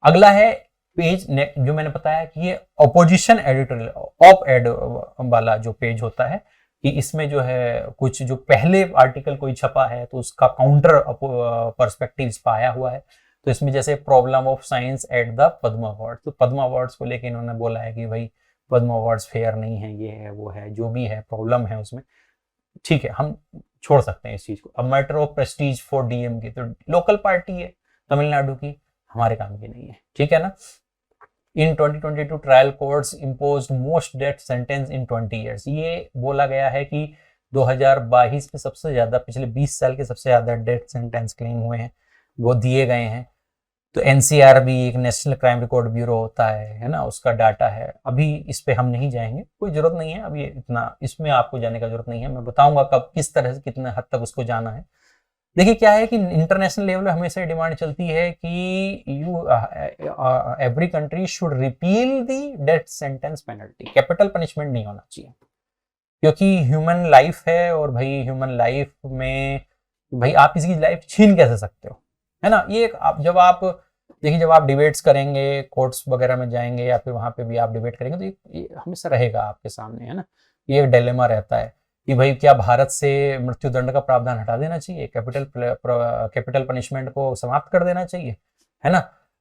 अगला है पेज जो मैंने बताया कि ये ऑपोजिशन एडिटोरियल ऑप एड वाला जो पेज होता है, कि इसमें जो है कुछ जो पहले आर्टिकल कोई छपा है तो उसका काउंटर पर्सपेक्टिव पाया हुआ है। तो इसमें जैसे problem of science at the Padma award, तो पद्मा अवार्ड्स को लेके इन्होंने बोला है कि भाई पद्मा अवार्ड्स फेयर नहीं है, ये है वो है, जो भी है प्रॉब्लम है उसमें। ठीक है, हम छोड़ सकते हैं इस चीज को। अब matter of Prestige for DM की, तो लोकल पार्टी है तमिलनाडु की, हमारे काम की नहीं है। ठीक है ना। इन 2022 trial courts imposed most death sentence in 20 years, ये बोला गया है कि 2022 में सबसे ज्यादा, पिछले 20 साल के सबसे ज्यादा डेथ सेंटेंस क्लेम हुए हैं, वो दिए गए हैं। तो एनसीआरबी एक नेशनल क्राइम रिकॉर्ड ब्यूरो होता है ना, उसका डाटा है। अभी इस पे हम नहीं जाएंगे, कोई जरूरत नहीं है अभी, इतना इसमें आपको जाने का जरूरत नहीं है। मैं बताऊंगा कब किस तरह से कितने हद तक उसको जाना है। देखिए क्या है कि इंटरनेशनल लेवल पे हमेशा डिमांड चलती है कि every country should repeal the death sentence penalty, capital punishment नहीं होना चाहिए, क्योंकि ह्यूमन लाइफ है, और भाई ह्यूमन लाइफ में भाई आप किसी की लाइफ छीन कैसे सकते हो, है ना। ये जब आप देखिए, जब आप डिबेट्स करेंगे, कोर्ट्स वगैरह में जाएंगे या फिर वहां पे भी आप डिबेट करेंगे, तो ये हमेशा रहेगा आपके सामने, है ना। ये एक डिलेमा रहता है कि भाई क्या भारत से मृत्युदंड का प्रावधान हटा देना चाहिए, कैपिटल पनिशमेंट को समाप्त कर देना चाहिए, है ना।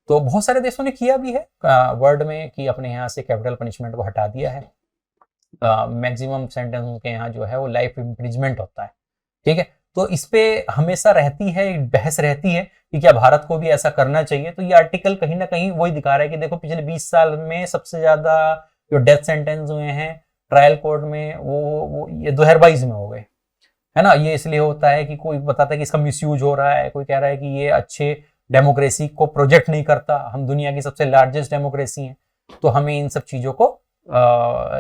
तो बहुत सारे देशों ने किया भी है वर्ल्ड में कि अपने यहाँ से कैपिटल पनिशमेंट को हटा दिया है। मैक्सिमम सेंटेंस उनके यहाँ जो है वो लाइफ इम्प्रिजमेंट होता है, ठीक है। तो इस पे हमेशा रहती है, एक बहस रहती है कि क्या भारत को भी ऐसा करना चाहिए। तो ये आर्टिकल कहीं ना कहीं वही दिखा रहा है कि देखो पिछले 20 साल में सबसे ज्यादा जो डेथ सेंटेंस हुए हैं ट्रायल कोर्ट में वो ये 2022 में हो गए, है ना। ये इसलिए होता है कि कोई बताता है कि इसका मिसयूज हो रहा है, कोई कह रहा है कि ये अच्छे डेमोक्रेसी को प्रोजेक्ट नहीं करता, हम दुनिया की सबसे लार्जेस्ट डेमोक्रेसी हैं, तो हमें इन सब चीजों को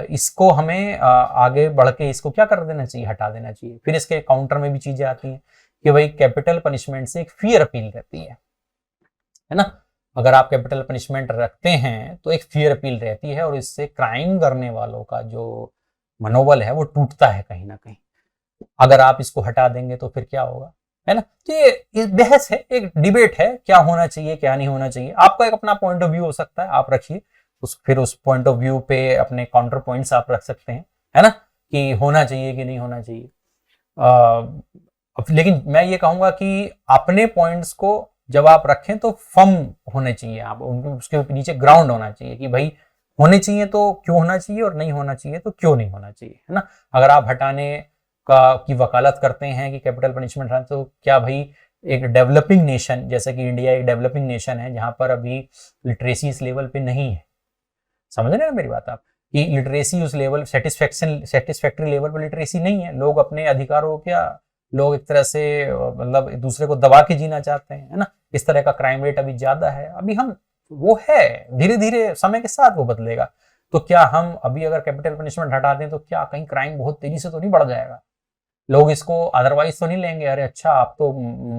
इसको हमें आगे बढ़ के इसको क्या कर देना चाहिए, हटा देना चाहिए। फिर इसके काउंटर में भी चीजें आती हैं कि भाई कैपिटल पनिशमेंट से एक फियर अपील रहती है ना। अगर आप कैपिटल पनिशमेंट रखते हैं तो एक फियर अपील रहती है, और इससे क्राइम करने वालों का जो मनोबल है वो टूटता है कहीं ना कहीं। अगर आप इसको हटा देंगे तो फिर क्या होगा, है ना। तो ये बहस है, एक डिबेट है, क्या होना चाहिए क्या नहीं होना चाहिए। आपका एक अपना पॉइंट ऑफ व्यू हो सकता है, आप रखिए फिर उस पॉइंट ऑफ व्यू पे अपने काउंटर पॉइंट्स आप रख सकते हैं, है ना, कि होना चाहिए कि नहीं होना चाहिए। लेकिन मैं ये कहूंगा कि अपने पॉइंट्स को जब आप रखें तो फर्म होने चाहिए, आप उसके नीचे ग्राउंड होना चाहिए कि भाई होने चाहिए तो क्यों होना चाहिए, और नहीं होना चाहिए तो क्यों नहीं होना चाहिए, है ना। अगर आप हटाने की वकालत करते हैं कि कैपिटल पनिशमेंट है, तो क्या भाई एक डेवलपिंग नेशन जैसे कि इंडिया एक डेवलपिंग नेशन है जहां पर अभी लिटरेसी इस लेवल पे नहीं है, समझ रहे हैं मेरी बात आप, कि लिटरेसी उस लेवल सेटिस्फैक्टरी लेवल पर लिटरेसी नहीं है। लोग अपने अधिकारों क्या, लोग एक तरह से मतलब एक दूसरे को दबा के जीना चाहते हैं, है ना। इस तरह का क्राइम रेट अभी ज्यादा है। अभी हम वो है, धीरे धीरे समय के साथ वो बदलेगा। तो क्या हम अभी अगर कैपिटल पनिशमेंट हटा दें तो क्या कहीं क्राइम बहुत तेजी से तो नहीं बढ़ जाएगा? लोग इसको अदरवाइज तो नहीं लेंगे, अरे अच्छा आप तो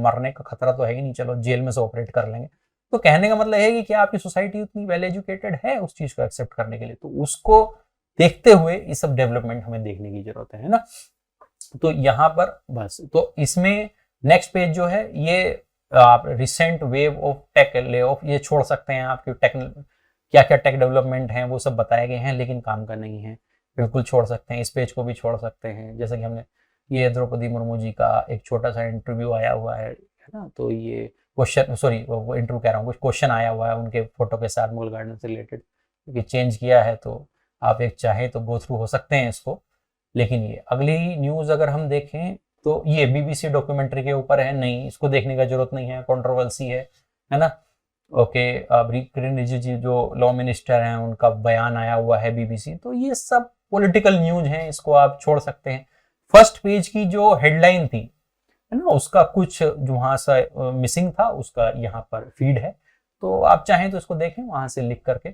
मरने का खतरा तो है ही नहीं, चलो जेल में से ऑपरेट कर लेंगे। तो कहने का मतलब है कि क्या आपकी सोसाइटी उतनी वेल एजुकेटेड है उस चीज को एक्सेप्ट करने के लिए? तो उसको देखते हुए ये सब डेवलपमेंट हमें देखने की जरूरत है ना। तो यहाँ पर बस, तो इसमें नेक्स्ट पेज जो है ये आप recent wave of tech lay off ये छोड़ सकते हैं। आपके टेक क्या क्या टेक डेवलपमेंट हैं वो सब बताए गए हैं, लेकिन काम का नहीं है, बिल्कुल छोड़ सकते हैं। इस पेज को भी छोड़ सकते हैं। जैसे कि हमने ये द्रौपदी मुर्मू जी का एक छोटा सा इंटरव्यू आया हुआ है ना, तो ये क्वेश्चन, सॉरी वो इंटरव्यू कह रहा हूँ, कुछ क्वेश्चन आया हुआ है उनके फोटो के साथ मुगल गार्डन से रिलेटेड, क्योंकि चेंज किया है तो आप एक चाहे तो गो थ्रू हो सकते हैं इसको। लेकिन ये अगली न्यूज अगर हम देखें तो ये बीबीसी डॉक्यूमेंट्री के ऊपर है, नहीं इसको देखने का जरूरत नहीं है, कंट्रोवर्सी है ना। ओके, किरण रिजिजू जो लॉ मिनिस्टर हैं उनका बयान आया हुआ है बीबीसी, तो ये सब पॉलिटिकल न्यूज हैं, इसको आप छोड़ सकते हैं। फर्स्ट पेज की जो हेडलाइन थी है ना, उसका कुछ जो वहां से मिसिंग था उसका यहाँ पर फीड है, तो आप चाहें तो इसको देखें वहां से लिख करके।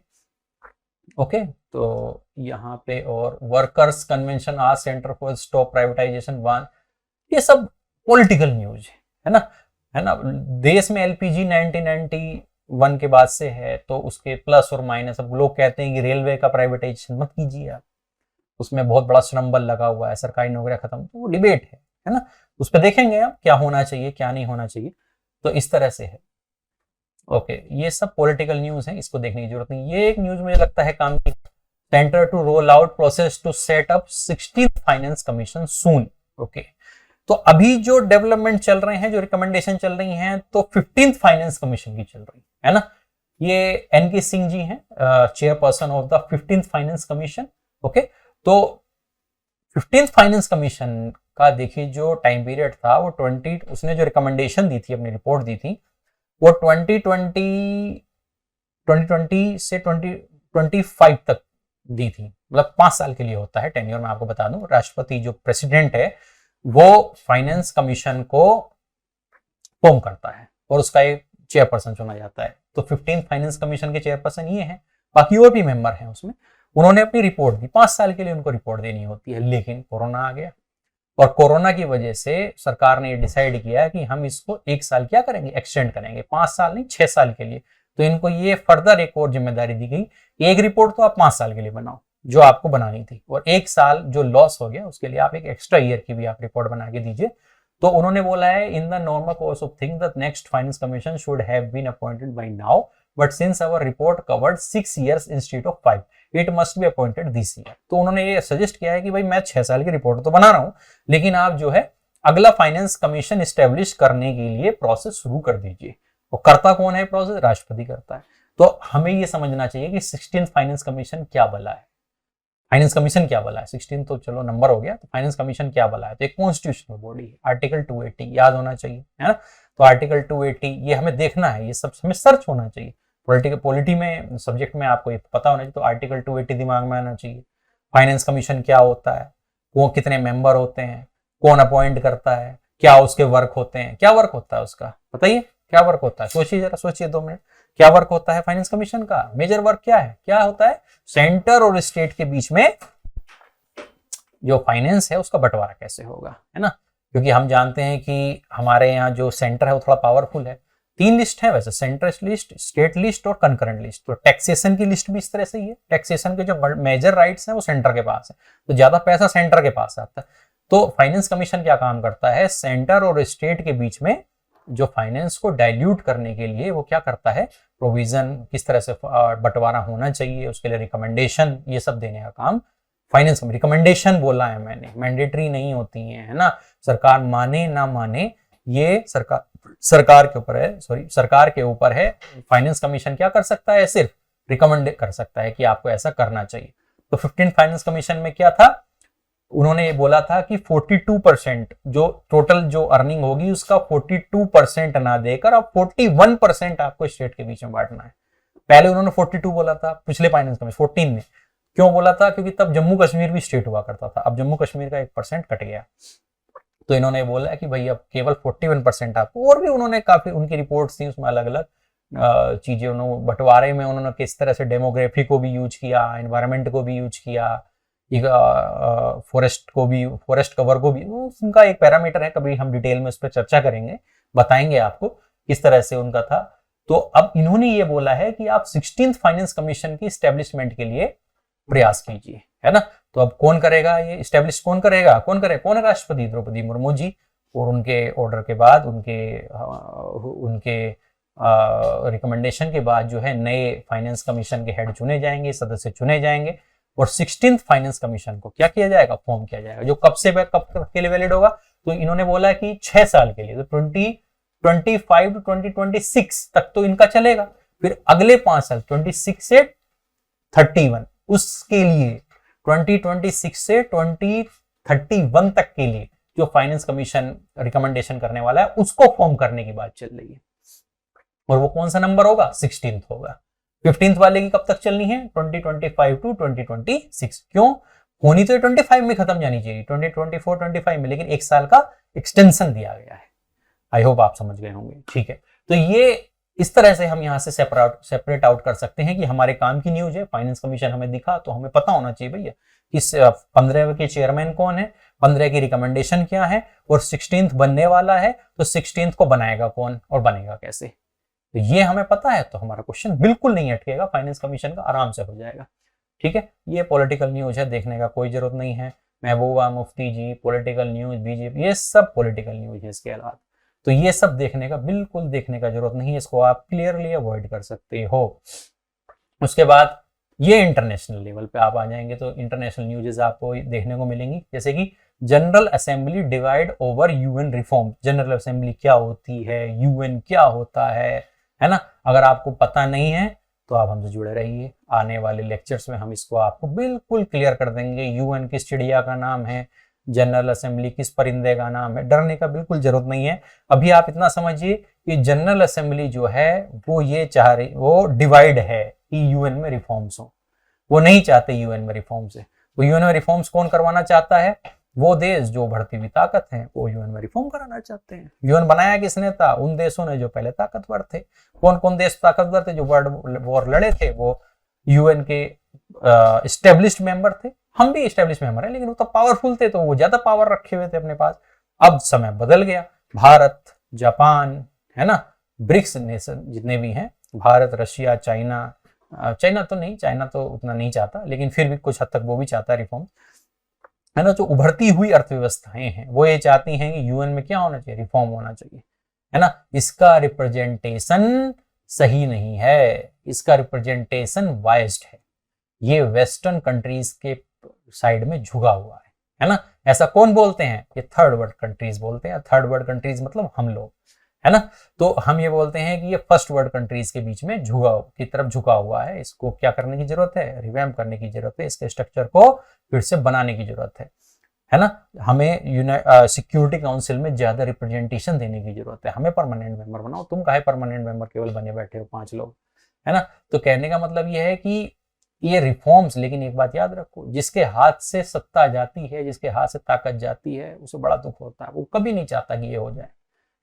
ओके, तो यहाँ पे और वर्कर्स कन्वेंशन आज centre for stop privatisation one, ये सब पॉलिटिकल न्यूज है ना। देश में एलपीजी 1991 के बाद से है, तो उसके प्लस और माइनस, अब लोग कहते हैं कि रेलवे का प्राइवेटाइजेशन मत कीजिए आप, उसमें बहुत बड़ा श्रम बल लगा हुआ है, सरकारी नौकरियां खत्म, तो वो डिबेट है ना, उस पर देखेंगे आप क्या होना चाहिए क्या नहीं होना चाहिए। तो इस तरह से है। ओके, ये सब पॉलिटिकल न्यूज है, इसको देखने की जरूरत नहीं। ये एक न्यूज मुझे लगता है काम की, centre to roll out process to set up 16th finance commission soon. Okay, तो अभी जो डेवलपमेंट चल रहे हैं, जो रिकमेंडेशन चल रही हैं, तो 15th फाइनेंस कमीशन की चल रही है ना। ये एनके सिंह जी हैं, chairperson of the 15th finance commission. Okay, तो 15th फाइनेंस कमीशन का देखिए जो टाइम पीरियड था वो उसने जो रिकमेंडेशन दी थी, अपनी रिपोर्ट दी थी, वो 2020 से 2025 तक दी थी, मतलब 5 साल के लिए होता है टेन्योर। मैं आपको बता दूं, राष्ट्रपति जो प्रेसिडेंट है वो फाइनेंस कमीशन को फॉर्म करता है और उसका एक चेयरपर्सन चुना जाता है। तो 15th फाइनेंस कमीशन के चेयरपर्सन ये हैं, बाकी और भी मेंबर हैं उसमें। उन्होंने अपनी रिपोर्ट दी, 5 साल के लिए उनको रिपोर्ट देनी होती है, लेकिन कोरोना आ गया और कोरोना की वजह से सरकार ने डिसाइड किया कि हम इसको 1 साल क्या करेंगे, एक्सटेंड करेंगे, 5 साल नहीं 6 साल के लिए। तो इनको ये फर्दर एक और जिम्मेदारी दी गई, एक रिपोर्ट तो आप 5 साल के लिए बनाओ जो आपको बनानी थी, और 1 साल जो लॉस हो गया उसके लिए आप एक एक्स्ट्रा ईयर की भी आप रिपोर्ट बना के दीजिए। तो उन्होंने बोला है in the normal course of thing the next finance commission should have been appointed by now, but since our report covered 6 years instead of 5, it must be appointed this year. तो उन्होंने ये सजेस्ट किया है कि भाई मैं 6 साल की रिपोर्ट तो बना रहा हूं, लेकिन आप जो है अगला फाइनेंस कमीशन इस्टेब्लिश करने के लिए प्रोसेस शुरू कर दीजिए। और करता कौन है प्रोसेस? राष्ट्रपति करता है। तो हमें ये समझना चाहिए कि 16th फाइनेंस कमीशन क्या भला है, फाइनेंस कमीशन क्या भला है। 16 तो चलो नंबर हो गया, तो फाइनेंस कमीशन क्या भला है? तो एक कॉन्स्टिट्यूशनल बॉडी है, आर्टिकल 280 याद होना चाहिए, है ना। तो आर्टिकल 280 ये हमें देखना है, ये सब हमें सर्च होना चाहिए। पॉलिटी में सब्जेक्ट में आपको ये पता होना चाहिए, तो आर्टिकल 280 दिमाग में आना चाहिए। फाइनेंस कमीशन क्या होता है, वो कितने मेंबर होते हैं, कौन अपॉइंट करता है, क्या उसके वर्क होते हैं, क्या वर्क होता है उसका बताइए, क्या वर्क होता है? सोचिए जरा, सोचिए 2 मिनट, क्या वर्क होता है फाइनेंस कमीशन का? मेजर वर्क क्या है, क्या होता है? सेंटर और स्टेट के बीच में जो फाइनेंस है उसका बंटवारा कैसे होगा, है ना। क्योंकि हम जानते हैं कि हमारे यहाँ जो सेंटर है वो थोड़ा पावरफुल है। 3 लिस्ट है वैसे, सेंटर लिस्ट, स्टेट लिस्ट और कंकरेंट लिस्ट। तो टैक्सेशन की लिस्ट भी इस तरह से ही है, टैक्सेशन के जो मेजर राइट्स हैं वो सेंटर के पास है, तो ज्यादा पैसा सेंटर के पास आता है। तो फाइनेंस कमीशन क्या काम करता है? सेंटर और स्टेट के बीच में जो फाइनेंस को डाइल्यूट करने के लिए वो क्या करता है, प्रोविजन किस तरह से बंटवारा होना चाहिए, उसके लिए रिकमेंडेशन, ये सब देने का काम फाइनेंस में। रिकमेंडेशन बोला है मैंने, मैंडेटरी नहीं होती है ना। सरकार माने ना माने ये सरकार के ऊपर है, सरकार के ऊपर है। फाइनेंस कमीशन क्या कर सकता है? सिर्फ रिकमेंड कर सकता है कि आपको ऐसा करना चाहिए। तो 15th फाइनेंस कमीशन में क्या था, उन्होंने ये बोला था कि 42% जो टोटल जो अर्निंग होगी उसका 42% ना देकर अब 41% आपको स्टेट के बीच में बांटना है। पहले उन्होंने 42 बोला था, पिछले फाइनेंस कमीशन 14 में। क्यों बोला था? क्योंकि तब जम्मू कश्मीर भी स्टेट हुआ करता था, अब जम्मू कश्मीर का 1% कट गया। तो इन्होंने बोला कि भाई अब केवल 41% आपको, और भी उन्होंने काफी उनकी रिपोर्ट्स थी उसमें अलग अलग चीजें उन्होंने बंटवारे में उन्होंने किस तरह से डेमोग्राफी को भी यूज किया, एनवायरमेंट को भी यूज किया, फॉरेस्ट को भी, फॉरेस्ट कवर को भी, उनका एक पैरामीटर है, कभी हम डिटेल में उस पर चर्चा करेंगे, बताएंगे आपको किस तरह से उनका था। तो अब इन्होंने ये बोला है कि आप 16th फाइनेंस कमीशन की स्टैब्लिशमेंट के लिए प्रयास कीजिए, है ना। तो अब कौन करेगा ये स्टैब्लिश, कौन करेगा, कौन है? राष्ट्रपति द्रौपदी मुर्मू जी, और उनके ऑर्डर के बाद, उनके रिकमेंडेशन के बाद जो है नए फाइनेंस कमीशन के हेड चुने जाएंगे, सदस्य चुने जाएंगे, और 16th फाइनेंस कमीशन को क्या किया जाएगा? फॉर्म किया जाएगा, जो कब के लिए वैलिड होगा? तो इन्होंने बोला कि 6 साल के लिए, तो 2025 to 2026 तक तो इनका चलेगा। फिर अगले 5 साल 26 से 31 उसके लिए, 2026 से 2031 तक के लिए जो फाइनेंस कमीशन रिकमेंडेशन करने वाला है उसको फॉर्म करने की बात चल रही है। और वो कौन सा नंबर होगा? 16th होगा। 15th वाले की कब तक चलनी है? 2025 to 2026। क्यों? होनी तो 25 में खत्म जानी चाहिए, 2024-25 में, लेकिन 1 साल का एक्सटेंशन दिया गया है। आई होप आप समझ गए होंगे, ठीक है। तो ये इस तरह से हम यहाँ से सेपरेट आउट कर सकते हैं कि हमारे काम की न्यूज है, फाइनेंस कमीशन हमें दिखा, तो हमें पता होना चाहिए भैया इस 15 के चेयरमैन कौन है, 15 की रिकमेंडेशन क्या है, और 16th बनने वाला है तो 16th को बनाएगा कौन और बनेगा कैसे। तो ये हमें पता है तो हमारा क्वेश्चन बिल्कुल नहीं अटकेगा, फाइनेंस कमीशन का आराम से हो जाएगा, ठीक है। ये पॉलिटिकल न्यूज है, देखने का कोई जरूरत नहीं है। महबूबा मुफ्ती जी, पॉलिटिकल न्यूज, बीजेपी, ये सब पॉलिटिकल न्यूज है। इसके अलावा तो ये सब देखने का बिल्कुल जरूरत नहीं है, इसको आप क्लियरली अवॉइड कर सकते हो। उसके बाद ये इंटरनेशनल लेवल पे आप आ जाएंगे तो इंटरनेशनल न्यूज़ आपको देखने को मिलेंगी, जैसे कि general assembly divide over UN reform. General assembly क्या होती है, यूएन क्या होता है ना। अगर आपको पता नहीं है तो आप हमसे जुड़े रहिए, आने वाले लेक्चर्स में हम इसको आपको बिल्कुल क्लियर कर देंगे। यूएन किस चिड़िया का नाम है, जनरल असेंबली किस परिंदे का नाम है, डरने का बिल्कुल जरूरत नहीं है। अभी आप इतना समझिए कि जनरल असेंबली जो है वो ये चाह रही, वो डिवाइड है कि यूएन में रिफॉर्म्स हो, वो नहीं चाहते यूएन में रिफॉर्म्स है। वो यूएन में रिफॉर्म्स कौन करवाना चाहता है? वो देश जो उभरती हुई ताकत है वो यूएन में रिफॉर्म कराना चाहते हैं। यूएन बनाया किसने था? उन देशों ने जो पहले ताकतवर थे। कौन कौन देश ताकतवर थे? जो वर्ल्ड वॉर लड़े थे वो यूएन के एस्टेब्लिश्ड मेंबर थे। हम भी एस्टेब्लिश्ड मेंबर हैं, लेकिन वो तो पावरफुल थे, तो वो ज्यादा पावर रखे हुए थे अपने पास। अब समय बदल गया, भारत, जापान, है ना, ब्रिक्स नेशन जितने भी हैं, भारत, रशिया, चाइना, चाइना तो नहीं, चाइना तो उतना नहीं चाहता, लेकिन फिर भी कुछ हद तक वो भी चाहता है रिफॉर्म, है ना। जो उभरती हुई अर्थव्यवस्थाएं हैं वो ये चाहती हैं कि यूएन में क्या होना चाहिए? रिफॉर्म होना चाहिए, है ना। इसका रिप्रेजेंटेशन सही नहीं है, इसका रिप्रेजेंटेशन वाइज्ड है, ये वेस्टर्न कंट्रीज के साइड में झुका हुआ है ना। ऐसा कौन बोलते हैं? ये थर्ड वर्ल्ड कंट्रीज बोलते हैं। थर्ड वर्ल्ड कंट्रीज मतलब हम लोग, है ना। तो हम ये बोलते हैं कि ये फर्स्ट वर्ल्ड कंट्रीज के बीच में की तरफ झुका हुआ है। इसको क्या करने की जरूरत है? रिवैम्प करने की जरूरत है, इसके स्ट्रक्चर को फिर से बनाने की जरूरत है ना। हमें सिक्योरिटी काउंसिल में ज्यादा रिप्रेजेंटेशन देने की जरूरत है। हमें परमानेंट मेंबर बनाओ। तुम काहे परमानेंट मेंबर केवल बने बैठे हो 5 लोग, है ना। तो कहने का मतलब ये है कि ये रिफॉर्म्स, लेकिन एक बात याद रखो, जिसके हाथ से सत्ता जाती है, जिसके हाथ से ताकत जाती है, उसे बड़ा दुख होता है। वो कभी नहीं चाहता कि ये हो जाए,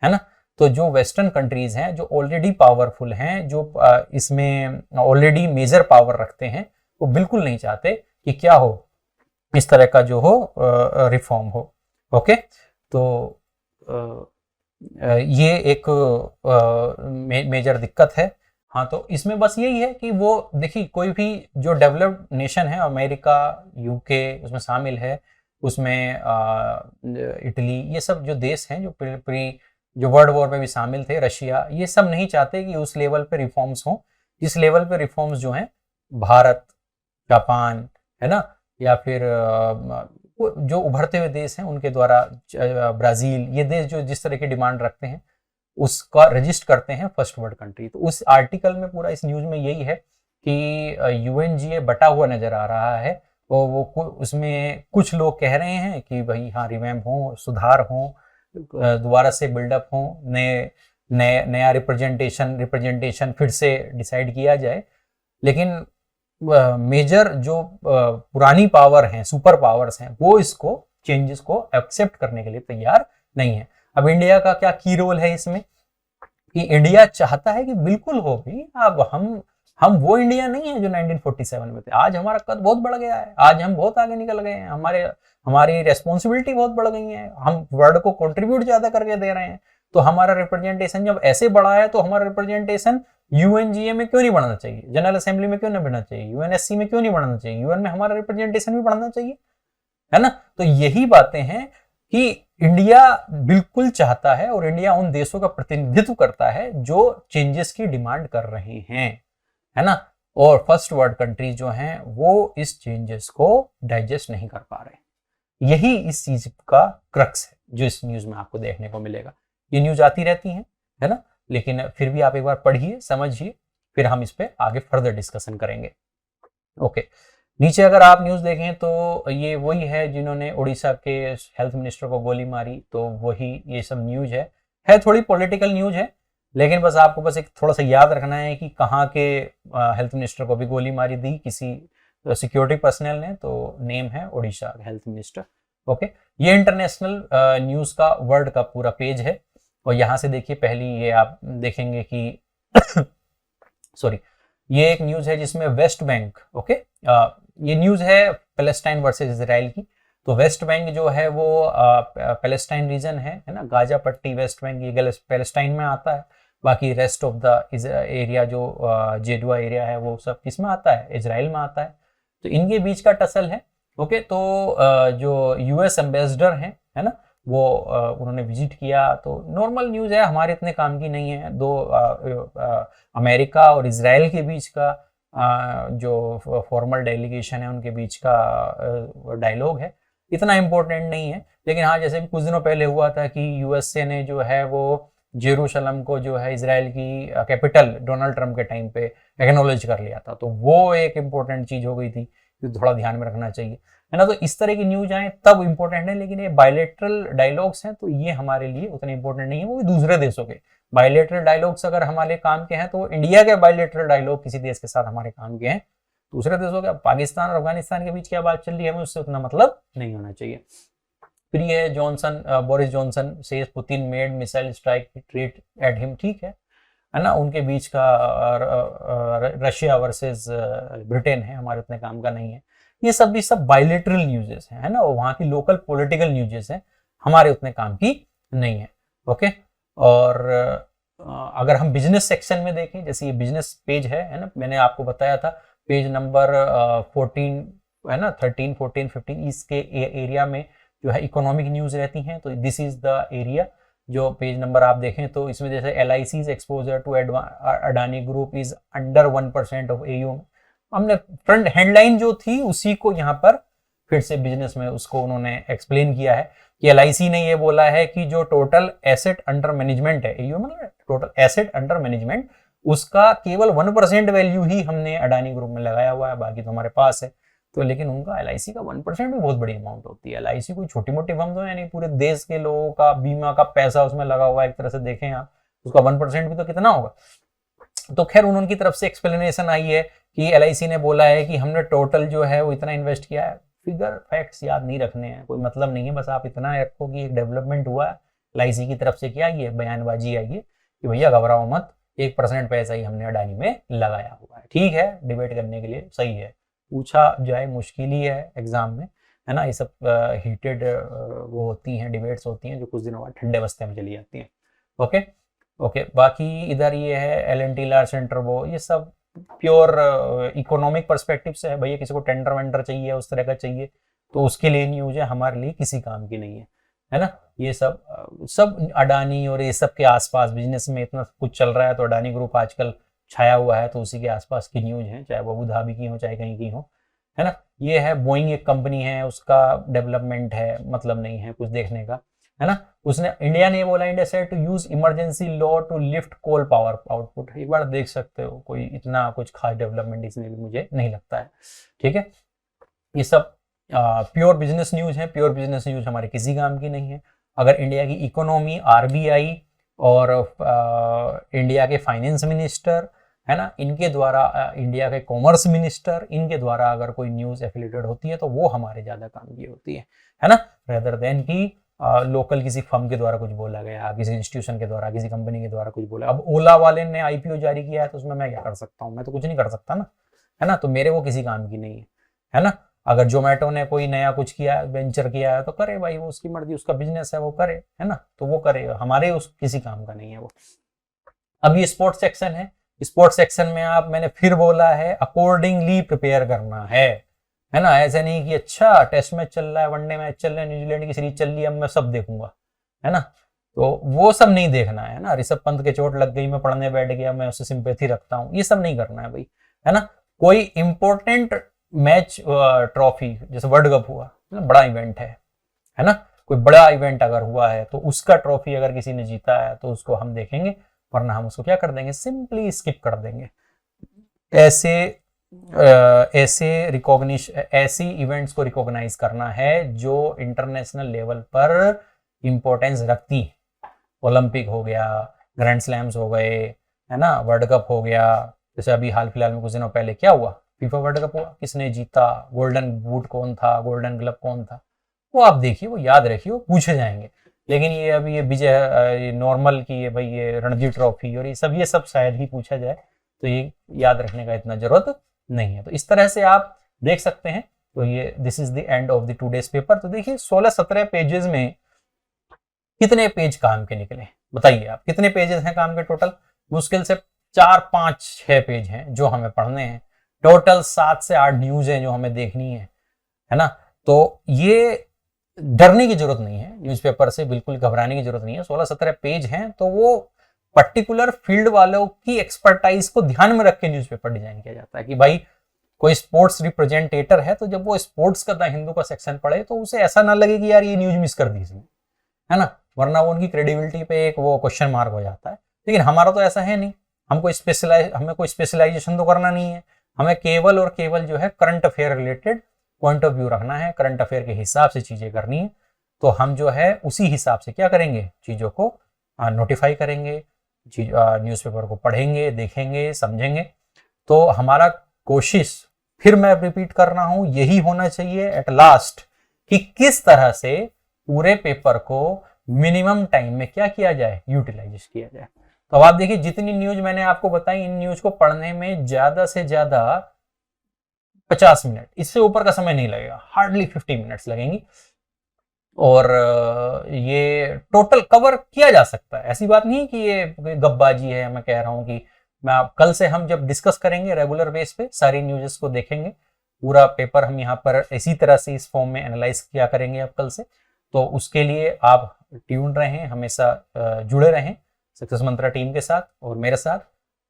है ना। तो जो वेस्टर्न कंट्रीज हैं, जो ऑलरेडी पावरफुल हैं, जो इसमें ऑलरेडी मेजर पावर रखते हैं, वो बिल्कुल नहीं चाहते कि क्या हो, इस तरह का जो हो रिफॉर्म हो। ओके, तो ये एक मेजर दिक्कत है। हाँ, तो इसमें बस यही है कि वो देखिए, कोई भी जो डेवलप्ड नेशन है, अमेरिका, यूके उसमें शामिल है, उसमें इटली, ये सब जो देश हैं जो जो वर्ल्ड वॉर में भी शामिल थे, रशिया, ये सब नहीं चाहते कि उस लेवल पे रिफॉर्म्स हों। इस लेवल पे रिफॉर्म्स जो हैं भारत, जापान, है ना, या फिर जो उभरते हुए देश हैं उनके द्वारा, ब्राजील, ये देश जो जिस तरह की डिमांड रखते हैं उसका रजिस्टर करते हैं फर्स्ट वर्ल्ड कंट्री। तो उस आर्टिकल में, पूरा इस न्यूज में यही है कि यूएनजीए बटा हुआ नजर आ रहा है। और वो उसमें कुछ लोग कह रहे हैं कि भाई हाँ, रिवैम्प हो, सुधार हो, दोबारा से बिल्डअप हो, नया रिप्रेजेंटेशन फिर से डिसाइड किया जाए। लेकिन मेजर जो पुरानी पावर हैं, सुपर पावर्स हैं, वो इसको चेंजेस को एक्सेप्ट करने के लिए तैयार नहीं है। अब इंडिया का क्या की रोल है इसमें? कि इंडिया चाहता है कि बिल्कुल हो भाई। अब हम वो इंडिया नहीं है जो 1947 में थे। आज हमारा कद बहुत बढ़ गया है, आज हम बहुत आगे निकल गए हैं, हमारी रेस्पॉन्सिबिलिटी बहुत बढ़ गई है, हम वर्ल्ड को कंट्रीब्यूट ज्यादा करके दे रहे हैं। तो हमारा रिप्रेजेंटेशन जब ऐसे बढ़ा है, तो हमारा रिप्रेजेंटेशन यूएनजीए में क्यों नहीं बढ़ना चाहिए? जनरल असेंबली में क्यों नहीं बढ़ना चाहिए? यूएनएससी में क्यों नहीं बढ़ना चाहिए? यूएन में हमारा रिप्रेजेंटेशन भी बढ़ना चाहिए, है ना। तो यही बातें हैं कि इंडिया बिल्कुल चाहता है, और इंडिया उन देशों का प्रतिनिधित्व करता है जो चेंजेस की डिमांड कर रहे हैं, है ना। और फर्स्ट वर्ल्ड कंट्रीज जो हैं वो इस चेंजेस को डाइजेस्ट नहीं कर पा रहे। यही इस चीज का क्रक्स है जो इस न्यूज में आपको देखने को मिलेगा। ये न्यूज आती रहती है ना, लेकिन फिर भी आप एक बार पढ़िए, समझिए, फिर हम इस पे आगे फर्दर डिस्कशन करेंगे। ओके, नीचे अगर आप न्यूज देखें तो ये वही है जिन्होंने उड़ीसा के हेल्थ मिनिस्टर को गोली मारी। तो वही ये सब न्यूज है थोड़ी पॉलिटिकल न्यूज है, लेकिन बस आपको बस एक थोड़ा सा याद रखना है कि कहाँ के हेल्थ मिनिस्टर को भी गोली मारी दी किसी सिक्योरिटी पर्सनल ने। तो नेम है उड़ीसा हेल्थ मिनिस्टर। ओके, ये इंटरनेशनल न्यूज का वर्ल्ड का पूरा पेज है। और यहाँ से देखिए, पहली ये आप देखेंगे कि सॉरी, ये एक न्यूज है जिसमें वेस्ट बैंक, ओके, ये न्यूज है पैलेस्टाइन वर्सेस इजराइल की। तो वेस्ट बैंक जो है वो पैलेस्टाइन रीजन है ना, गाजा पट्टी, वेस्ट बैंक, ये पैलेस्टाइन में आता है। बाकी रेस्ट ऑफ द एरिया जो जेडुआ एरिया है वो सब किस में आता है? इजराइल में आता है। तो इनके बीच का टसल है। ओके, तो जो यूएस एम्बेसडर हैं, है ना, वो उन्होंने विजिट किया। तो नॉर्मल न्यूज़ है, हमारे इतने काम की नहीं है। दो अमेरिका और इजराइल के बीच का जो फॉर्मल डेलीगेशन है उनके बीच का डायलॉग है, इतना इम्पोर्टेंट नहीं है। लेकिन हाँ, जैसे भी कुछ दिनों पहले हुआ था कि यूएसए ने जो है वो जेरूशलम को जो है इजराइल की कैपिटल डोनाल्ड ट्रंप के टाइम पे एक्नॉलेज कर लिया था। तो वो एक इम्पोर्टेंट चीज हो गई थी, तो थोड़ा ध्यान में रखना चाहिए, है ना। तो इस तरह की न्यूज आए तब इम्पोर्टेंट है, लेकिन ये बायलैटरल डायलॉग्स हैं तो ये हमारे लिए उतने इम्पोर्टेंट नहीं है। वो भी दूसरे देशों के बायलैटरल डायलॉग्स अगर हमारे काम के हैं, तो इंडिया के बायलैटरल डायलॉग किसी देश के साथ हमारे काम के हैं। दूसरे देशों के, पाकिस्तान और अफगानिस्तान के बीच क्या बात चल रही है, हमें उससे उतना मतलब नहीं होना चाहिए। प्रिय Johnson, Boris Johnson says Putin made missile strike treat at him, ठीक है ना, उनके बीच का रशिया वर्सेस ब्रिटेन है, हमारे उतने काम का नहीं है। ये सब भी सब बायलेटरल न्यूज़ेस हैं, है ना, वहाँ की लोकल पॉलिटिकल न्यूज़ेस हैं, हमारे उतने काम की नहीं है। ओके, और अगर हम बिजनेस सेक्शन में देखें, जैसे ये बिजनेस पेज है ना, मैंने आपको बताया था पेज नंबर 14 है ना, 13, 14, 15, इसके एरिया में जो है इकोनॉमिक न्यूज़ रहती हैं, तो दिस इज द एरिया। जो पेज नंबर आप देखें तो इसमें जैसे LIC's exposure to Adani group is under 1% of AUM, हमने फ्रंट हेडलाइन जो थी उसी को यहाँ पर फिर से बिजनेस में उसको उन्होंने एक्सप्लेन किया है कि LIC ने ये बोला है कि जो टोटल एसेट अंडर मैनेजमेंट है, AUM मतलब टोटल एसेट अंडर मैनेजमेंट, उसका केवल 1% वैल्यू ही हमने अडानी ग्रुप में लगाया हुआ है, बाकी तो हमारे पास है। तो लेकिन उनका LIC का 1% भी बहुत बड़ी अमाउंट होती है। LIC कोई छोटी मोटी फर्म तो है नहीं, पूरे देश के लोगों का बीमा का पैसा उसमें लगा हुआ है, एक तरह से देखें आप, उसका 1% भी तो कितना होगा। तो खैर उनकी तरफ से एक्सप्लेनेशन आई है कि LIC ने बोला है कि हमने टोटल जो है वो इतना इन्वेस्ट किया है, फिगर फैक्ट्स याद नहीं रखने हैं, कोई मतलब नहीं है, बस आप इतना रखो कि एक डेवलपमेंट हुआ है, LIC की तरफ से क्या आई है, बयानबाजी आई है कि भैया घबराओ मत, 1% पैसा ही हमने अडानी में लगाया हुआ है। ठीक है, डिबेट करने के लिए सही है, पूछा जाए मुश्किल ही है एग्जाम में, है ना, ये सब हीटेड वो होती हैं, डिबेट्स होती हैं जो कुछ दिनों बाद ठंडे बस्ते में चली जाती हैं। ओके ओके, बाकी इधर ये है L&T लार्ज सेंटर, वो ये सब प्योर इकोनॉमिक पर्सपेक्टिव से है, भैया किसी को टेंडर वेंडर चाहिए, उस तरह का चाहिए तो उसके लिए न्यूज है, हमारे लिए किसी काम की नहीं है ना। ये सब अडानी और ये सब के आसपास बिजनेस में इतना कुछ चल रहा है, तो अडानी ग्रुप आजकल छाया हुआ है, तो उसी के आसपास की न्यूज है, चाहे वो अबू धाबी की हो चाहे कहीं की हो, है ना। ये है बोइंग, एक कंपनी है, उसका डेवलपमेंट है, मतलब नहीं है कुछ देखने का, है ना। उसने इंडिया ने बोला, India said to use emergency law to lift coal power output, एक बार देख सकते हो, कोई इतना कुछ खास डेवलपमेंट इसमें भी मुझे नहीं लगता है। ठीक है, ये सब प्योर बिजनेस न्यूज है, प्योर बिजनेस न्यूज हमारे किसी काम की नहीं है। अगर इंडिया की इकोनॉमी, RBI और इंडिया के फाइनेंस मिनिस्टर, है ना, इनके द्वारा, इंडिया के कॉमर्स मिनिस्टर, इनके द्वारा अगर कोई न्यूज एफिलेटेड होती है तो वो हमारे ज्यादा काम की होती है ना, रेदर देन कि लोकल किसी फर्म के द्वारा कुछ बोला गया, किसी इंस्टीट्यूशन के द्वारा, किसी कंपनी के द्वारा कुछ बोला। अब ओला वाले ने IPO जारी किया है तो उसमें मैं क्या कर सकता हूँ, मैं तो कुछ नहीं कर सकता ना, है ना, तो मेरे वो किसी काम की नहीं है ना। अगर जोमेटो ने कोई नया कुछ किया, वेंचर किया है, तो करे भाई, वो उसकी मर्जी, उसका बिजनेस है, वो करे, है ना, तो वो करेगा, हमारे उस किसी काम का नहीं है वो। अब ये स्पोर्ट्स सेक्शन है, स्पोर्ट्स सेक्शन में आप, मैंने फिर बोला है, अकॉर्डिंगली प्रिपेयर करना है ना, ऐसे नहीं कि अच्छा टेस्ट मैच चल रहा है, वनडे मैच चल रहा है, न्यूजीलैंड की सीरीज चल रही है, अब मैं सब देखूंगा, है ना, तो वो सब नहीं देखना है ना। ऋषभ पंत के चोट लग गई, मैं पढ़ने बैठ गया, मैं उससे सिंपैथी रखता हूँ, ये सब नहीं करना है भाई, है ना। कोई इंपॉर्टेंट मैच, ट्रॉफी, जैसे वर्ल्ड कप हुआ, बड़ा इवेंट है ना, कोई बड़ा इवेंट अगर हुआ है तो उसका ट्रॉफी अगर किसी ने जीता है तो उसको हम देखेंगे, वरना हम उसको क्या कर देंगे, सिंपली स्किप कर देंगे। ऐसी इवेंट्स को रिकॉग्नाइज करना है जो इंटरनेशनल लेवल पर इंपॉर्टेंस रखती है। ओलंपिक हो गया, ग्रैंड स्लैम्स हो गए, है ना, वर्ल्ड कप हो गया, जैसे अभी हाल फिलहाल में कुछ दिनों पहले क्या हुआ, फीफा वर्ल्ड कप हुआ, किसने जीता, गोल्डन बूट कौन था, गोल्डन ग्लव कौन था, वो आप देखिए, वो याद रखिए, वो पूछे जाएंगे। लेकिन ये अभी ये विजय नॉर्मल की, ये भाई ये रणजी ट्रॉफी और ये सब शायद ही पूछा जाए, तो ये याद रखने का इतना जरूरत नहीं है। तो इस तरह से आप देख सकते हैं। तो ये this is the end of the today's paper. तो देखिए 16-17 पेजेस में कितने पेज काम के निकले, बताइए आप, कितने पेजेस हैं काम के टोटल? मुश्किल से 4-5-6 पेज हैं जो हमें पढ़ने हैं। टोटल 7 से 8 न्यूज हैं जो हमें देखनी है ना। तो ये डरने की जरूरत नहीं है, न्यूज़पेपर से बिल्कुल घबराने की जरूरत नहीं है। 16-17 पेज हैं तो वो पर्टिकुलर फील्ड वालों की एक्सपर्टाइज को ध्यान में रख के न्यूज़पेपर डिजाइन किया जाता है कि भाई कोई स्पोर्ट्स रिप्रेजेंटेटर है तो जब वो स्पोर्ट्स का द हिंदू का सेक्शन पढ़े तो उसे ऐसा ना लगे कि यार ये न्यूज मिस कर दी इसने, है ना, वरना वो उनकी क्रेडिबिलिटी पे एक वो क्वेश्चन मार्क हो जाता है। लेकिन हमारा तो ऐसा है नहीं, हमें कोई स्पेशलाइजेशन तो करना नहीं है, हमें केवल और केवल जो है current affair related point of view रखना है, करंट अफेयर के हिसाब से चीजें करनी है। तो हम जो है उसी हिसाब से क्या करेंगे, चीजों को नोटिफाई करेंगे, न्यूज़पेपर को पढ़ेंगे, देखेंगे, समझेंगे। तो हमारा कोशिश, फिर मैं रिपीट कर रहा हूं, यही होना चाहिए एट लास्ट कि किस तरह से पूरे पेपर को मिनिमम टाइम में क्या किया जाए, यूटिलाइज किया जाए। तो अब आप देखिए जितनी न्यूज मैंने आपको बताई, इन न्यूज को पढ़ने में ज्यादा से ज्यादा 50 मिनट, इससे ऊपर का समय नहीं लगेगा, हार्डली 50 मिनट्स लगेंगी। और ये टोटल कवर किया जा सकता है, ऐसी बात नहीं कि ये गप्पाबाजी है। मैं कह रहा हूँ कि कल से हम जब डिस्कस करेंगे रेगुलर बेस पे सारी न्यूज़ेस को देखेंगे, पूरा पेपर हम यहाँ पर इसी तरह से इस फॉर्म में एनालाइज किया करेंगे अब कल से। तो उसके लिए आप ट्यून रहें, हमेशा जुड़े रहें सक्सेस मंत्रा टीम के साथ और मेरे साथ।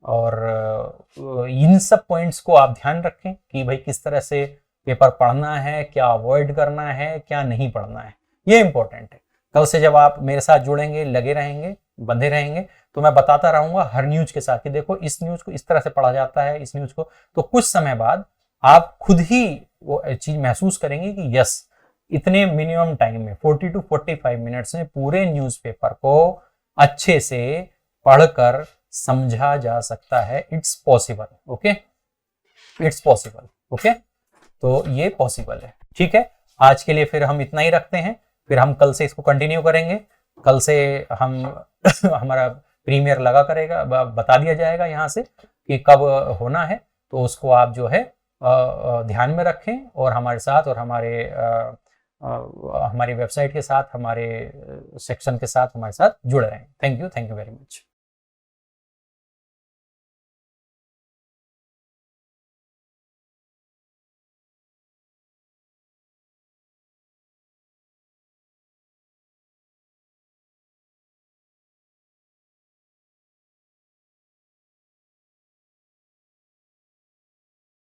और इन सब पॉइंट्स को आप ध्यान रखें कि भाई किस तरह से पेपर पढ़ना है, क्या अवॉइड करना है, क्या नहीं पढ़ना है, ये इंपॉर्टेंट है। कल से जब आप मेरे साथ जुड़ेंगे, लगे रहेंगे, बंधे रहेंगे, तो मैं बताता रहूंगा हर न्यूज के साथ कि देखो इस न्यूज को इस तरह से पढ़ा जाता है, इस न्यूज को। तो कुछ समय बाद आप खुद ही वो चीज महसूस करेंगे कि यस, इतने मिनिमम टाइम में 40 to 45 मिनट्स में पूरे न्यूज़पेपर को अच्छे से पढ़कर समझा जा सकता है। It's possible, okay, it's possible, okay. तो ये पॉसिबल है, ठीक है। आज के लिए फिर हम इतना ही रखते हैं, फिर हम कल से इसको कंटिन्यू करेंगे। कल से हम हमारा प्रीमियर लगा करेगा, बता दिया जाएगा यहाँ से कि कब होना है। तो उसको आप जो है ध्यान में रखें और हमारे साथ और हमारी वेबसाइट के साथ, हमारे सेक्शन के साथ हमारे साथ जुड़े रहें। Thank you very much.